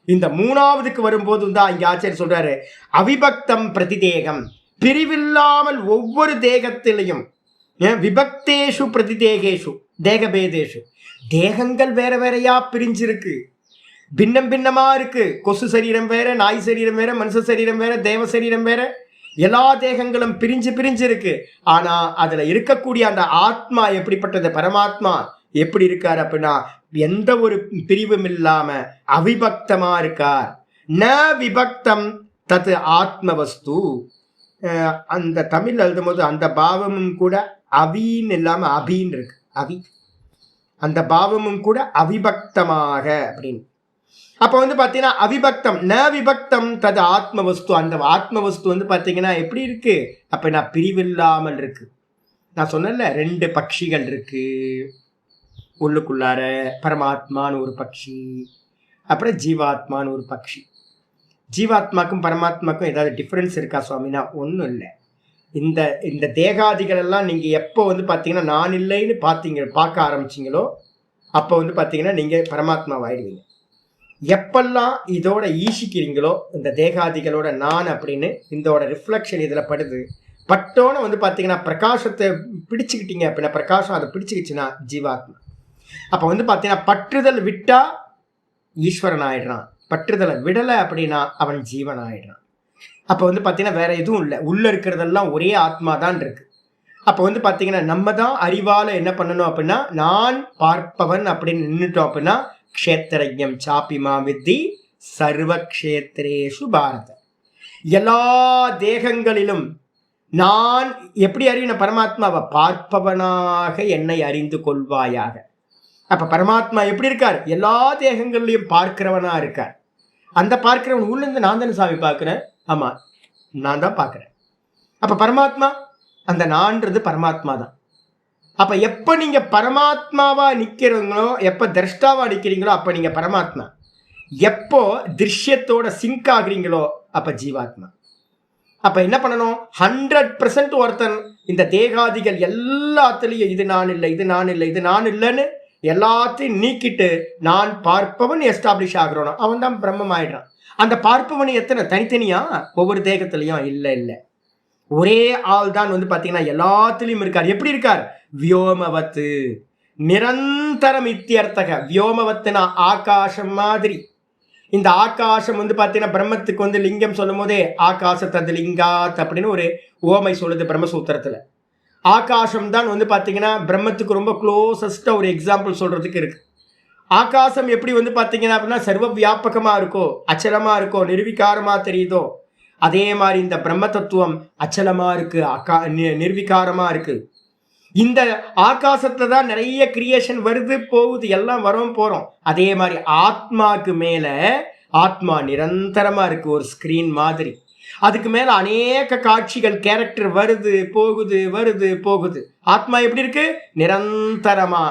இந்த 3வதுக்கு வரும்போது தான் இங்க ஆச்சாரியர் சொல்றாரு அவிபக்தம் பிரதிதேகம், பிரிவில்லாமல் ஒவ்வொரு தேகத்திலையும், விபக்தேஷு பிரதிதேகேஷு தேகபேதேஷு, தேகங்கள் வேற வேறையா பிரிஞ்சிருக்கு, பின்னம் பின்னமா இருக்கு. கொசு சரீரம் வேற, நாய் சரீரம் வேற, மனுஷ சரீரம் வேற, தேவ சரீரம் வேற, எல்லா தேகங்களும் பிரிஞ்சு பிரிஞ்சு இருக்கு. ஆனா அதுல இருக்கக்கூடிய அந்த ஆத்மா எப்படிப்பட்டது? பரமாத்மா எப்படி இருக்கார் அப்படின்னா எந்த ஒரு பிரிவும் இல்லாம அவிபக்தமா இருக்கார். ந விபக்தம் தத் ஆத்மவஸ்து. அந்த தமிழ் எழுதும் போது அந்த பாவமும் கூட அவின்னு இல்லாம அபின்னு இருக்கு. அவி, அந்த பாவமும் கூட அவிபக்தமாக அப்படின்னு. அப்ப பாத்தீங்கன்னா அவிபக்தம் ந விபக்தம் தது ஆத்மவஸ்து. அந்த ஆத்மவஸ்து பாத்தீங்கன்னா எப்படி இருக்கு அப்படின்னா பிரிவில்லாமல் இருக்கு. நான் சொன்னேன்ல 2 பட்சிகள் இருக்கு உள்ளுக்குள்ளார, பரமாத்மான்னு ஒரு பட்சி, அப்புறம் ஜீவாத்மான்னு ஒரு பட்சி. ஜீவாத்மாக்கும் பரமாத்மாக்கும் ஏதாவது டிஃபரன்ஸ் இருக்கா சுவாமினா? ஒன்றும் இல்லை. இந்த தேகாதிகள் எல்லாம் நீங்க எப்போ பாத்தீங்கன்னா நான் இல்லைன்னு பார்க்க ஆரம்பிச்சிங்களோ அப்போ பாத்தீங்கன்னா நீங்க பரமாத்மாவாயிடுவீங்க. எப்பெல்லாம் இதோட ஈசிக்கிறீங்களோ இந்த தேகாதிகளோட நான் அப்படின்னு இதோட ரிஃப்ளெக்ஷன் இதுல படுது, பட்டோன்னு பாத்தீங்கன்னா பிரகாசத்தை பிடிச்சுக்கிட்டீங்க அப்படின்னா, பிரகாசம் அதை பிடிச்சுக்கிச்சுன்னா ஜீவாத்மா. அப்ப பாத்தீங்கன்னா பற்றுதல் விட்டா ஈஸ்வரன் ஆயிடுறான், பற்றுதலை விடலை அப்படின்னா அவன் ஜீவன் ஆயிடுறான். அப்ப பாத்தீங்கன்னா வேற எதுவும் இல்லை, உள்ள இருக்கிறதெல்லாம் ஒரே ஆத்மா தான் இருக்கு. அப்ப பாத்தீங்கன்னா நம்ம தான் அறிவால என்ன பண்ணணும் அப்படின்னா, நான் பார்ப்பவன் அப்படின்னு நின்றுட்டோம் அப்படின்னா க்ஷேத்திரஜ்ஞம் சாப்பிமா வித்தி சர்வ க்ஷேத்ரேஷு பாரத. எல்லா தேகங்களிலும் நான் எப்படி அறிவின பரமாத்மாவை? பார்ப்பவனாக என்னை அறிந்து கொள்வாயாக. அப்ப பரமாத்மா எப்படி இருக்கார்? எல்லா தேகங்கள்லையும் பார்க்கிறவனா இருக்கார். அந்த பார்க்கிறவன் உள்ள இருந்து நான் தானே சாமி பார்க்கிறேன். ஆமா, நான் தான் பார்க்கிறேன். அப்ப பரமாத்மா, அந்த நான்றது பரமாத்மா தான். அப்ப எப்ப நீங்க பரமாத்மாவா நிக்கிறீங்களோ, எப்ப திரஷ்டாவா நிக்கிறீங்களோ அப்ப நீங்க பரமாத்மா. எப்போ திருஷ்யத்தோட சிங்க் ஆகுறீங்களோ அப்ப ஜீவாத்மா. அப்ப என்ன பண்ணணும்? 100% ஒருத்தன் இந்த தேகாதிகள் எல்லாத்துலயும் இது நான் இல்லை, இது நான் இல்லை, இது நான் இல்லைன்னு எல்லாத்தையும் நீக்கிட்டு நான் பார்ப்பவன் எஸ்டாப்ளிஷ் ஆகிறோம், அவன் தான் பிரம்மம் ஆயிடுறான். அந்த பார்ப்பவன் எத்தனை தனித்தனியா? ஒவ்வொரு தேகத்திலையும் இல்லை இல்லை, ஒரே ஆள் தான் பாத்தீங்கன்னா எல்லாத்துலயும் இருக்கார். எப்படி இருக்கார்? வியோமவத்து நிரந்தரம் இத்தியர்த்தக. வியோமவத்துனா ஆகாசம் மாதிரி. இந்த ஆகாசம் பாத்தீங்கன்னா பிரம்மத்துக்கு லிங்கம் சொல்லும் போதே ஆகாசத்தது லிங்காத் அப்படின்னு ஒரு ஓமை சொல்லுது பிரம்மசூத்திரத்துல. ஆகாசம் தான் பாத்தீங்கன்னா பிரம்மத்துக்கு ரொம்ப க்ளோசஸ்டா ஒரு எக்ஸாம்பிள் சொல்றதுக்கு இருக்கு. ஆகாசம் எப்படி பாத்தீங்கன்னா அப்படின்னா சர்வ வியாபகமா இருக்கோ, அச்சலமா இருக்கோ, நிர்விகாரமா தெரியுதோ, அதே மாதிரி இந்த பிரம்ம தத்துவம் அச்சலமா இருக்கு, நிர்விகாரமா இருக்கு. இந்த ஆகாசத்துல தான் நிறைய கிரியேஷன் வருது போகுது, எல்லாம் வரோம் போறோம். அதே மாதிரி ஆத்மாக்கு மேல ஆத்மா நிரந்தரமா இருக்கு, ஒரு ஸ்கிரீன் மாதிரி. அதுக்கு மேல அநேக காட்சிகள், கேரக்டர் வருது போகுது, வருது போகுது. ஆத்மா எப்படி இருக்கு? நிரந்தரமா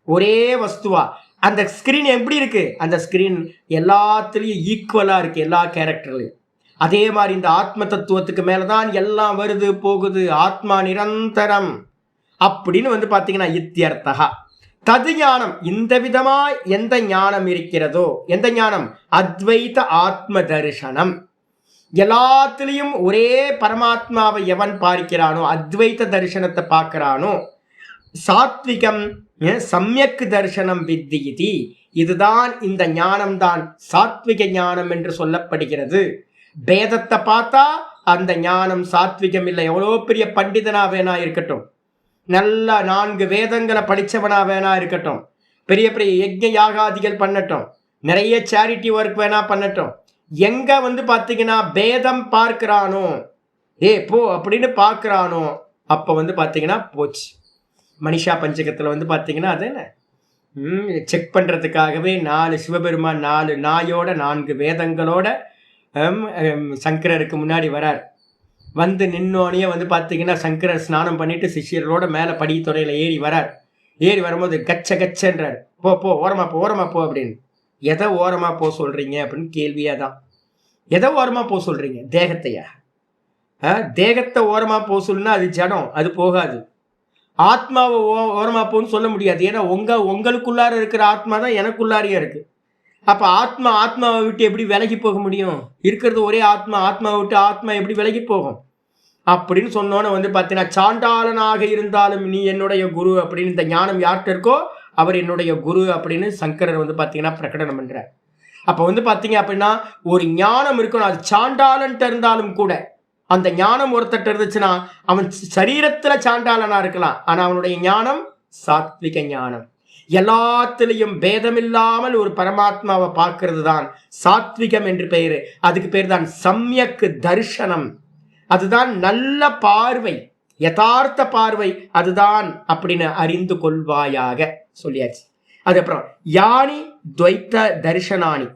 ஒரே வஸ்துவா. அந்த ஸ்கிரீன் எப்படி இருக்கு? அந்த ஸ்கிரீன் எல்லாத்துலயும் ஈக்குவலா இருக்கு, எல்லா கேரக்டர்லயும். அதே மாதிரி இந்த ஆத்ம தத்துவத்துக்கு மேலதான் எல்லாம் வருது போகுது. ஆத்மா நிரந்தரம் அப்படின்னு பாத்தீங்கன்னா இத்தியர்த்தகா. தது ஞானம், இந்த விதமா எந்த ஞானம் இருக்கிறதோ, எந்த ஞானம்? அத்வைத ஆத்ம தரிசனம். எல்லாத்திலையும் ஒரே பரமாத்மாவை எவன் பார்க்கிறானோ, அத்வைத தரிசனத்தை பார்க்கிறானோ, சாத்விகம் சம்யக் தரிசனம் வித்தி. இதுதான் இந்த ஞானம் தான் சாத்விக ஞானம் என்று சொல்லப்படுகிறது. பேதத்தை பார்த்தா அந்த ஞானம் சாத்விகம் இல்லை. எவ்வளோ பெரிய பண்டிதனா வேணா இருக்கட்டும், நல்லா 4 வேதங்களை படித்தவனா வேணா இருக்கட்டும், பெரிய பெரிய யஜ்ஞ யாகாதிகள் பண்ணட்டும், நிறைய சேரிட்டி ஒர்க் வேணா பண்ணட்டும், எங்க வந்து பார்த்தீங்கன்னா பேதம் பார்க்கிறானோ, போ அப்படின்னு பார்க்கிறானோ, அப்போ வந்து பார்த்தீங்கன்னா போச்சு. மனிஷா பஞ்சகத்தில் வந்து பார்த்தீங்கன்னா அது என்ன செக் பண்ணுறதுக்காகவே 4 சிவபெருமான் 4 நாயோட 4 வேதங்களோட சங்கரருக்கு முன்னாடி வரார். வந்து நின்னோனையே வந்து பார்த்தீங்கன்னா சங்கரர் ஸ்நானம் பண்ணிட்டு சிஷியர்களோட மேலே படித்துறையில் ஏறி வரார். ஏறி வரும்போது கச்ச கச்சன்றார். போ போ ஓரமா போ ஓரமா போ அப்படின்னு. எதை ஓரமா போ சொல்றீங்க அப்படின்னு கேள்வியா தான். எதை ஓரமா போ சொல்றீங்க? தேகத்தையா? தேகத்தை ஓரமா போ சொல்லுன்னா அது ஜடம், அது போகாது. ஆத்மாவை ஓரமா போன்னு சொல்ல முடியாது. ஏன்னா உங்களுக்குள்ளார இருக்கிற ஆத்மா தான் எனக்குள்ளாரியே இருக்கு. அப்ப ஆத்மாவை விட்டு எப்படி விலகி போக முடியும்? இருக்கிறது ஒரே ஆத்மாவை விட்டு ஆத்மா எப்படி விலகி போகும் அப்படின்னு சொன்னோன்னு வந்து பார்த்தீங்கன்னா, சாண்டாளனாக இருந்தாலும் நீ என்னுடைய குரு அப்படின்னு இந்த ஞானம் யார்கிட்ட இருக்கோ அவர் என்னுடைய குரு அப்படின்னு சங்கரர் வந்து பார்த்தீங்கன்னா பிரகடனம் பண்றார். அப்போ வந்து பார்த்தீங்க அப்படின்னா ஒரு ஞானம் இருக்கணும். அது சாண்டாளன்ட்டு இருந்தாலும் கூட அந்த ஞானம் ஒருத்தட்ட இருந்துச்சுன்னா அவன் சரீரத்துல சாண்டாளனா இருக்கலாம், ஆனா அவனுடைய ஞானம் சாத்விக ஞானம். எல்லாத்திலையும் பேதமில்லாமல் ஒரு பரமாத்மாவை பார்க்கறது தான் சாத்விகம் என்று பெயரு. அதுக்கு பேர் தான் சம்யக் தர்சனம். அதுதான் நல்ல பார்வை, யதார்த்த பார்வை, அதுதான் அப்படின்னு அறிந்து கொள்வாயாக சொல்லியாச்சு. அதுக்கப்புறம் யானி துவைத்த தரிசனானி,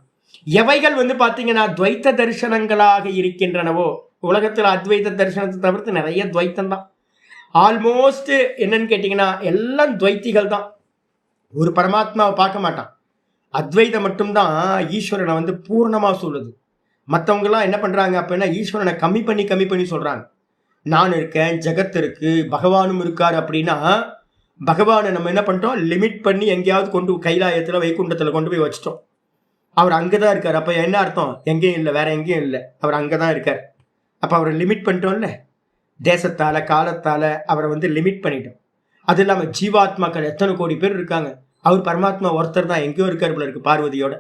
எவைகள் வந்து பார்த்தீங்கன்னா துவைத்த தரிசனங்களாக இருக்கின்றனவோ, உலகத்தில் அத்வைத தரிசனத்தை தவிர்த்து நிறைய துவைத்தம் தான். ஆல்மோஸ்ட் என்னன்னு கேட்டிங்கன்னா எல்லாம் துவைத்திகள் தான். ஒரு பரமாத்மாவை பார்க்க மாட்டான். அத்வைதம் மட்டும்தான் ஈஸ்வரனை வந்து பூர்ணமாக சொல்லுது. மற்றவங்கெல்லாம் என்ன பண்ணுறாங்க அப்படின்னா ஈஸ்வரனை கம்மி பண்ணி சொல்கிறாங்க. நான் இருக்கேன், ஜெகத் இருக்கு, பகவானும் இருக்கார் அப்படின்னா பகவானை நம்ம என்ன பண்ணிட்டோம், லிமிட் பண்ணி எங்கேயாவது கொண்டு கைலாயத்தில் வைகுண்டத்தில் கொண்டு போய் வச்சிட்டோம். அவர் அங்கே தான் இருக்கார். அப்போ என்ன அர்த்தம்? எங்கேயும் இல்லை, வேற எங்கேயும் இல்லை, அவர் அங்கே தான் இருக்கார். அப்போ அவரை லிமிட் பண்ணிட்டோம்ல, தேசத்தால் காலத்தால் அவரை வந்து லிமிட் பண்ணிட்டோம். அது இல்லாமல் ஜீவாத்மாக்கள் எத்தனை கோடி பேர் இருக்காங்க. அவர் பரமாத்மா ஒருத்தர் தான், எங்கேயோ இருக்கார் போல இருக்கு, பார்வதியோட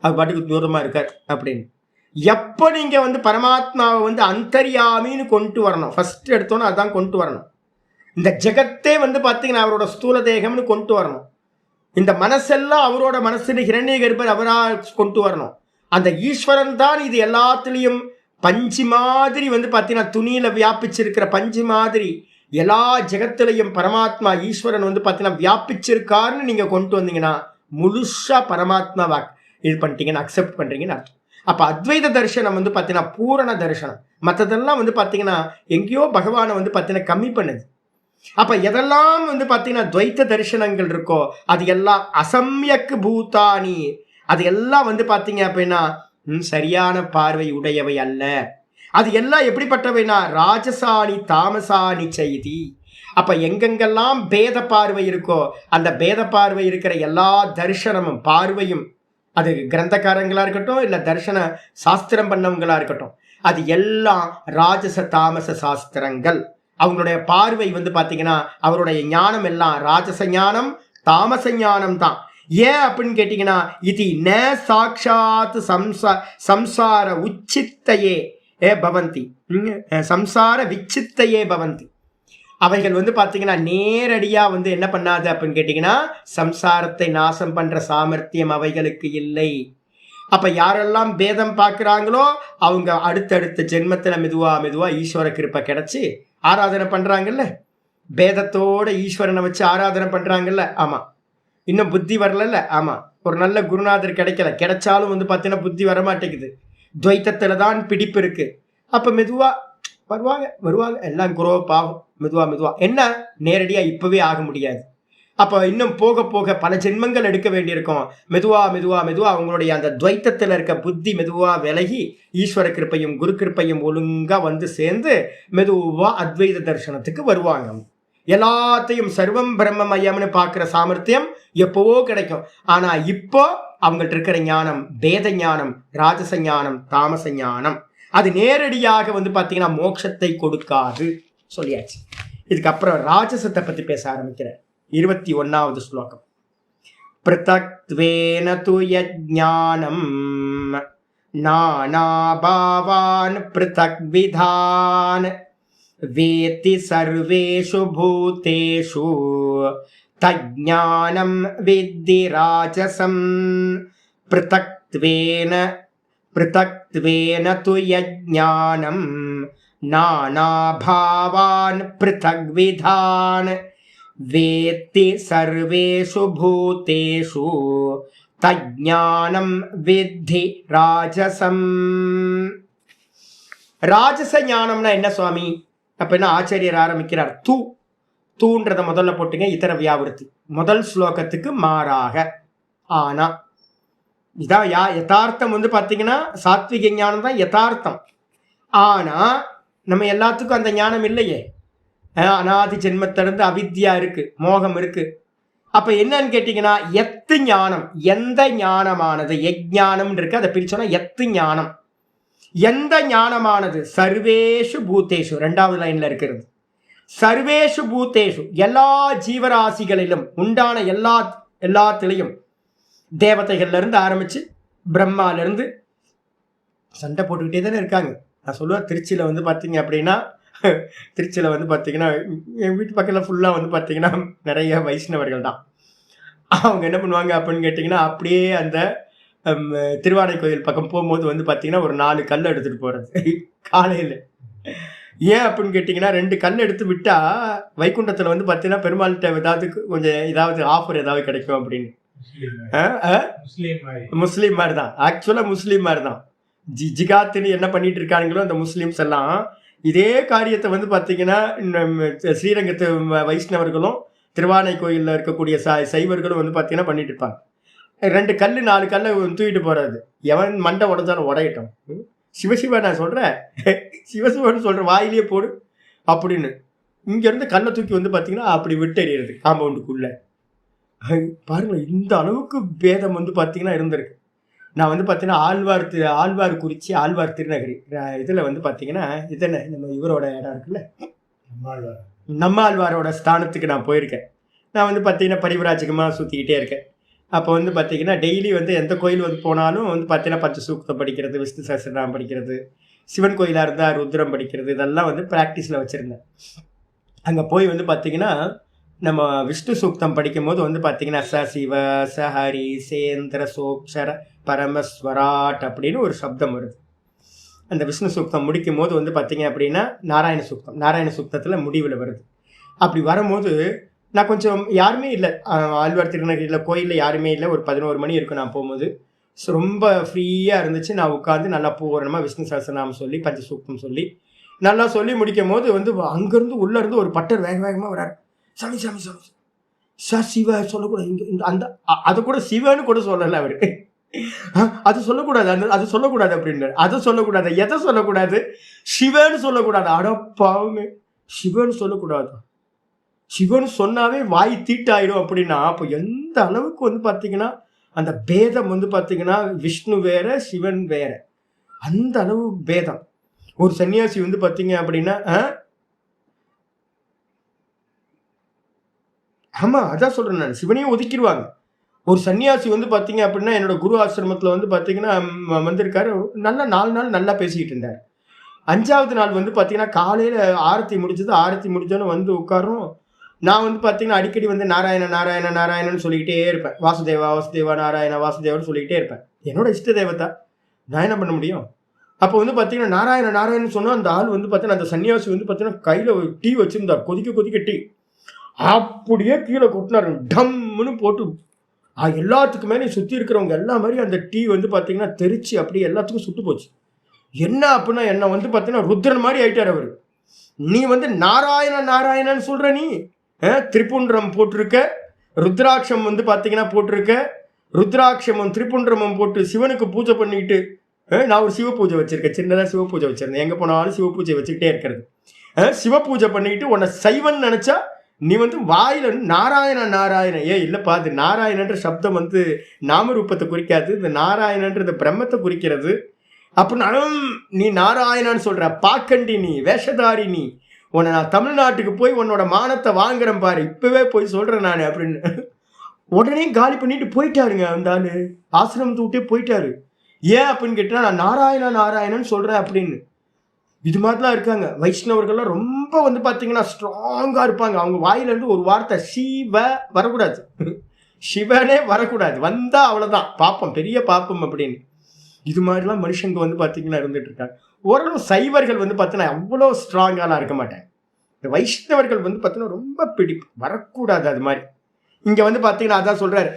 அவர் பாட்டுக்கு தூரமாக இருக்கார் அப்படின்னு. எப்போ நீங்கள் வந்து பரமாத்மாவை வந்து அந்தர்யாமின்னு கொண்டு வரணும், ஃபர்ஸ்ட் எடுத்தோன்னு அதான் கொண்டு வரணும். இந்த ஜெகத்தே வந்து பார்த்தீங்கன்னா அவரோட ஸ்தூல தேகம்னு கொண்டு வரணும். இந்த மனசெல்லாம் அவரோட மனசுன்னு ஹிரண்ய கர்ப்பர் அவராக கொண்டு வரணும். அந்த ஈஸ்வரன் தான் இது எல்லாத்துலேயும் பஞ்சு மாதிரி வந்து பார்த்தீங்கன்னா துணியில் வியாபிச்சிருக்கிற பஞ்சு மாதிரி எல்லா ஜெகத்திலையும் பரமாத்மா ஈஸ்வரன் வந்து பார்த்தீங்கன்னா வியாபிச்சிருக்காருன்னு நீங்கள் கொண்டு வந்தீங்கன்னா முழுசாக பரமாத்மா இது பண்ணிட்டீங்கன்னு அக்செப்ட் பண்ணுறீங்கன்னு அர்த்தம். அப்போ அத்வைத தரிசனம் வந்து பார்த்தீங்கன்னா பூரண தரிசனம். மற்றதெல்லாம் வந்து பார்த்தீங்கன்னா எங்கேயோ பகவானை வந்து பார்த்தீங்கன்னா கம்மி பண்ணுது. அப்போ எதெல்லாம் வந்து பார்த்தீங்கன்னா துவைத்த தரிசனங்கள் இருக்கோ அது எல்லாம் அசம்யக்கு பூதானி, அது எல்லாம் வந்து பார்த்தீங்க அப்படின்னா சரியான பார்வை உடையவை அல்ல. அது எல்லாம் எப்படிப்பட்டவைனா ராஜசாணி தாமசாணி செய்தி. அப்ப எங்கெங்கெல்லாம் பேத பார்வை இருக்கோ அந்த பேத பார்வை இருக்கிற எல்லா தரிசனமும் பார்வையும், அது கிரந்தக்காரங்களா இருக்கட்டும் இல்ல தரிசன சாஸ்திரம் பண்ணவங்களா இருக்கட்டும், அது எல்லாம் ராஜச தாமச சாஸ்திரங்கள். அவங்களுடைய பார்வை வந்து பாத்தீங்கன்னா அவருடைய ஞானம் எல்லாம் ராஜச ஞானம் தாமச ஞானம் தான். ஏன் அப்படின்னு கேட்டீங்கன்னா இது ந சாட்சாத் சம்சார உச்சித்தையே பவந்தி, சம்சார விச்சித்தையே பவந்தி. அவைகள் வந்து பார்த்தீங்கன்னா நேரடியாக வந்து என்ன பண்ணாது அப்படின்னு கேட்டிங்கன்னா சம்சாரத்தை நாசம் பண்ணுற சாமர்த்தியம் அவைகளுக்கு இல்லை. அப்போ யாரெல்லாம் பேதம் பார்க்குறாங்களோ அவங்க அடுத்தடுத்த ஜென்மத்தில் மெதுவாக ஈஸ்வர கிருப்பை கிடச்சி ஆராதனை பண்ணுறாங்கல்ல, பேதத்தோட ஈஸ்வரனை வச்சு ஆராதனை பண்ணுறாங்கல்ல. ஆமாம், இன்னும் புத்தி வரல. ஆமாம், ஒரு நல்ல குருநாதர் கிடைச்சாலும் வந்து பார்த்தீங்கன்னா புத்தி வரமாட்டேங்குது. துவைத்தத்தில் தான் பிடிப்பு இருக்கு. அப்போ மெதுவாக வருவாங்க எல்லாம் குரோப் ஆகும். மெதுவா என்ன நேரடியாக இப்போவே ஆக முடியாது. அப்போ இன்னும் போக போக பல ஜென்மங்கள் எடுக்க வேண்டியிருக்கும். மெதுவா அவங்களுடைய அந்த துவைத்தத்தில் இருக்க புத்தி மெதுவாக விலகி ஈஸ்வர கிருப்பையும் குரு கிருப்பையும் ஒழுங்காக வந்து சேர்ந்து மெதுவாக அத்வைத தரிசனத்துக்கு வருவாங்க. எல்லாத்தையும் சர்வம் பிரம்மமயம்னு பார்க்குற சாமர்த்தியம் எப்போவோ கிடைக்கும். ஆனால் இப்போ அவங்கள்ட்ட இருக்கிற ஞானம் பேத ஞானம், ராஜச ஞானம், தாமச ஞானம், அது நேரடியாக வந்து பார்த்தீங்கன்னா மோட்சத்தை கொடுக்காது சொல்லியாச்சு. இதுக்கப்புறம் ராஜசத்தை பற்றி பேச ஆரம்பிக்கிறேன். 21வது ஸ்லோகம். பிருதக்த்வேன து யஜ்ஞானம் நானாபாவான் ப்ருதக் விதான் வேத்தி சர்வேஷு பூதேஷு தஜ்ஞானம் வித்தி ராஜசம் ப்ருதக்த்வேன து யஜ்ஞானம் நானாபாவான் ப்ருதக் விதான் வேத்தி சர்வேஷு பூதேஷு தஜ்ஞானம் வித்தி ராஜசம். ராஜச ஞானம்னா என்ன சுவாமி அப்படின்னா ஆச்சாரியர் ஆரம்பிக்கிறார். தூன்றதை முதல்ல போட்டுங்க, இதர வியாவிருத்தி முதல் ஸ்லோகத்துக்கு மாறாக. ஆனா இதான் யதார்த்தம் வந்து பார்த்தீங்கன்னா சாத்விக ஞானம் தான் யதார்த்தம். ஆனா நம்ம எல்லாத்துக்கும் அந்த ஞானம் இல்லையே. அனாதி ஜென்மத்திலிருந்து அவித்யா இருக்கு, மோகம் இருக்கு. அப்ப என்னன்னு கேட்டீங்கன்னா எத்து ஞானம், எந்த ஞானமானது யஜ்ஞானம் இருக்கு, அதை பிரிச்சோன்னா எத்து ஞானம், எந்த ஞானமானது சர்வேஷு பூதேஷு ரெண்டாவது லைன்ல இருக்கிறது. சர்வேஷு பூதேஷு எல்லா ஜீவராசிகளிலும் உண்டான எல்லாத்திலையும் தேவதைகள்ல இருந்து ஆரம்பிச்சு பிரம்மால இருந்து சண்டை போட்டுக்கிட்டே தானே இருக்காங்க. நான் சொல்லுவேன், திருச்சியில வந்து பார்த்தீங்க அப்படின்னா, திருச்சியில் வந்து பார்த்தீங்கன்னா என் வீட்டு பக்கத்தில் ஃபுல்லாக வந்து பார்த்தீங்கன்னா நிறைய வைஷ்ணவர்கள் தான். அவங்க என்ன பண்ணுவாங்க அப்படின்னு கேட்டிங்கன்னா, அப்படியே அந்த திருவானை கோயில் பக்கம் போகும்போது வந்து பார்த்தீங்கன்னா ஒரு 4 கல் எடுத்துகிட்டு போகிறது காலையில். ஏன் அப்படின்னு கேட்டிங்கன்னா 2 கல் எடுத்து விட்டால் வைகுண்டத்தில் வந்து பார்த்தீங்கன்னா பெருமாள்கிட்ட ஏதாவது ஆஃபர் ஏதாவது கிடைக்கும் அப்படின்னு. முஸ்லீம் மாதிரி தான், ஆக்சுவலாக முஸ்லீம் மாதிரி தான். ஜிகாத்துன்னு என்ன பண்ணிட்டு இருக்காங்களோ அந்த முஸ்லீம்ஸ் எல்லாம் இதே காரியத்தை வந்து பார்த்தீங்கன்னா ஸ்ரீரங்கத்து வைஷ்ணவர்களும் திருவானை கோயிலில் இருக்கக்கூடிய சைவர்களும் வந்து பார்த்தீங்கன்னா பண்ணிட்டு இருப்பாங்க. 2 கல் 4 கல்லை தூக்கிட்டு போகிறது. எவன் மண்டை உடஞ்சாலும் உடையட்டும், சிவசிவா நான் சொல்கிறேன், சிவசிவன்னு சொல்கிறேன், வாயிலே போடு அப்படின்னு இங்கேருந்து கல்லை தூக்கி வந்து பார்த்தீங்கன்னா அப்படி விட்டெறிகிறது காம்பவுண்டுக்குள்ளே. பாருங்கள், இந்த அளவுக்கு பேதம் வந்து பார்த்தீங்கன்னா இருந்திருக்கு. நான் வந்து பார்த்தீங்கன்னா ஆழ்வார் குறிச்சி ஆழ்வார் திருநகரி இதில் வந்து பார்த்தீங்கன்னா இது என்ன நம்ம இவரோட இடம் இருக்குல்ல, நம்மாழ்வாரோட ஸ்தானத்துக்கு நான் போயிருக்கேன். நான் வந்து பார்த்தீங்கன்னா பரிவராஜகமாக சுற்றிக்கிட்டே இருக்கேன். அப்போ வந்து பார்த்தீங்கன்னா டெய்லி வந்து எந்த கோயில் வந்து போனாலும் வந்து பார்த்தீங்கன்னா பஞ்சசூக்தம் படிக்கிறது, விஷ்ணு சஹஸ்ரநாமம் படிக்கிறது, சிவன் கோயிலாக இருந்தால் ருத்ரம் படிக்கிறது, இதெல்லாம் வந்து ப்ராக்டிஸில் வச்சுருந்தேன். அங்கே போய் வந்து பார்த்தீங்கன்னா நம்ம விஷ்ணு சூக்தம் படிக்கும் போது வந்து பார்த்தீங்கன்னா ச சிவ ச ஹரி சேந்திர சோக்ஷர பரமஸ்வராட் அப்படின்னு ஒரு சப்தம் வருது. அந்த விஷ்ணு சூக்தம் முடிக்கும் போது வந்து பார்த்தீங்க அப்படின்னா நாராயண சூக்தத்தில் முடிவில் வருது. அப்படி வரும்போது நான் கொஞ்சம் யாருமே இல்லை, ஆழ்வார் திருநகரியில் கோயிலில் யாருமே இல்லை, ஒரு 11 மணி இருக்கும் நான் போகும்போது. ஸோ ரொம்ப ஃப்ரீயாக இருந்துச்சு. நான் உட்காந்து நல்லா பூரணமாக விஷ்ணு சஹஸ்ரநாமம் சொல்லி பஞ்சசூக்தம் சொல்லி நல்லா சொல்லி முடிக்கும் போது வந்து அங்கேருந்து உள்ளேருந்து ஒரு பட்டர் வேகமாக வராரு. சாமி சாமி சாமி சார் சிவ சொல்லக்கூடாது, இங்கே அந்த அதை கூட சிவன்னு கூட சொல்லலை அவர். அது சொல்லக்கூடாது, அது சொல்லக்கூடாது அப்படின்னு. அதை சொல்லக்கூடாது, எதை சொல்லக்கூடாது, சிவன்னு சொல்லக்கூடாது. அடப்பாவுமே, சிவன்னு சொல்லக்கூடாது, சிவன் சொன்னாவே வாய் தீட்டாயிடும் அப்படின்னா அப்போ எந்த அளவுக்கு வந்து பார்த்தீங்கன்னா அந்த பேதம் வந்து பார்த்தீங்கன்னா விஷ்ணு வேற சிவன் வேற, அந்த அளவு பேதம். ஒரு சன்னியாசி வந்து பார்த்தீங்க அப்படின்னா ஆமாம் அதான் சொல்கிறேன் நான், சிவனையும் ஒதுக்கிடுவாங்க. ஒரு சன்னியாசி வந்து பார்த்தீங்க அப்படின்னா என்னோட குரு ஆசிரமத்தில் வந்து பார்த்தீங்கன்னா வந்திருக்காரு. நல்லா 4 நாள் நல்லா பேசிக்கிட்டு இருந்தார். 5ஆவது நாள் வந்து பார்த்தீங்கன்னா காலையில் ஆரத்தி முடிஞ்சோன்னு வந்து உட்காரும். நான் வந்து பார்த்தீங்கன்னா அடிக்கடி வந்து நாராயண நாராயண நாராயணன்னு சொல்லிக்கிட்டே இருப்பேன். வாசுதேவா வாசுதேவா நாராயண வாசுதேவன்னு சொல்லிக்கிட்டே இருப்பேன். என்னோட இஷ்ட தேவதா, நான் என்ன பண்ண முடியும்? அப்போ வந்து பார்த்தீங்கன்னா நாராயண நாராயணன் சொன்னால் அந்த ஆள் வந்து பார்த்தீங்கன்னா அந்த சன்னியாசி வந்து பார்த்தீங்கன்னா கையில் ஒரு டீ வச்சுருந்தார், கொதிக்க டீ அப்படியே கீழே கொட்டினார். டம்முன்னு போட்டு எல்லாத்துக்குமே சுற்றி இருக்கிறவங்க எல்லா மாதிரி அந்த டீ வந்து பார்த்தீங்கன்னா தெரிச்சு அப்படியே எல்லாத்துக்கும் சுட்டு போச்சு. என்ன அப்படின்னா என்னை வந்து பார்த்தீங்கன்னா ருத்ரன் மாதிரி ஆயிட்டார் அவர். நீ வந்து நாராயண நாராயணன்னு சொல்கிற, நீ திரிபுண்டரம் போட்டிருக்க, ருத்ராட்சம் வந்து பார்த்தீங்கன்னா போட்டிருக்க, ருத்ராட்சமும் திரிபுண்டரமும் போட்டு சிவனுக்கு பூஜை பண்ணிக்கிட்டு, நான் ஒரு சிவ பூஜை வச்சுருக்கேன், சின்னதாக சிவ பூஜை வச்சுருந்தேன், எங்கே போனாலும் சிவ பூஜை வச்சுக்கிட்டே இருக்கிறது. சிவ பூஜை பண்ணிக்கிட்டு உன்னை சைவன் நினச்சா நீ வந்து வாயில் நாராயண நாராயண, இல்லைப்பா, அது நாராயணன்ற சப்தம் வந்து நாமரூபத்தை குறிக்காது, இந்த நாராயணன்றது பிரம்மத்தை குறிக்கிறது. அப்படின்னாலும் நீ நாராயணன்னு சொல்கிற, பாக்கண்டி நீ, வேஷதாரி நீ, உன்னை நான் தமிழ்நாட்டுக்கு போய் உன்னோட மானத்தை வாங்குறேன் பாரு, இப்போவே போய் சொல்கிறேன் நான் அப்படின்னு உடனே காலி பண்ணிட்டு போயிட்டாருங்க. அந்த ஆள் ஆசிரமத்தை விட்டே போயிட்டாரு. ஏன் அப்படின்னு கேட்டா நான் நாராயணா நாராயணன் சொல்றேன் அப்படின்னு. இது மாதிரிலாம் இருக்காங்க. வைஷ்ணவர்கள்லாம் ரொம்ப வந்து பார்த்தீங்கன்னா ஸ்ட்ராங்கா இருப்பாங்க. அவங்க வாயிலிருந்து ஒரு வார்த்தை சிவ வரக்கூடாது, சிவனே வரக்கூடாது, வந்தா அவ்வளவுதான் பாப்பம், பெரிய பாப்பம் அப்படின்னு. இது மாதிரிலாம் மனுஷங்க வந்து பார்த்தீங்கன்னா இருந்துட்டு இருக்காங்க. ஓரளவு சைவர்கள் வந்து பார்த்தீங்கன்னா அவ்வளோ ஸ்ட்ராங்காலாம் இருக்க மாட்டாங்க. இந்த வைஷ்ணவர்கள் வந்து பார்த்தீங்கன்னா ரொம்ப பிடிப்பு, வரக்கூடாது அது மாதிரி. இங்க வந்து பார்த்தீங்கன்னா அதான் சொல்றாரு,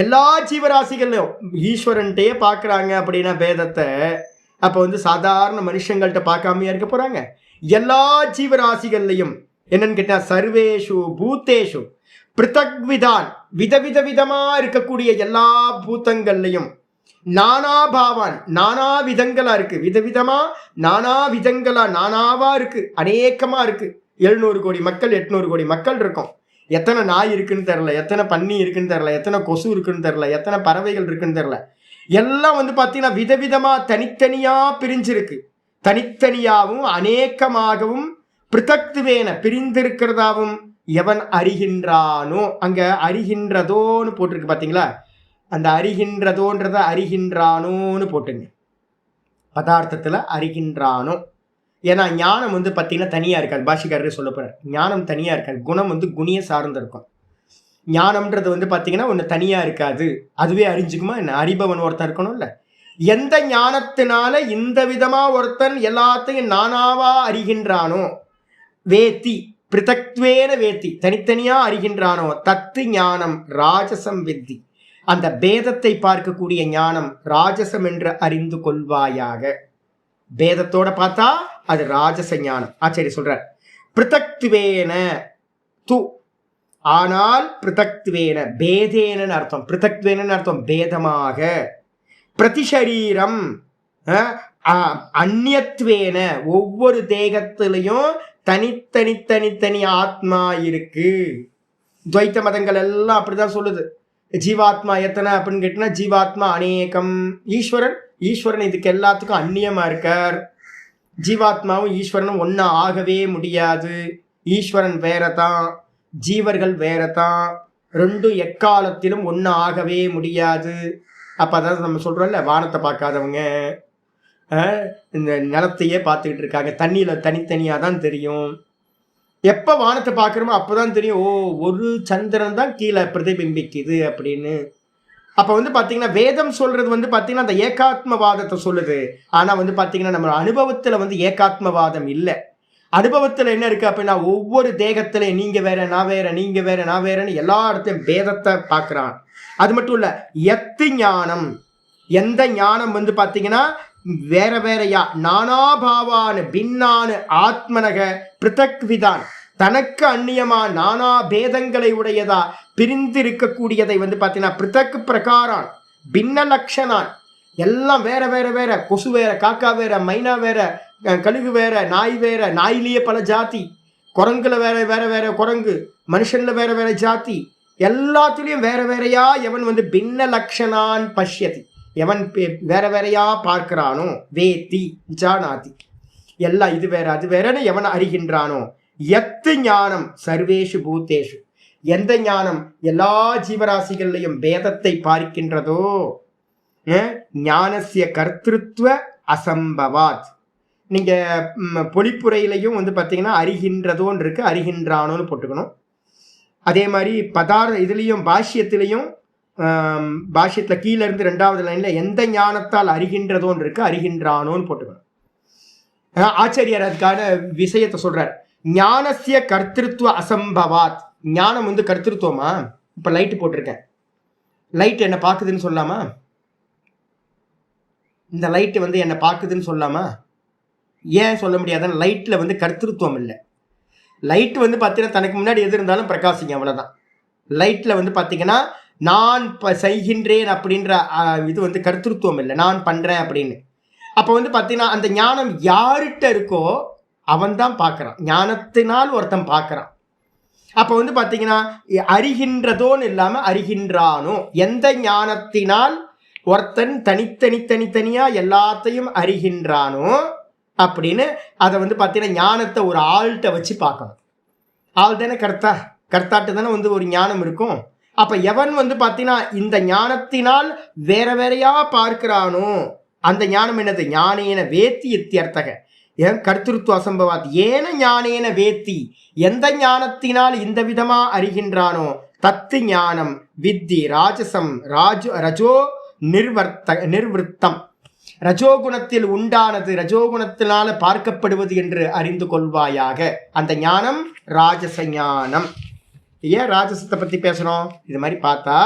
எல்லா ஜீவராசிகள்லையும் ஈஸ்வரன்ட்டே பார்க்குறாங்க அப்படின்னா பேதத்தை, அப்போ வந்து சாதாரண மனுஷங்கள்கிட்ட பார்க்காமையா இருக்க போறாங்க. எல்லா ஜீவராசிகள்லையும் என்னன்னு கேட்டா சர்வேஷு பூத்தேஷு பிருத்தக்விதான், விதவிதமா இருக்கக்கூடிய எல்லா பூத்தங்கள்லையும் நானா பாவான், நானா விதங்களா இருக்கு, விதவிதமா நானா விதங்களா நானாவா இருக்கு, அநேகமா இருக்கு. 700 கோடி மக்கள் 800 கோடி மக்கள் இருக்கும். எத்தனை நாய் இருக்குன்னு தெரில, எத்தனை பன்னி இருக்குன்னு தெரில, எத்தனை கொசு இருக்குன்னு தெரில, எத்தனை பறவைகள் இருக்குன்னு தெரில. எல்லாம் வந்து பார்த்தீங்கன்னா விதவிதமா தனித்தனியா பிரிஞ்சிருக்கு. தனித்தனியாகவும் அநேகமாகவும் பிருத்தக்துவேன பிரிந்திருக்கிறதாவும் எவன் அறிகின்றானோ, அங்க அறிகின்றதோன்னு போட்டிருக்கு பார்த்தீங்களா, அந்த அறிகின்றதோன்றத அறிகின்றானோன்னு போட்டுங்க. பதார்த்தத்துல அறிகின்றானோ. ஏன்னா ஞானம் வந்து பார்த்தீங்கன்னா தனியா இருக்காது. பாஷிக்காரரே சொல்ல போறார், ஞானம் தனியா இருக்காது. குணம் வந்து குணிய சார்ந்து இருக்கும். ஞானம்ன்றது வந்து பார்த்தீங்கன்னா ஒன்று தனியா இருக்காது, அதுவே அறிஞ்சுக்குமா என்ன? அறிபவன் ஒருத்தன் இருக்கணும்ல. எந்த ஞானத்தினால இந்த விதமா ஒருத்தன் எல்லாத்தையும் நானாவா அறிகின்றானோ, வேத்தி பிருத்தக்வேன வேத்தி, தனித்தனியா அறிகின்றானோ, தத்து ஞானம் ராஜசம் வித்தி, அந்த பேதத்தை பார்க்கக்கூடிய ஞானம் ராஜசம் என்று அறிந்து கொள்வாயாக. பேதத்தோட பார்த்தா அது ராஜச ஞானம். ஆச்சரிய சொல்றார், பிருத்தக்வேன து, ஆனால் பிருத்தக்வேன பேதேன அர்த்தம், பிருத்தக்வேன அர்த்தம் பேதமாக, பிரதிசரீரம் அந்நியத்வேன, ஒவ்வொரு தேகத்திலையும் தனித்தனி தனித்தனி ஆத்மா இருக்கு. துவைத்த மதங்கள் எல்லாம் அப்படிதான் சொல்லுது. ஜீவாத்மா எத்தனை அப்படின்னு கேட்டா, ஜீவாத்மா அநேகம், ஈஸ்வரன் ஈஸ்வரன் இதுக்கு எல்லாத்துக்கும் அந்நியமா இருக்கார். ஜீவாத்மாவும் ஈஸ்வரனும் ஒன்னா ஆகவே முடியாது. ஈஸ்வரன் வேறதான், ஜீவர்கள் வேறதான், ரெண்டும் எக்காலத்திலும் ஒன்னு ஆகவே முடியாது. அப்ப அதாவது நம்ம சொல்றோம்ல, வானத்தை பார்க்காதவங்க இந்த நிலத்தையே பார்த்துக்கிட்டு இருக்காங்க, தண்ணியில தனித்தனியா தான் தெரியும். எப்ப வானத்தை பார்க்குறோமோ அப்போதான் தெரியும், ஓ ஒரு சந்திரன் தான் கீழே பிரதிபிம்பிக்குது அப்படின்னு. அப்ப வந்து பாத்தீங்கன்னா வேதம் சொல்றது வந்து பாத்தீங்கன்னா அந்த ஏகாத்மவாதத்தை சொல்லுது. ஆனா வந்து பாத்தீங்கன்னா நம்ம அனுபவத்துல வந்து ஏகாத்மவாதம் இல்லை. அனுபவத்துல என்ன இருக்கு அப்படின்னா, ஒவ்வொரு தேகத்துல நீங்க வேற நான் வேற, நீங்க வேற நான் வேறன்னு எல்லா இடத்தையும் பேதத்தை பார்க்கிறான். அது மட்டும் இல்ல, எத்து ஞானம், எந்த ஞானம் வந்து பாத்தீங்கன்னா வேற வேறையா, நானாபாவானு பின்னானு ஆத்மனக பிருத்தக் விதான், தனக்கு அந்நியமா நானா பேதங்களை உடையதா பிரிந்திருக்கக்கூடியதை வந்து பார்த்தீங்கன்னா பிருத்தக் பிரகாரான் பின்ன லட்சணான், எல்லாம் வேற வேற வேற, கொசு வேற, காக்கா வேற, மைனா வேற, கழுகு வேற, நாய் வேற, நாயிலேயே பல ஜாதி, குரங்குல வேற வேற வேற குரங்கு, மனுஷன்ல வேற வேற ஜாதி, எல்லாத்துலேயும் வேற வேறையா எவன் வந்து பின்ன லட்சணான் பஷ்யதி, எவன் வேற வேறையா பார்க்கிறானோ, வேத்தி ஜானாதி, எல்லாம் இது வேற அது வேறன்னு எவன் அறிகின்றானோ, எத்து ஞானம் சர்வேஷு பூத்தேஷு, எந்த ஞானம் எல்லா ஜீவராசிகள்லையும் பேதத்தை பார்க்கின்றதோ, ஞானசிய கர்த்திருவ அசம்பவாத். நீங்க பொழிப்புரையிலையும் வந்து பார்த்தீங்கன்னா அறிகின்றதோன்னு இருக்கு, அறிகின்றானோன்னு போட்டுக்கணும். அதே மாதிரி இதுலேயும் பாஷ்யத்திலையும், பாஷ்யத்தில் கீழே இருந்து 2வது லைன்ல எந்த ஞானத்தால் அறிகின்றதோன்னு இருக்கு, அறிகின்றானோன்னு போட்டுக்கணும். ஆச்சாரியார் அதுக்கான விஷயத்தை சொல்றார், ஞானசிய கர்த்திருவ அசம்பவாத். ஞானம் வந்து கர்த்திருவமா? இப்ப லைட் போட்டிருக்கேன், லைட் என்ன பார்க்குதுன்னு சொல்லாமா? இந்த லைட் வந்து என்ன பார்க்குதுன்னு சொல்லாமா? ஏன் சொல்ல முடியாதுன்னு, லைட்ல வந்து கர்த்திருவம் இல்லை. லைட் வந்து பார்த்தீங்கன்னா தனக்கு முன்னாடி எது இருந்தாலும் பிரகாசிங்க, அவ்வளவுதான். லைட்ல வந்து பார்த்தீங்கன்னா நான் செய்கின்றேன் அப்படின்ற இது வந்து கர்த்திருவம் இல்லை, நான் பண்றேன் அப்படின்னு. அப்போ வந்து பார்த்தீங்கன்னா அந்த ஞானம் யார்கிட்ட இருக்கோ அவன் தான் பார்க்கறான், ஞானத்தினால் ஒருத்தன் பார்க்கறான். அப்போ வந்து பார்த்தீங்கன்னா அறிகின்றதோன்னு இல்லாம அறிகின்றானோ, எந்த ஞானத்தினால் ஒருத்தன் தனித்தனியா எல்லாத்தையும் அறிகின்றானோ அப்படின்னு அதை வந்து பார்த்தீங்கன்னா ஞானத்தை ஒரு ஆள்கிட்ட வச்சு பார்க்கணும். ஆள் தானே கர்த்தாட்டு தானே வந்து ஒரு ஞானம் இருக்கும். அப்ப எவன் வந்து பார்த்தீங்கன்னா இந்த ஞானத்தினால் வேற வேறையா பார்க்கிறானோ அந்த ஞானம் என்னது? ஞானேன வேத்தி இத்தியர்த்தக. ஏன் கர்த்திருத்துவ அசம்பவாத் ஏன ஞானேன வேத்தி, எந்த ஞானத்தினால் இந்த விதமா அறிகின்றானோ தத்து ஞானம் வித்தி ராஜசம் ரஜோ நிர்வர்த்தம், ரஜோகுணத்தில் உண்டானது, ரஜோகுணத்தினால பார்க்கப்படுவது என்று அறிந்து கொள்வாயாக. அந்த ஞானம் ராஜச ஞானம். ஏன் ராஜசத்தை பற்றி பேசுகிறோம்? இது மாதிரி பார்த்தா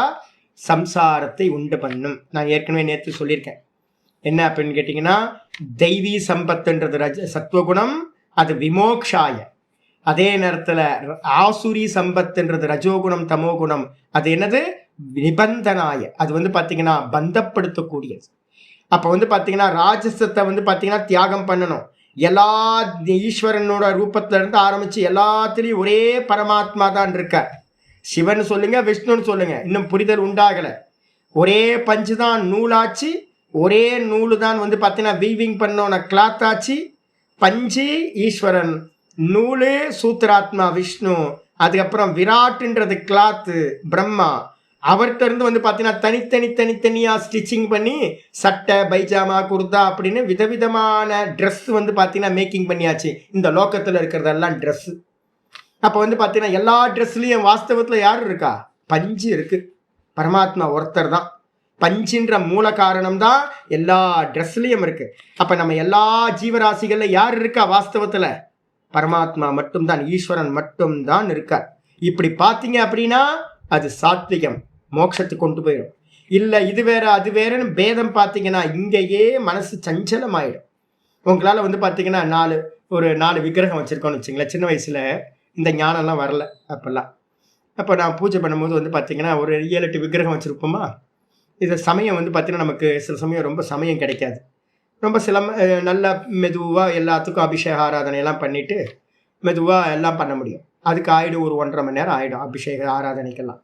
சம்சாரத்தை உண்டு பண்ணும். நான் ஏற்கனவே நேற்று சொல்லியிருக்கேன். என்ன அப்படின்னு கேட்டிங்கன்னா, தெய்வீ சம்பத்துன்றது சத்துவகுணம், அது விமோக்ஷாய. அதே நேரத்தில் ஆசுரி சம்பத்துன்றது ரஜோகுணம் தமோகுணம், அது என்னது? நிபந்தனாய. அது வந்து பார்த்தீங்கன்னா பந்தப்படுத்தக்கூடியது. அப்போ வந்து பார்த்தீங்கன்னா ராஜசத்தை வந்து பார்த்தீங்கன்னா தியாகம் பண்ணணும். எல்லா ஈஸ்வரனோட ரூபத்துல இருந்து ஆரம்பிச்சு எல்லாத்துலேயும் ஒரே பரமாத்மா தான் இருக்க. சிவன் சொல்லுங்க, விஷ்ணுன்னு சொல்லுங்க, இன்னும் புரிதல் உண்டாகலை. ஒரே பஞ்சு தான் நூலாச்சு, ஒரே நூலு தான் வந்து பார்த்தீங்கன்னா வீவிங் பண்ணோன்னா கிளாத் ஆச்சு. பஞ்சு ஈஸ்வரன், நூலு சூத்திராத்மா விஷ்ணு, அதுக்கப்புறம் விராட்டுன்றது கிளாத்து பிரம்மா. அவர்கிட்ட இருந்து வந்து பார்த்தீங்கன்னா தனித்தனியாக ஸ்டிச்சிங் பண்ணி சட்டை பைஜாமா குர்தா அப்படின்னு விதவிதமான ட்ரெஸ் வந்து பார்த்தீங்கன்னா மேக்கிங் பண்ணியாச்சு. இந்த லோக்கத்தில் இருக்கிறதெல்லாம் ட்ரெஸ்ஸு. அப்போ வந்து பார்த்தீங்கன்னா எல்லா ட்ரெஸ்லையும் வாஸ்தவத்தில் யார் இருக்கா? பஞ்சு இருக்கு. பரமாத்மா ஒருத்தர் தான். பஞ்சின்ற மூல காரணம் தான் எல்லா ட்ரெஸ்லையும் இருக்கு. அப்போ நம்ம எல்லா ஜீவராசிகளில் யார் இருக்கா? வாஸ்தவத்தில் பரமாத்மா மட்டும்தான், ஈஸ்வரன் மட்டும்தான் இருக்கார். இப்படி பார்த்தீங்க அப்படின்னா அது சாத்விகம், மோட்சத்துக்கு கொண்டு போயிடும். இல்லை இது வேற அது வேறன்னு பேதம் பார்த்தீங்கன்னா இங்கேயே மனசு சஞ்சலமாயிடும். உங்களால் வந்து பார்த்தீங்கன்னா ஒரு 4 விக்கிரகம் வச்சுருக்கோன்னு வச்சுங்களேன். சின்ன வயசில் இந்த ஞானம்லாம் வரல அப்போல்லாம். அப்போ நான் பூஜை பண்ணும்போது வந்து பார்த்தீங்கன்னா ஒரு 7-8 விக்கிரகம் வச்சுருப்போமா. இது சமயம் வந்து பார்த்தீங்கன்னா நமக்கு சில சமயம் ரொம்ப சமயம் கிடைக்காது. ரொம்ப நல்லா மெதுவாக எல்லாத்துக்கும் அபிஷேக ஆராதனையெல்லாம் பண்ணிவிட்டு மெதுவாக எல்லாம் பண்ண முடியும். அதுக்கு ஆகிடும் ஒரு 1.5 மணி நேரம் ஆகிடும் அபிஷேக ஆராதனைக்கெல்லாம்.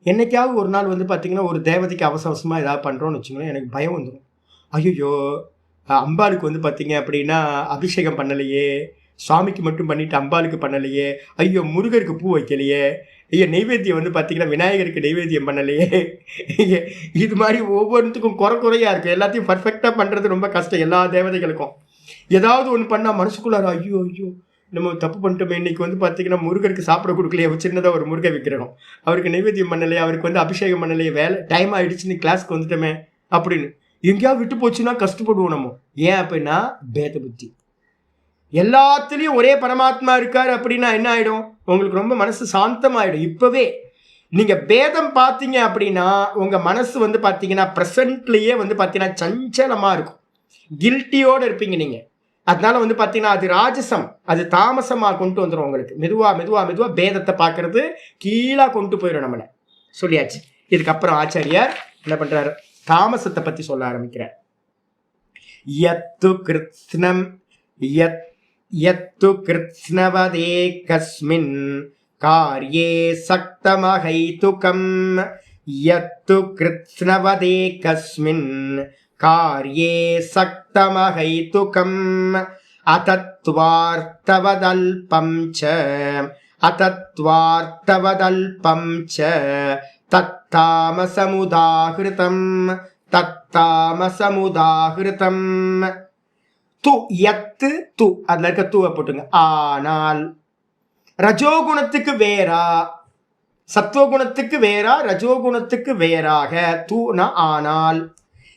என்னைக்காவது ஒரு நாள் வந்து பார்த்திங்கன்னா ஒரு தேவதைக்கு அவசரமாக ஏதாவது பண்ணுறோன்னு வச்சுக்கோங்களேன், எனக்கு பயம் வந்துடும். ஐயோ அம்பாளுக்கு வந்து பார்த்திங்க அப்படின்னா அபிஷேகம் பண்ணலையே, சுவாமிக்கு மட்டும் பண்ணிவிட்டு அம்பாளுக்கு பண்ணலையே, ஐயோ முருகருக்கு பூ வைக்கலையே, ஐயோ நெய்வேத்தியம் வந்து பார்த்திங்கன்னா விநாயகருக்கு நெய்வேத்தியம் பண்ணலையே. இது மாதிரி ஒவ்வொன்றுத்துக்கும் குறையாக இருக்குது. எல்லாத்தையும் பர்ஃபெக்டாக பண்ணுறது ரொம்ப கஷ்டம். எல்லா தேவதைகளுக்கும் ஏதாவது ஒன்று பண்ணால் மனசுக்குள்ளார ஐயோ நம்ம தப்பு பண்ணிட்டோமே, இன்னைக்கு வந்து பார்த்தீங்கன்னா முருகருக்கு சாப்பிட கொடுக்கலையே, சின்னதாக ஒரு முருகை விற்கிறோம், அவருக்கு நைவேத்தியம் பண்ணலையே, அவருக்கு வந்து அபிஷேகம் பண்ணலையே, வேலை டைம் ஆகிடுச்சுன்னு கிளாஸ்க்கு வந்துட்டோமே அப்படின்னு எங்கேயாவது விட்டு போச்சுன்னா கஷ்டப்படுவோம் நம்ம. ஏன் அப்படின்னா பேத புத்தி. எல்லாத்துலேயும் ஒரே பரமாத்மா இருக்கார் அப்படின்னா என்ன ஆகிடும்? உங்களுக்கு ரொம்ப மனசு சாந்தமாயிடும். இப்போவே நீங்கள் பேதம் பார்த்தீங்க அப்படின்னா உங்கள் மனசு வந்து பார்த்தீங்கன்னா ப்ரெசண்ட்லேயே வந்து பார்த்தீங்கன்னா சஞ்சலமாக இருக்கும், கில்ட்டியோடு இருப்பீங்க நீங்கள். அதனால வந்து பார்த்தீங்கன்னா அது ராஜசம், அது தாமசமாக கொண்டு வந்துடும் உங்களுக்கு. மெதுவாக பேதத்தை பார்க்கறது கீழே கொண்டு போயிடும் நம்மளை. சொல்லியாச்சு. இதுக்கப்புறம் ஆச்சாரியார் என்ன பண்ணுறாரு? தாமசத்தை பற்றி சொல்ல ஆரம்பிக்கிறார். யத்து கிருத்ஸ்னவதே கஸ்மின் கார்யே சக்தமஹைதுகம். யத்து கிருத்ஸ்னவதே கஸ்மின் கார்யே சக்தமஹைதுகம். அதத்வார்த்தவதல்பம் ச தத்தாமசமுதாஹிருதம். து யத்து து, அதுல இருக்க தூவை போட்டுங்க. ஆனால் ரஜோகுணத்துக்கு வேறா, சத்துவகுணத்துக்கு வேறா, ரஜோகுணத்துக்கு வேறாக. தூனா ஆனால்.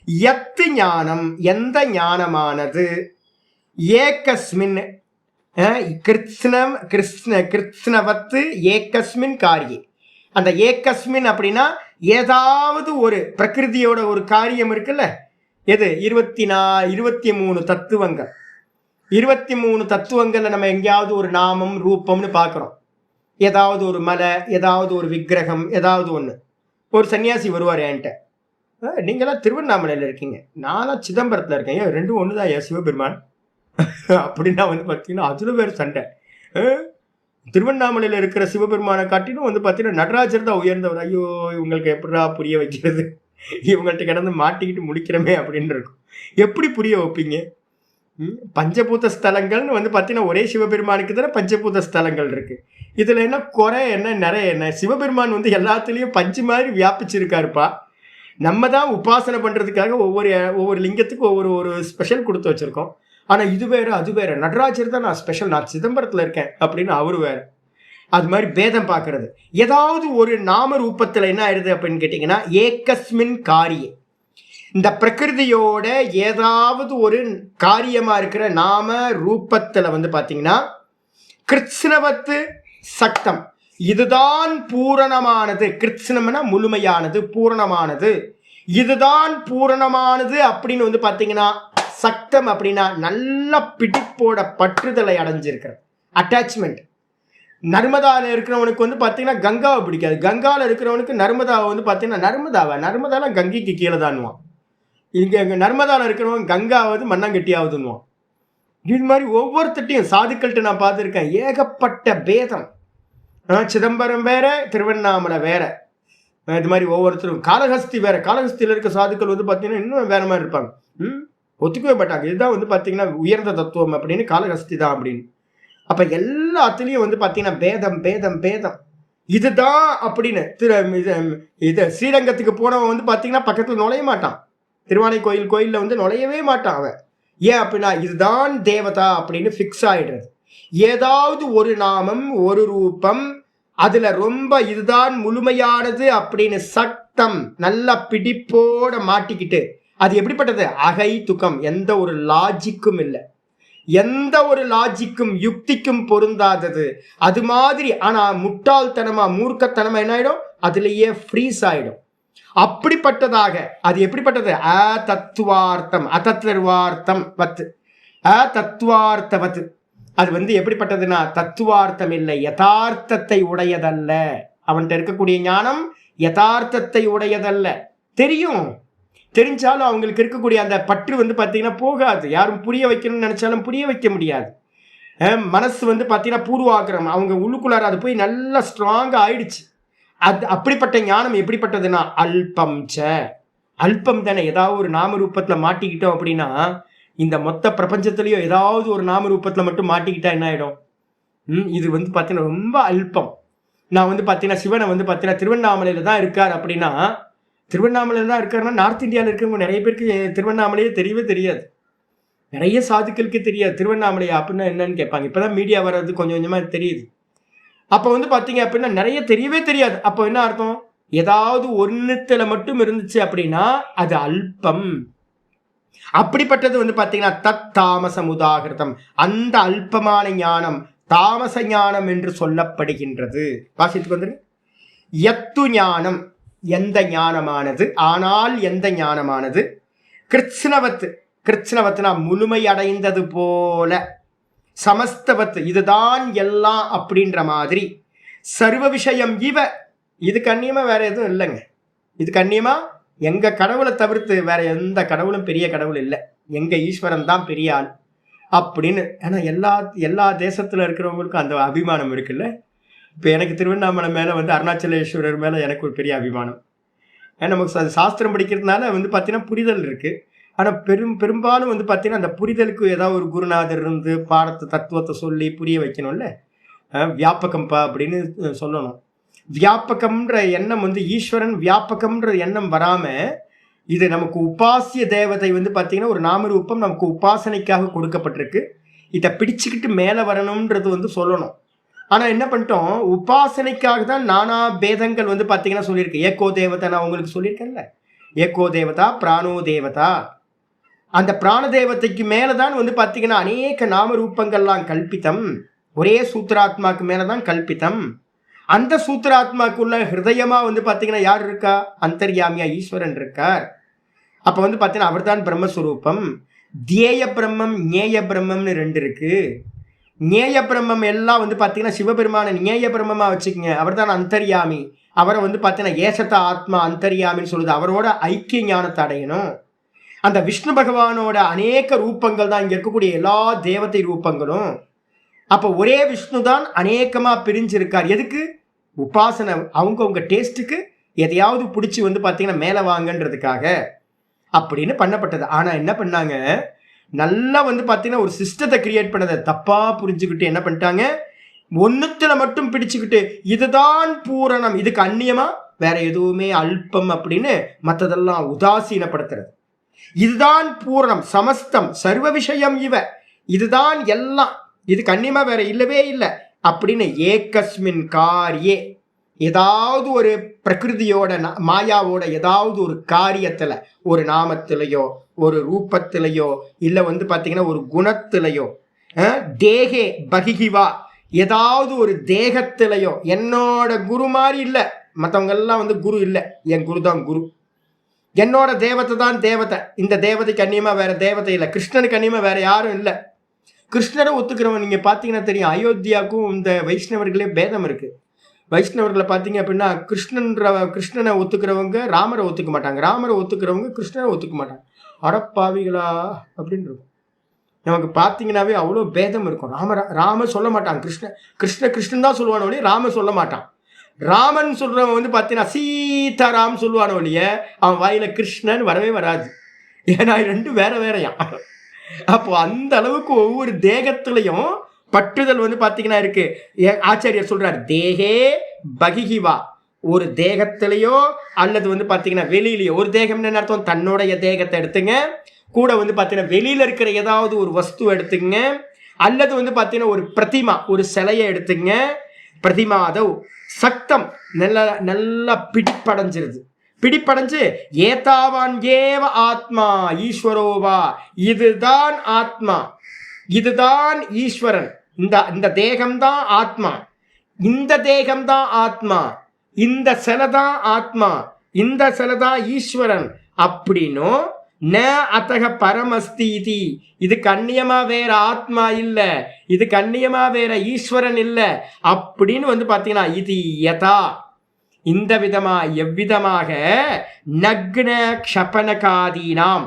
யத்து ஞானம், எந்த ஞானமானது, ஏகஸ்மின் கிருத்ஸ்னவத்து ஏகஸ்மின் காரியே. அந்த ஏகஸ்மின் அப்படின்னா ஏதாவது ஒரு பிரகிருதியோட ஒரு காரியம் இருக்குல்ல. எது? 23 தத்துவங்கள். 23 தத்துவங்கள்ல நம்ம எங்கேயாவது ஒரு நாமம் ரூபம்னு பார்க்குறோம். ஏதாவது ஒரு மலை, ஏதாவது ஒரு விக்கிரகம், ஏதாவது ஒன்று. ஒரு சன்னியாசி வருவார் என்கிட்ட, நீங்களாம் திருவண்ணாமலையில் இருக்கீங்க, நானும் சிதம்பரத்தில் இருக்கேன், ஏன் 2 ஒன்று தான் ஏன் சிவபெருமான் அப்படின்னா வந்து பார்த்தீங்கன்னா அதில் வேறு சண்டை. திருவண்ணாமலையில் இருக்கிற சிவபெருமானை காட்டிலும் வந்து பார்த்தீங்கன்னா நடராஜர் தான் உயர்ந்தவர். ஐயோ இவங்களுக்கு எப்படா புரிய வைக்கிறது, இவங்கள்ட்ட கிடந்து மாட்டிக்கிட்டு முடிக்கிறமே அப்படின்னு இருக்கும். எப்படி புரிய வைப்பீங்க? பஞ்சபூத ஸ்தலங்கள்னு வந்து பார்த்தீங்கன்னா ஒரே சிவபெருமானுக்கு தானே பஞ்சபூத ஸ்தலங்கள் இருக்கு. இதுல என்ன குறை என்ன நிறைய என்ன? சிவபெருமான் வந்து எல்லாத்துலேயும் பஞ்சு மாதிரி வியாபிச்சிருக்காருப்பா. நம்ம தான் உபாசனை பண்றதுக்காக ஒவ்வொரு லிங்கத்துக்கும் ஒரு ஸ்பெஷல் கொடுத்து வச்சிருக்கோம். ஆனா இது வேற அது வேற. நடராஜர் தான் நான் ஸ்பெஷல், நான் சிதம்பரத்தில் இருக்கேன் அப்படின்னு அவரு வேற. அது மாதிரி பேதம் பார்க்கறது. ஏதாவது ஒரு நாம ரூபத்தில் என்ன ஆயிடுது அப்படின்னு கேட்டிங்கன்னா, ஏகஸ்மின் காரியம், இந்த பிரகிருதியோட ஏதாவது ஒரு காரியமா இருக்கிற நாம ரூபத்தில் வந்து பார்த்தீங்கன்னா கிருத்ஸ்னவத்து சக்தம், இதுதான் பூரணமானது. கிருத்ஸ்னம்னா முழுமையானது, பூரணமானது, இதுதான் பூரணமானது அப்படின்னு வந்து பார்த்தீங்கன்னா சக்தம் அப்படின்னா நல்ல பிடிப்போட பற்றுதலை அடைஞ்சிருக்கிறது, அட்டாச்மெண்ட். நர்மதாவில் இருக்கிறவனுக்கு வந்து பார்த்தீங்கன்னா கங்காவை பிடிக்காது, கங்காவில் இருக்கிறவனுக்கு நர்மதாவை வந்து பார்த்தீங்கன்னா நர்மதாலாம் கங்கைக்கு கீழே தான்வான். இங்கே நர்மதாவில் இருக்கிறவன் கங்காவது மண்ணாங்கட்டியாவதுன்னுவான். இது மாதிரி ஒவ்வொருத்தட்டையும் சாதுக்கள்கிட்ட நான் பார்த்துருக்கேன் ஏகப்பட்ட பேதம். சிதம்பரம் வேற, திருவண்ணாமலை வேற. இது மாதிரி ஒவ்வொருத்தரும் காளஹஸ்தி வேற. காளஹஸ்தியில் இருக்க சாதுக்கள் வந்து பார்த்தீங்கன்னா இன்னும் வேற மாதிரி இருப்பாங்க. ஒத்துக்கவே மாட்டாங்க. இதுதான் வந்து பார்த்தீங்கன்னா உயர்ந்த தத்துவம் அப்படின்னு, காளஹஸ்தி தான் அப்படின்னு. அப்போ எல்லாத்துலேயும் வந்து பார்த்தீங்கன்னா பேதம் பேதம் பேதம். இதுதான் அப்படின்னு இது ஸ்ரீரங்கத்துக்கு போனவன் வந்து பார்த்தீங்கன்னா பக்கத்தில் நுழைய மாட்டான். திருவானை கோயிலில் வந்து நுழையவே மாட்டான் அவன். ஏன் அப்படின்னா இதுதான் தேவதா அப்படின்னு ஃபிக்ஸ் ஆகிடுறது. ஏதாவது ஒரு நாமம் ஒரு ரூபம் அதில் ரொம்ப இதுதான் முழுமையானது அப்படின்னு சக்தம் நல்லா பிடிப்போட மாட்டிக்கிட்டு, அது எப்படிப்பட்டது? அகை துக்கம், எந்த ஒரு லாஜிக்கும் இல்லை, எந்த ஒரு லாஜிக்கும் யுக்திக்கும் பொருந்தாதது. அது மாதிரி ஆனால் முட்டாள்தனமா மூர்க்கத்தனமா என்ன ஆயிடும்? அதுலேயே ஃப்ரீஸ் ஆயிடும். அப்படிப்பட்டதாக அது எப்படிப்பட்டது? தத்துவார்த்தம், அதத்வார்த்தம் வத்து, தத்துவார்த்தவத்து. அது வந்து எப்படிப்பட்டதுன்னா தத்துவார்த்தம் இல்லை, யதார்த்தத்தை உடையதல்ல. அவன்கிட்ட இருக்கக்கூடிய ஞானம் யதார்த்தத்தை உடையதல்ல. தெரிஞ்சாலும் அவங்களுக்கு இருக்கக்கூடிய அந்த பற்று வந்து பார்த்தீங்கன்னா போகாது. யாரும் புரிய வைக்கணும்னு நினைச்சாலும் புரிய வைக்க முடியாது. மனசு வந்து பார்த்தீங்கன்னா பூர்வாகிரம், அவங்க உள்ளுக்குள்ளார அது போய் நல்லா ஸ்ட்ராங்காக ஆயிடுச்சு. அது அப்படிப்பட்ட ஞானம் எப்படிப்பட்டதுன்னா அல்பம் அல்பம் தானே. ஏதாவது ஒரு நாம ரூபத்தில் மாட்டிக்கிட்டோம் அப்படின்னா, இந்த மொத்த பிரபஞ்சத்திலையும் ஏதாவது ஒரு நாம ரூபத்தில் மட்டும் மாட்டிக்கிட்டா என்ன ஆகிடும்? இது வந்து பார்த்தீங்கன்னா ரொம்ப அல்பம். நான் வந்து பார்த்தீங்கன்னா சிவனை வந்து பார்த்தீங்கன்னா திருவண்ணாமலையில் தான் இருக்கார் அப்படின்னா, திருவண்ணாமலையில் தான் இருக்காருன்னா நார்த் இந்தியாவில் இருக்கிறவங்க நிறைய பேருக்கு திருவண்ணாமலையே தெரியவே தெரியாது. நிறைய சாதுக்களுக்கு தெரியாது திருவண்ணாமலை அப்படின்னா என்னன்னு கேட்பாங்க. இப்போ தான் மீடியா வர்றது கொஞ்சம் கொஞ்சமாக தெரியுது. அப்போ வந்து பார்த்தீங்க அப்படின்னா நிறைய தெரியவே தெரியாது. அப்போ என்ன அர்த்தம்? ஏதாவது ஒன்றுத்தில் மட்டும் இருந்துச்சு அப்படின்னா அது அல்பம். அப்படிப்பட்டது வந்து பார்த்தீங்கன்னா தத் தாமசம் உதாகிருதம், அந்த அல்பமான ஞானம் தாமச ஞானம் என்று சொல்லப்படுகின்றது. வாசித்துக்கு வந்து எத்து ஞானம், எந்த ஞானமானது, ஆனால் எந்த ஞானமானது கிருத்ஸ்னவத்துனா முழுமை அடைந்தது போல, சமஸ்தவத்து இதுதான் எல்லாம் அப்படின்ற மாதிரி, சர்வ விஷயம் இது கண்ணியமா வேற எதுவும் இல்லைங்க. இது கண்ணியமா எங்க கடவுளை தவிர்த்து வேற எந்த கடவுளும் பெரிய கடவுள் இல்லை, எங்க ஈஸ்வரன் தான் பெரிய ஆள் அப்படின்னு. ஏன்னா எல்லா தேசத்துல இருக்கிறவங்களுக்கும் அந்த அபிமானம் இருக்குல்ல. இப்போ எனக்கு திருவண்ணாமலை மேலே வந்து அருணாச்சலேஸ்வரர் மேலே எனக்கு ஒரு பெரிய அபிமானம். ஏன்னா நமக்கு அது சாஸ்திரம் படிக்கிறதுனால வந்து பார்த்தீங்கன்னா புரிதல் இருக்குது. ஆனால் பெரும்பாலும் வந்து பார்த்தீங்கன்னா அந்த புரிதலுக்கு ஏதாவது ஒரு குருநாதர் இருந்து பாடத்தை தத்துவத்தை சொல்லி புரிய வைக்கணும்ல. வியாபகம்பா அப்படின்னு சொல்லணும். வியாபகம்ன்ற எண்ணம் வந்து ஈஸ்வரன் வியாபகம்ன்ற எண்ணம் வராமல், இது நமக்கு உபாசிய தேவதை வந்து பார்த்தீங்கன்னா ஒரு நாமரூபம் நமக்கு உபாசனைக்காக கொடுக்கப்பட்டிருக்கு. இதை பிடிச்சிக்கிட்டு மேலே வரணுன்றது வந்து சொல்லணும். ஆனால் என்ன பண்ணிட்டோம், உபாசனைக்காக தான் நானா பேதங்கள் வந்து பார்த்தீங்கன்னா சொல்லியிருக்கு. ஏகோ தேவதா நான் உங்களுக்கு சொல்லியிருக்கேன்ல, ஏகோ தேவதா பிராணோ தேவதா. அந்த பிராண தேவதைக்கு மேலே தான் வந்து பார்த்தீங்கன்னா அநேக நாம ரூபங்கள்லாம் கல்பித்தம். ஒரே சூத்திராத்மாக்கு மேலே தான் கல்பித்தம். அந்த சூத்திராத்மாக்குள்ள ஹிருதயமாக வந்து பார்த்தீங்கன்னா யார் இருக்கா? அந்தர்யாமியா ஈஸ்வரன் இருக்கார். அப்போ வந்து பார்த்தீங்கன்னா அவர் தான் பிரம்மஸ்வரூபம். தியேய பிரம்மம் ஞேய பிரம்மம்னு ரெண்டு இருக்கு. ஞேய பிரம்மம் எல்லாம் வந்து பார்த்தீங்கன்னா சிவபெருமான ஞேய பிரம்மமாக வச்சுக்கோங்க. அவர் தான் அந்தர்யாமி. அவரை வந்து பார்த்தீங்கன்னா ஏசத்த ஆத்மா அந்தர்யாமின்னு சொல்லுது. அவரோட ஐக்கிய ஞானத்தை அடையணும். அந்த விஷ்ணு பகவானோட அநேக ரூபங்கள் தான் இங்கே இருக்கக்கூடிய எல்லா தேவதை ரூபங்களும். அப்போ ஒரே விஷ்ணு தான் அநேகமாக பிரிஞ்சிருக்கார். எதுக்கு? உபாசனை. அவங்க டேஸ்ட்டுக்கு எதையாவது பிடிச்சி வந்து பார்த்தீங்கன்னா மேலே வாங்கன்றதுக்காக அப்படின்னு பண்ணப்பட்டது. ஆனால் என்ன பண்ணாங்க, நல்லா வந்து பார்த்தீங்கன்னா ஒரு சிஸ்டத்தை கிரியேட் பண்ணதை தப்பாக புரிஞ்சுக்கிட்டு என்ன பண்ணிட்டாங்க, ஒன்றுத்துல மட்டும் பிடிச்சுக்கிட்டு இதுதான் பூரணம், இதுக்கு அந்நியமாக வேற எதுவுமே அல்பம் அப்படின்னு மற்றதெல்லாம் உதாசீனப்படுத்துறது. இதுதான் பூரணம், சமஸ்தம், சர்வ விஷயம் இதுதான் எல்லாம், இதுக்கு அந்நியமாக வேற இல்லவே இல்லை அப்படின்னு ஏகஸ்மின் காரியே, ஏதாவது ஒரு பிரகிருதியோட மாயாவோட ஏதாவது ஒரு காரியத்தில், ஒரு நாமத்திலையோ ஒரு ரூபத்திலையோ இல்லை வந்து பார்த்தீங்கன்னா ஒரு குணத்திலையோ, தேகே பகிகிவா ஏதாவது ஒரு தேகத்திலையோ, என்னோட குரு மாதிரி இல்லை, மற்றவங்கெல்லாம் வந்து குரு இல்லை, என் குரு தான் குரு, என்னோட தேவத்தை தான் தேவதை, இந்த தேவதைக்கு அந்நியமாக வேற தேவதை இல்லை, கிருஷ்ணனுக்கு அந்நியமாக வேற யாரும் இல்லை. கிருஷ்ணரை ஒத்துக்கிறவன் நீங்கள் பார்த்தீங்கன்னா தெரியும், அயோத்தியாவுக்கும் இந்த வைஷ்ணவர்களே பேதம் இருக்குது. வைஷ்ணவர்களை பார்த்தீங்க அப்படின்னா கிருஷ்ணனை ஒத்துக்கிறவங்க ராமரை ஒத்துக்க மாட்டாங்க, ராமரை ஒத்துக்கிறவங்க கிருஷ்ணரை ஒத்துக்க மாட்டாங்க. அடப்பாவிகளா அப்படின்னு இருக்கும். நமக்கு பார்த்தீங்கன்னாவே அவ்வளோ பேதம் இருக்கும். ராம சொல்ல மாட்டான், கிருஷ்ணன் தான் சொல்லுவான ஒழிய ராம சொல்ல மாட்டான். ராமன் சொல்றவன் வந்து பார்த்தீங்கன்னா சீதாராம் சொல்லுவான ஒழிய அவன் வாயில கிருஷ்ணன் வரவே வராது. ஏன்னா ரெண்டும் வேற வேறையா. அப்போ அந்த அளவுக்கு ஒவ்வொரு தேகத்திலையும் பற்றுதல் வந்து பார்த்தீங்கன்னா இருக்கு. ஆச்சாரியர் சொல்றார், தேகே பகிகிவா, ஒரு தேகத்திலேயோ அல்லது வந்து பார்த்தீங்கன்னா வெளியிலையோ, ஒரு தேகம்னு என்ன அர்த்தம், தன்னுடைய தேகத்தை எடுத்துங்க, கூட வந்து பார்த்தீங்கன்னா வெளியில இருக்கிற ஏதாவது ஒரு வஸ்து எடுத்துங்க, அல்லது வந்து பார்த்தீங்கன்னா ஒரு பிரதிமா, ஒரு சிலையை எடுத்துங்க. பிரதிமாதவ் சக்தம் நல்லா பிடிப்படைஞ்சு ஏதாவான் ஏவ ஆத்மா ஈஸ்வரோவா, இதுதான் ஆத்மா, இதுதான் ஈஸ்வரன், இந்த தேகம்தான் ஆத்மா, இந்த தேகம்தான் ஆத்மா, இந்த சிலைதான் ஆத்மா, இந்த சிலைதான் ஈஸ்வரன் அப்படின்னும், ந அத்தக பரமஸ்தி இது, இதுக்கு அந்நியமா வேற ஆத்மா இல்ல, இதுக்கு அந்நியமா வேற ஈஸ்வரன் இல்ல அப்படின்னு வந்து பாத்தீங்கன்னா, இது யதா இந்த விதமா எவ்விதமாக நக்ன க்ஷபனகாதீனாம்,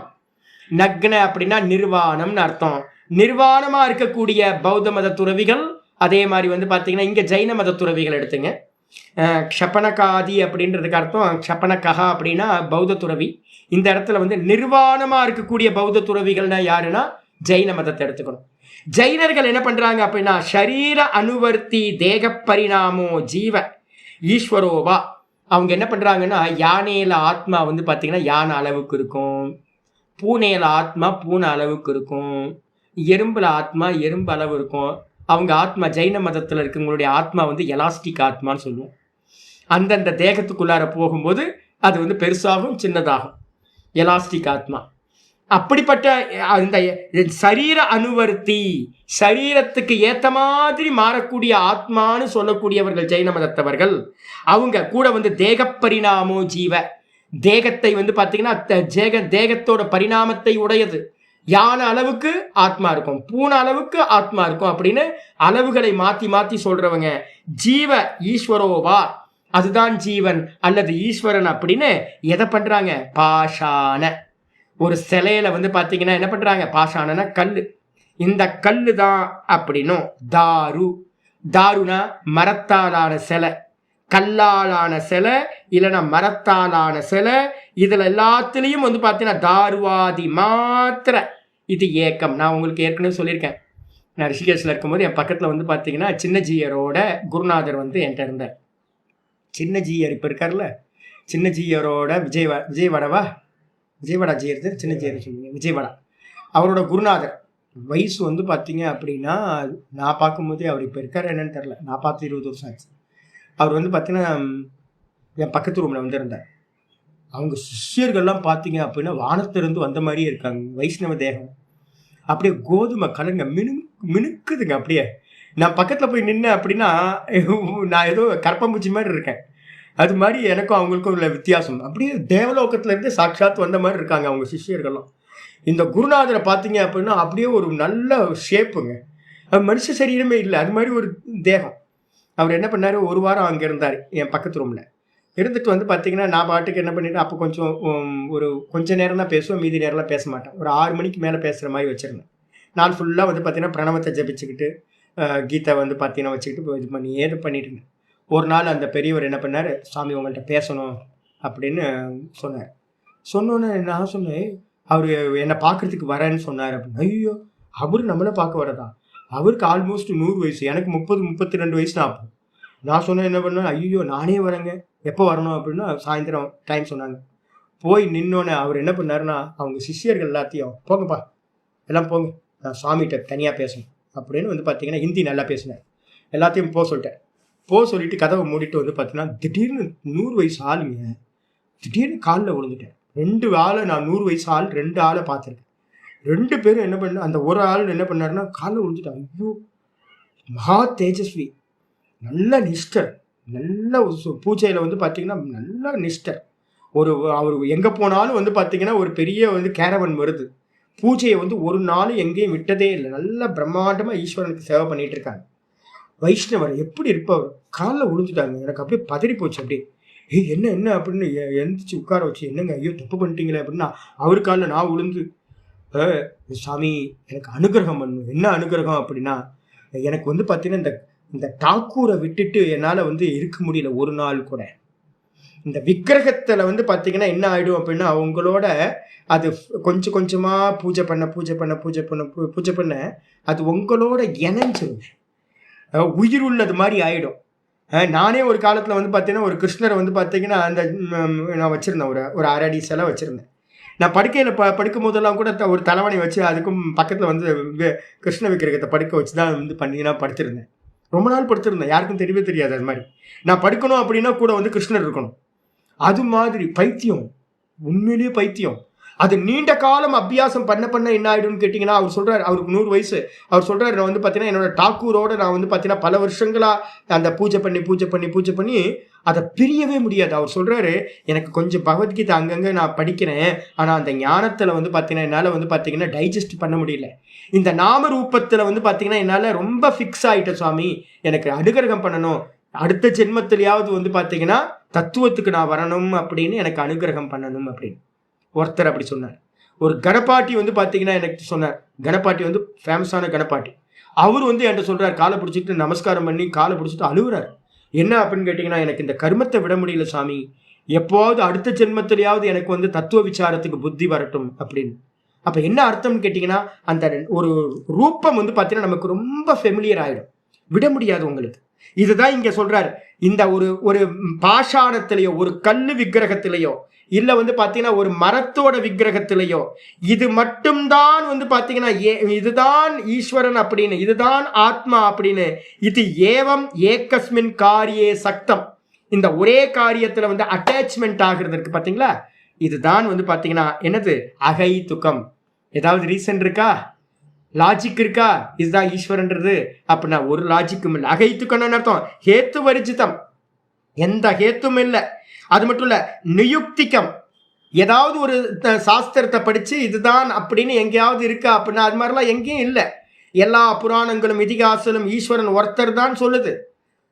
நக்ன அப்படின்னா நிர்வாணம்னு அர்த்தம், நிர்வாணமா இருக்கக்கூடிய பௌத்த மத துறவிகள், அதே மாதிரி வந்து பார்த்தீங்கன்னா இங்கே ஜைன மத துறவிகள் எடுத்துங்க. க்ஷபனகாதி அப்படின்றதுக்கு அர்த்தம் க்ஷபனகா அப்படின்னா பௌத்த துறவி. இந்த இடத்துல வந்து நிர்வாணமாக இருக்கக்கூடிய பௌத்த துறவிகள்னா யாருன்னா ஜைன மதத்தை எடுத்துக்கணும். ஜைனர்கள் என்ன பண்ணுறாங்க அப்படின்னா, ஷரீர அனுவர்த்தி தேக பரிணாமோ ஜீவ ஈஸ்வரோவா, அவங்க என்ன பண்ணுறாங்கன்னா, யானையில் ஆத்மா வந்து பார்த்தீங்கன்னா யானை அளவுக்கு இருக்கும், பூனையில் ஆத்மா பூனை அளவுக்கு இருக்கும், எறும்புல ஆத்மா எறும்பு அளவு இருக்கும். அவங்க ஆத்மா ஜைன மதத்தில் இருக்கவங்களுடைய ஆத்மா வந்து எலாஸ்டிக் ஆத்மான்னு சொல்லுவோம். அந்தந்த தேகத்துக்குள்ளார போகும்போது அது வந்து பெருசாகும் சின்னதாகும், எலாஸ்டிக் ஆத்மா. அப்படிப்பட்ட அந்த சரீர அனுவர்த்தி, சரீரத்துக்கு ஏற்ற மாதிரி மாறக்கூடிய ஆத்மான்னு சொல்லக்கூடியவர்கள் ஜைன மதத்தவர்கள். அவங்க கூட வந்து தேக பரிணாமோ ஜீவ, தேகத்தை வந்து பார்த்தீங்கன்னா தேகத்தோட பரிணாமத்தை உடையது, யானை அளவுக்கு ஆத்மா இருக்கும், பூனை அளவுக்கு ஆத்மா இருக்கும் அப்படின்னு அளவுகளை மாற்றி மாற்றி சொல்றவங்க. ஜீவ ஈஸ்வரோவா, அதுதான் ஜீவன் அல்லது ஈஸ்வரன் அப்படின்னு எதை பண்றாங்க, பாஷான, ஒரு சிலையில வந்து பார்த்தீங்கன்னா என்ன பண்றாங்க, பாஷானனா கல், இந்த கல்லு தான் அப்படின்னும். தாருனா மரத்தாலான சிலை, கல்லாலான சிலை இல்லைன்னா மரத்தாலான சிலை, இதில் எல்லாத்துலேயும் வந்து பார்த்தீங்கன்னா தாருவாதி மாத்திர இது ஏக்கம். நான் உங்களுக்கு ஏற்கனவே சொல்லியிருக்கேன், நான் ரிஷிகேஷில் இருக்கும்போது என் பக்கத்தில் வந்து பார்த்தீங்கன்னா சின்னஜீயரோட குருநாதர் வந்து என்கிட்ட இருந்தார். சின்னஜீயர் இப்போ இருக்கார்ல, சின்னஜீயரோட விஜயவாடா ஜீயர், சின்னஜீயர் சொல்லுங்க, விஜயவாடா, அவரோட குருநாதர். வயசு வந்து பார்த்தீங்க அப்படின்னா நான் பார்க்கும்போதே அவர் இப்போ இருக்கார் என்னன்னு தெரில, நான் பார்த்து 20 வருஷம் ஆச்சு. அவர் வந்து பார்த்தீங்கன்னா என் பக்கத்து ரூமில் வந்து இருந்தார். அவங்க சிஷ்யர்கள்லாம் பார்த்தீங்க அப்படின்னா வானத்திலிருந்து வந்த மாதிரியே இருக்காங்க, வைஷ்ணவ தேகம் அப்படியே கோதுமை கலங்க மினுக்குதுங்க. அப்படியே நான் பக்கத்தில் போய் நின்னேன் அப்படின்னா நான் ஏதோ கற்பம்பூச்சி மாதிரி இருக்கேன், அது மாதிரி எனக்கும் அவங்களுக்கும் உள்ள வித்தியாசம். அப்படியே தேவலோகத்திலேருந்து சாட்சாத் வந்த மாதிரி இருக்காங்க அவங்க சிஷ்யர்கள்லாம். இந்த குருநாதரை பார்த்தீங்க அப்படின்னா அப்படியே ஒரு நல்ல ஷேப்புங்க, மனுஷ சரீரமே இல்லை, அது மாதிரி ஒரு தேகம். அவர் என்ன பண்ணார், ஒரு வாரம் அங்கே இருந்தார் என் பக்கத்து ரூமில் இருந்துட்டு வந்து பார்த்தீங்கன்னா நான் பாட்டுக்கு என்ன பண்ணிவிட்டு அப்போ கொஞ்சம் நேரம் தான் பேசுவேன், மீதி நேரம்லாம் பேச மாட்டேன். ஒரு 6 மணிக்கு மேலே பேசுகிற மாதிரி வச்சுருந்தேன். நான் ஃபுல்லாக வந்து பார்த்தீங்கன்னா பிரணவத்தை ஜபிச்சுக்கிட்டு கீதை வந்து பார்த்தீங்கன்னா வச்சுக்கிட்டு இது பண்ணி ஏது பண்ணிட்டு இருந்தேன். ஒரு நாள் அந்த பெரியவர் என்ன பண்ணார், சாமி உங்கள்கிட்ட பேசணும் அப்படின்னு சொன்னார். சொன்னோன்னே நான் சொன்னேன், அவர் என்னை பார்க்கறதுக்கு வரேன்னு சொன்னார் அப்படின்னு. ஐயோ, அவரு நம்மளை பார்க்க வரதா? அவருக்கு ஆல்மோஸ்ட் 100 வயசு, எனக்கு 32 வயசு தான். அப்போ நான் சொன்னேன் என்ன பண்ணேன், ஐயோ நானே வரேங்க, எப்போ வரணும் அப்படின்னா சாயந்தரம் டைம் சொன்னாங்க. போய் நின்னோன்னே அவர் என்ன பண்ணாருன்னா, அவங்க சிஷ்யர்கள் எல்லாத்தையும் போங்கப்பா எல்லாம் போங்க, நான் சுவாமிகிட்ட தனியாக பேசணும் அப்படின்னு வந்து பார்த்தீங்கன்னா ஹிந்தி நல்லா பேசினேன். எல்லாத்தையும் போக சொல்லிட்டேன். போக சொல்லிட்டு கதவை மூடிட்டு வந்து பார்த்தீங்கன்னா திடீர்னு 100 வயசு ஆளுங்க திடீர்னு காலில் விழுந்துட்டேன். 2 ஆளை, நான் 100 வயசு ஆள் 2 ஆளை பார்த்துருக்கேன். 2 பேரும் என்ன பண்ண, அந்த ஒரு ஆள் என்ன பண்ணாருன்னா காலில் விழுந்துட்டேன். ஐயோ, மகா தேஜஸ்வி, நல்ல நிஷ்டர், நல்ல பூஜையில் வந்து பார்த்தீங்கன்னா நல்ல நிஷ்டர். அவர் எங்கே போனாலும் வந்து பார்த்தீங்கன்னா ஒரு பெரிய வந்து கேரவன் வருது. பூஜையை வந்து ஒரு நாள் எங்கேயும் விட்டதே இல்லை. நல்ல பிரம்மாண்டமாக ஈஸ்வரனுக்கு சேவை பண்ணிட்டு இருக்காங்க. வைஷ்ணவர் எப்படி இருப்பவர், காலில் விழுந்துட்டாங்க. எனக்கு அப்படியே பதறி போச்சு. அப்படியே என்ன என்ன அப்படின்னு எழுந்திரிச்சு உட்கார வச்சு, என்னங்க ஐயோ தப்பு பண்ணிட்டீங்களே அப்படின்னா அவர் காலில் நான் விழுந்து, சாமி எனக்கு அனுகிரகம் பண்ணணும். என்ன அனுகிரகம் அப்படின்னா, எனக்கு வந்து பார்த்தீங்கன்னா இந்த டாக்கூரை விட்டுட்டு என்னால் வந்து இருக்க முடியல ஒரு நாள் கூட. இந்த விக்கிரகத்தில் வந்து பார்த்தீங்கன்னா என்ன ஆகிடும் அப்படின்னா, அவங்களோட அது கொஞ்சம் கொஞ்சமாக பூஜை பண்ண அது உங்களோட இணைஞ்சிரும், உயிர் உள்ளது மாதிரி ஆகிடும். நானே ஒரு காலத்தில் வந்து பார்த்தீங்கன்னா ஒரு கிருஷ்ணரை வந்து பார்த்தீங்கன்னா அந்த நான் வச்சுருந்தேன், ஒரு 1/2 அடி சிலை வச்சுருந்தேன். நான் படுக்கையில் படுக்கும் போதெல்லாம் கூட ஒரு தலைவணி வச்சு அதுக்கும் பக்கத்தில் வந்து கிருஷ்ண விக்கிரகத்தை படுக்க வச்சு தான் வந்து பண்ணிங்கன்னா படுத்திருந்தேன். ரொம்ப நாள் படுத்திருந்தேன், யாருக்கும் தெரியவே தெரியாது. அது மாதிரி நான் படுக்கணும் அப்படின்னா கூட வந்து கிருஷ்ணர் இருக்கணும். அது மாதிரி பைத்தியம், உண்மையிலேயே பைத்தியம். அது நீண்ட காலம் அபியாசம் பண்ண என்ன ஆகிடும்னு கேட்டிங்கன்னா, அவர் சொல்கிறார், அவருக்கு 100 வயசு. அவர் சொல்கிறார், நான் வந்து பார்த்தீங்கன்னா என்னோட டாக்கூரோட நான் வந்து பார்த்தீங்கன்னா பல வருஷங்களாக அந்த பூஜை பண்ணி அதை பிரியவே முடியாது. அவர் சொல்கிறாரு, எனக்கு கொஞ்சம் பகவத்கீதை அங்கங்கே நான் படிக்கிறேன், ஆனால் அந்த ஞானத்தில் வந்து பார்த்தீங்கன்னா என்னால் வந்து பார்த்தீங்கன்னா டைஜஸ்ட் பண்ண முடியல. இந்த நாம ரூபத்தில் வந்து பார்த்தீங்கன்னா என்னால் ரொம்ப ஃபிக்ஸ் ஆகிட்டேன் சுவாமி, எனக்கு அனுகிரகம் பண்ணணும், அடுத்த ஜென்மத்திலேயாவது வந்து பார்த்தீங்கன்னா தத்துவத்துக்கு நான் வரணும் அப்படின்னு எனக்கு அனுகிரகம் பண்ணணும் அப்படின்னு ஒருத்தர் அப்படி சொன்னார். ஒரு கணப்பாட்டி வந்து பார்த்தீங்கன்னா எனக்கு சொன்னார், கணப்பாட்டி வந்து ஃபேமஸான கணப்பாட்டி. அவர் வந்து என்கிட்ட சொல்கிறார், காலை பிடிச்சிட்டு நமஸ்காரம் பண்ணி காலை பிடிச்சிட்டு அழுகுறார். என்ன அப்படின்னு கேட்டிங்கன்னா, எனக்கு இந்த கர்மத்தை விட முடியல சாமி, எப்போவாவது அடுத்த ஜென்மத்திலேயாவது எனக்கு வந்து தத்துவ விசாரத்துக்கு புத்தி வரட்டும் அப்படின்னு. அப்போ என்ன அர்த்தம்னு கேட்டிங்கன்னா, அந்த ஒரு ரூபம் வந்து பார்த்தீங்கன்னா நமக்கு ரொம்ப ஃபெமிலியர் ஆகிடும், விட முடியாது உங்களுக்கு. இதுதான் இங்கே சொல்கிறார். இந்த ஒரு பாஷாணத்திலேயோ ஒரு கல்லு விக்கிரகத்திலேயோ இல்லை வந்து பார்த்தீங்கன்னா ஒரு மரத்தோட விக்கிரகத்திலேயோ இது மட்டும்தான் வந்து பார்த்தீங்கன்னா இதுதான் ஈஸ்வரன் அப்படின்னு, இதுதான் ஆத்மா அப்படின்னு, இது ஏவம் ஏகஸ்மின் காரியே சக்தம், இந்த ஒரே காரியத்தில் வந்து அட்டாச்மெண்ட் ஆகிறது இருக்கு பார்த்தீங்களா, இதுதான் வந்து பார்த்தீங்கன்னா என்னது அகை துக்கம். ஏதாவது ரீசன் இருக்கா, லாஜிக் இருக்கா, இதுதான் ஈஸ்வரன்றது அப்படின்னா ஒரு லாஜிக்கும் இல்லை. அகைத்துக்கணும்னு அர்த்தம் ஹேத்து வரிஜிதம், எந்த ஹேத்தும் இல்லை. அது மட்டும் இல்லை, நியுக்திக்கம், ஏதாவது ஒரு சாஸ்திரத்தை படித்து இதுதான் அப்படின்னு எங்கேயாவது இருக்கா அப்படின்னா அது மாதிரிலாம் எங்கேயும் இல்லை. எல்லா புராணங்களும் இதிகாசலும் ஈஸ்வரன் ஒருத்தர் தான் சொல்லுது,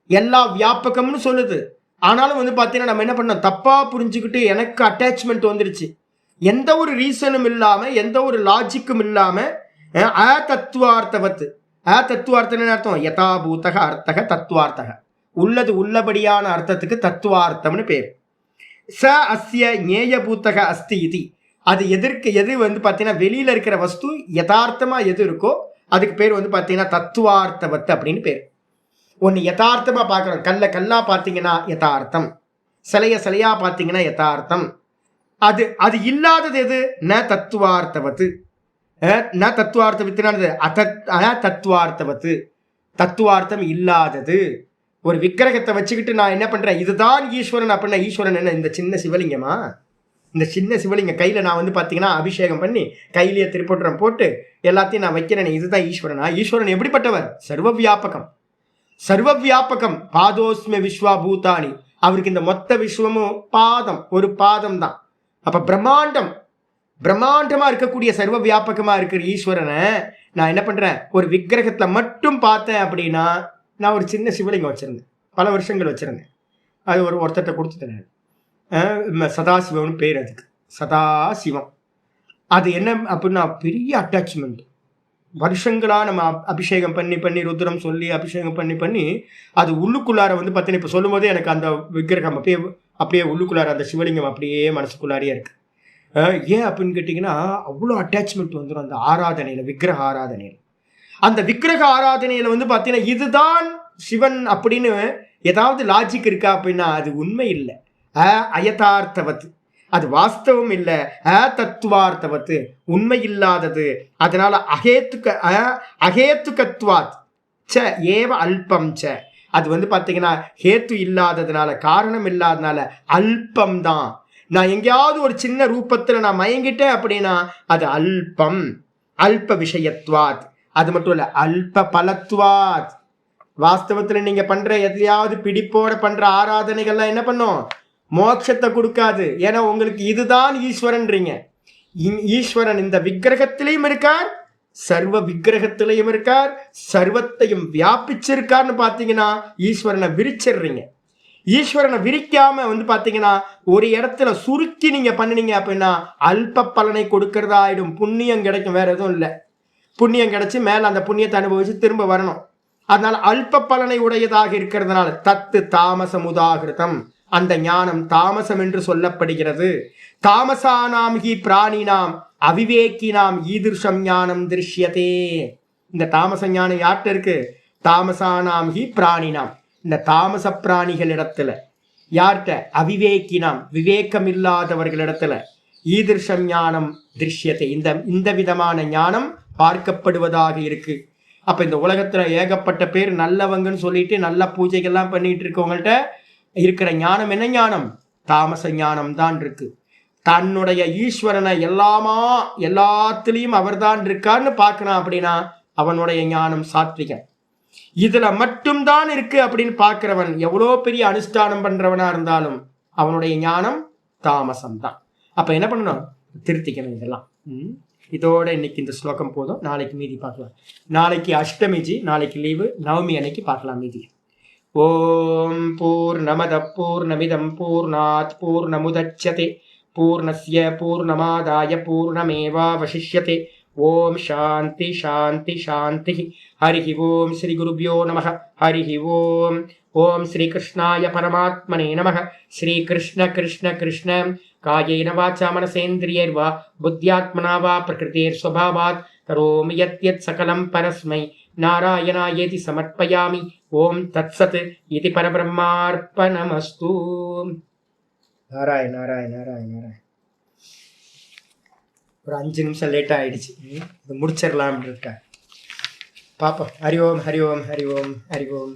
எல்லா வியாபகம்னு சொல்லுது. ஆனாலும் வந்து பார்த்தீங்கன்னா நம்ம என்ன பண்ணோம், தப்பாக புரிஞ்சுக்கிட்டு எனக்கு அட்டாச்மெண்ட் வந்துருச்சு. எந்த ஒரு ரீசனும் இல்லாமல், எந்த ஒரு லாஜிக்கும் இல்லாமல் தத்துவார்த்தவத்து. தத்துவார்த்தம் அர்த்தம் யதாபூதக அர்த்தக தத்துவார்த்தக, உள்ளது உள்ளபடியான அர்த்தத்துக்கு தத்துவார்த்தம்னு பேர். ச அஸ்ய ஞேயபூத்தக அஸ்தி இது, அது எது வந்து பார்த்தீங்கன்னா வெளியில் இருக்கிற வஸ்து யதார்த்தமாக எது இருக்கோ அதுக்கு பேர் வந்து பார்த்தீங்கன்னா தத்துவார்த்தவத்து அப்படின்னு பேர். ஒன்று யதார்த்தமாக பார்க்குறோம், கல்லாக பார்த்தீங்கன்னா யதார்த்தம், சிலையாக பார்த்தீங்கன்னா யதார்த்தம். அது இல்லாதது எது, ந தத்துவார்த்தவத்து. ந தத்துவார்த்தவித்துனானது தத்துவார்த்தவத்து, தத்துவார்த்தம் இல்லாதது. ஒரு விக்கிரகத்தை வச்சுக்கிட்டு நான் என்ன பண்ணுறேன், இதுதான் ஈஸ்வரன் அப்படின்னா ஈஸ்வரன் என்ன இந்த சின்ன சிவலிங்கமா, இந்த சின்ன சிவலிங்கம் கையில் நான் வந்து பார்த்தீங்கன்னா அபிஷேகம் பண்ணி கையிலேயே திருப்பொற்றம் போட்டு எல்லாத்தையும் நான் வைக்கிறேன், இதுதான் ஈஸ்வரனா? ஈஸ்வரன் எப்படிப்பட்டவர், சர்வ வியாபகம். பாதோஸ்மி விஸ்வா பூதானி, அவருக்கு இந்த மொத்த விஸ்வமும் பாதம், ஒரு பாதம் தான். அப்போ பிரம்மாண்டமாக இருக்கக்கூடிய சர்வ வியாபகமாக இருக்கிற ஈஸ்வரனை நான் என்ன பண்ணுறேன், ஒரு விக்கிரகத்தில் மட்டும் பார்த்தேன் அப்படின்னா, நான் ஒரு சின்ன சிவலிங்கம் வச்சுருந்தேன், பல வருஷங்கள் வச்சுருந்தேன், அது ஒருத்தட்ட கொடுத்துட்டேன். சதாசிவம்னு பேர், அதுக்கு சதாசிவம். அது என்ன அப்படின்னா பெரிய அட்டாச்மெண்ட். வருஷங்களாக நம்ம அபிஷேகம் பண்ணி ருத்ரம் சொல்லி அபிஷேகம் பண்ணி அது உள்ளுக்குள்ளார வந்து பார்த்தீங்கன்னா இப்போ சொல்லும் போதே எனக்கு அந்த விக்கிரகம் அப்படியே உள்ளுக்குள்ளார அந்த சிவலிங்கம் அப்படியே மனசுக்குள்ளாரியே இருக்குது. ஏன் அப்படின்னு கேட்டிங்கன்னா அவ்வளோ அட்டாச்மெண்ட் வந்துடும் அந்த ஆராதனையில், விக்கிரக ஆராதனையில். அந்த விக்கிரக ஆராதனையில் வந்து பார்த்தீங்கன்னா இதுதான் சிவன் அப்படின்னு ஏதாவது லாஜிக் இருக்கா அப்படின்னா அது உண்மை இல்லை. அயதார்த்தவத்து, அது வாஸ்தவம் இல்லை. தத்துவார்த்தவத்து, உண்மை இல்லாதது. அதனால அகேத்துக்கத்வாத் ச ஏவ அல்பம் ச, அது வந்து பார்த்தீங்கன்னா ஹேத்து இல்லாததுனால, காரணம் இல்லாததுனால அல்பம் தான். நான் எங்கேயாவது ஒரு சின்ன ரூபத்தில் நான் மயங்கிட்டேன் அப்படின்னா அது அல்பம். அல்ப விஷயத்வாத், அது மட்டும் இல்லை அல்ப பலத்வாத். வாஸ்தவத்தில் நீங்க பண்ற எதையாவது பிடிப்போட பண்ற ஆராதனைகள்லாம் என்ன பண்ணும்? மோட்சத்தை கொடுக்காது. ஏன்னா உங்களுக்கு இதுதான் ஈஸ்வரன்றீங்க. ஈஸ்வரன் இந்த விக்கிரகத்திலையும் இருக்கார், சர்வ விக்கிரகத்திலையும் இருக்கார், சர்வத்தையும் வியாபிச்சிருக்கார்னு பார்த்தீங்கன்னா ஈஸ்வரனை விரிச்சிடுறீங்க. ஈஸ்வரனை விரிக்காம வந்து பார்த்தீங்கன்னா ஒரு இடத்துல சுருக்கி நீங்க பண்ணினீங்க அப்படின்னா அல்ப பலனை கொடுக்கறதா ஆயிடும். புண்ணியம் கிடைக்கும், வேற எதுவும் இல்லை. புண்ணியம் கிடைச்சி மேல அந்த புண்ணியத்தை அனுபவிச்சு திரும்ப வரணும். அதனால அல்ப பலனை உடையதாக இருக்கிறதுனால தத்து தாமசமுதாகிருதம், அந்த ஞானம் தாமசம் என்று சொல்லப்படுகிறது. தாமசானாம் ஹி பிராணினாம் அவிவேக்கினாம் ஈதிருஷம் ஞானம் திருஷ்யதே. இந்த தாமச ஞானம் யார்கிட்ட இருக்கு? தாமசானாம் ஹி பிராணினாம், இந்த தாமச பிராணிகளிடத்துல. யார்கிட்ட? அவிவேக்கினாம், விவேகம் இல்லாதவர்களிடத்துல. ஈதிருஷம் ஞானம் திருஷ்யத்தை, இந்த விதமான ஞானம் பார்க்கப்படுவதாக இருக்கு. அப்ப இந்த உலகத்துல ஏகப்பட்ட பேர் நல்லவங்கன்னு சொல்லிட்டு நல்ல பூஜைகள்லாம் பண்ணிட்டு இருக்கவங்கள்ட்ட இருக்கிற ஞானம் என்ன ஞானம்? தாமச ஞானம் தான் இருக்கு. தன்னுடைய ஈஸ்வரனை எல்லாத்திலையும் அவர் தான் இருக்கான்னு பார்க்கணும் அப்படின்னா அவனுடைய ஞானம் சாத்விகன். இதுல மட்டும்தான் இருக்கு அப்படின்னு பார்க்கிறவன் எவ்வளோ பெரிய அனுஷ்டானம் பண்றவனா இருந்தாலும் அவனுடைய ஞானம் தாமசம் தான். அப்ப என்ன பண்ணணும்? திருத்திக்கணும் இதெல்லாம். இதோட இன்னைக்கு இந்த ஸ்லோகம் போதும். நாளைக்கு மீதி பார்க்கலாம். நாளைக்கு அஷ்டமி ஜி, நாளைக்கு லீவு. நவமி அன்னைக்கு பார்க்கலாம் மீதி. ஓம் பூர்ணமத பூர்ணமிதம் பூர்ணாத் பூர்ணமுதச்யதே பூர்ணஸ்ய பூர்ணமாதாய பூர்ணமேவாவசிஷ்யதே. ஓம் சாந்தி சாந்தி சாந்தி. ஹரி ஓம் ஸ்ரீ குருப்யோ நமः. ஹரி ஓம். ஓம் ஸ்ரீ கிருஷ்ணாய பரமாத்மனே நமः. ஸ்ரீ கிருஷ்ண கிருஷ்ண கிருஷ்ண காயேன வாச்சா மனசேந்திரியைர்வா புத்யாத்மனா வா பிரகிருதேர்ஸ்வபாவாத் கரோமி யத்யத் சகலம் பரஸ்மை நாராயணாயேதி சமர்ப்பயாமி. ஓம் தத்சத் இதி பரபிரம்மார்ப்பணமஸ்து. நாராயண நாராயண நாராயண நாராயண. ஒரு 5 நிமிஷம் லேட்டாக ஆயிடுச்சு. இது முடிச்சிடலாம் இருக்கா பாப்பா. ஹரி ஓம் ஹரி ஓம் ஹரி ஓம் ஹரி ஓம்.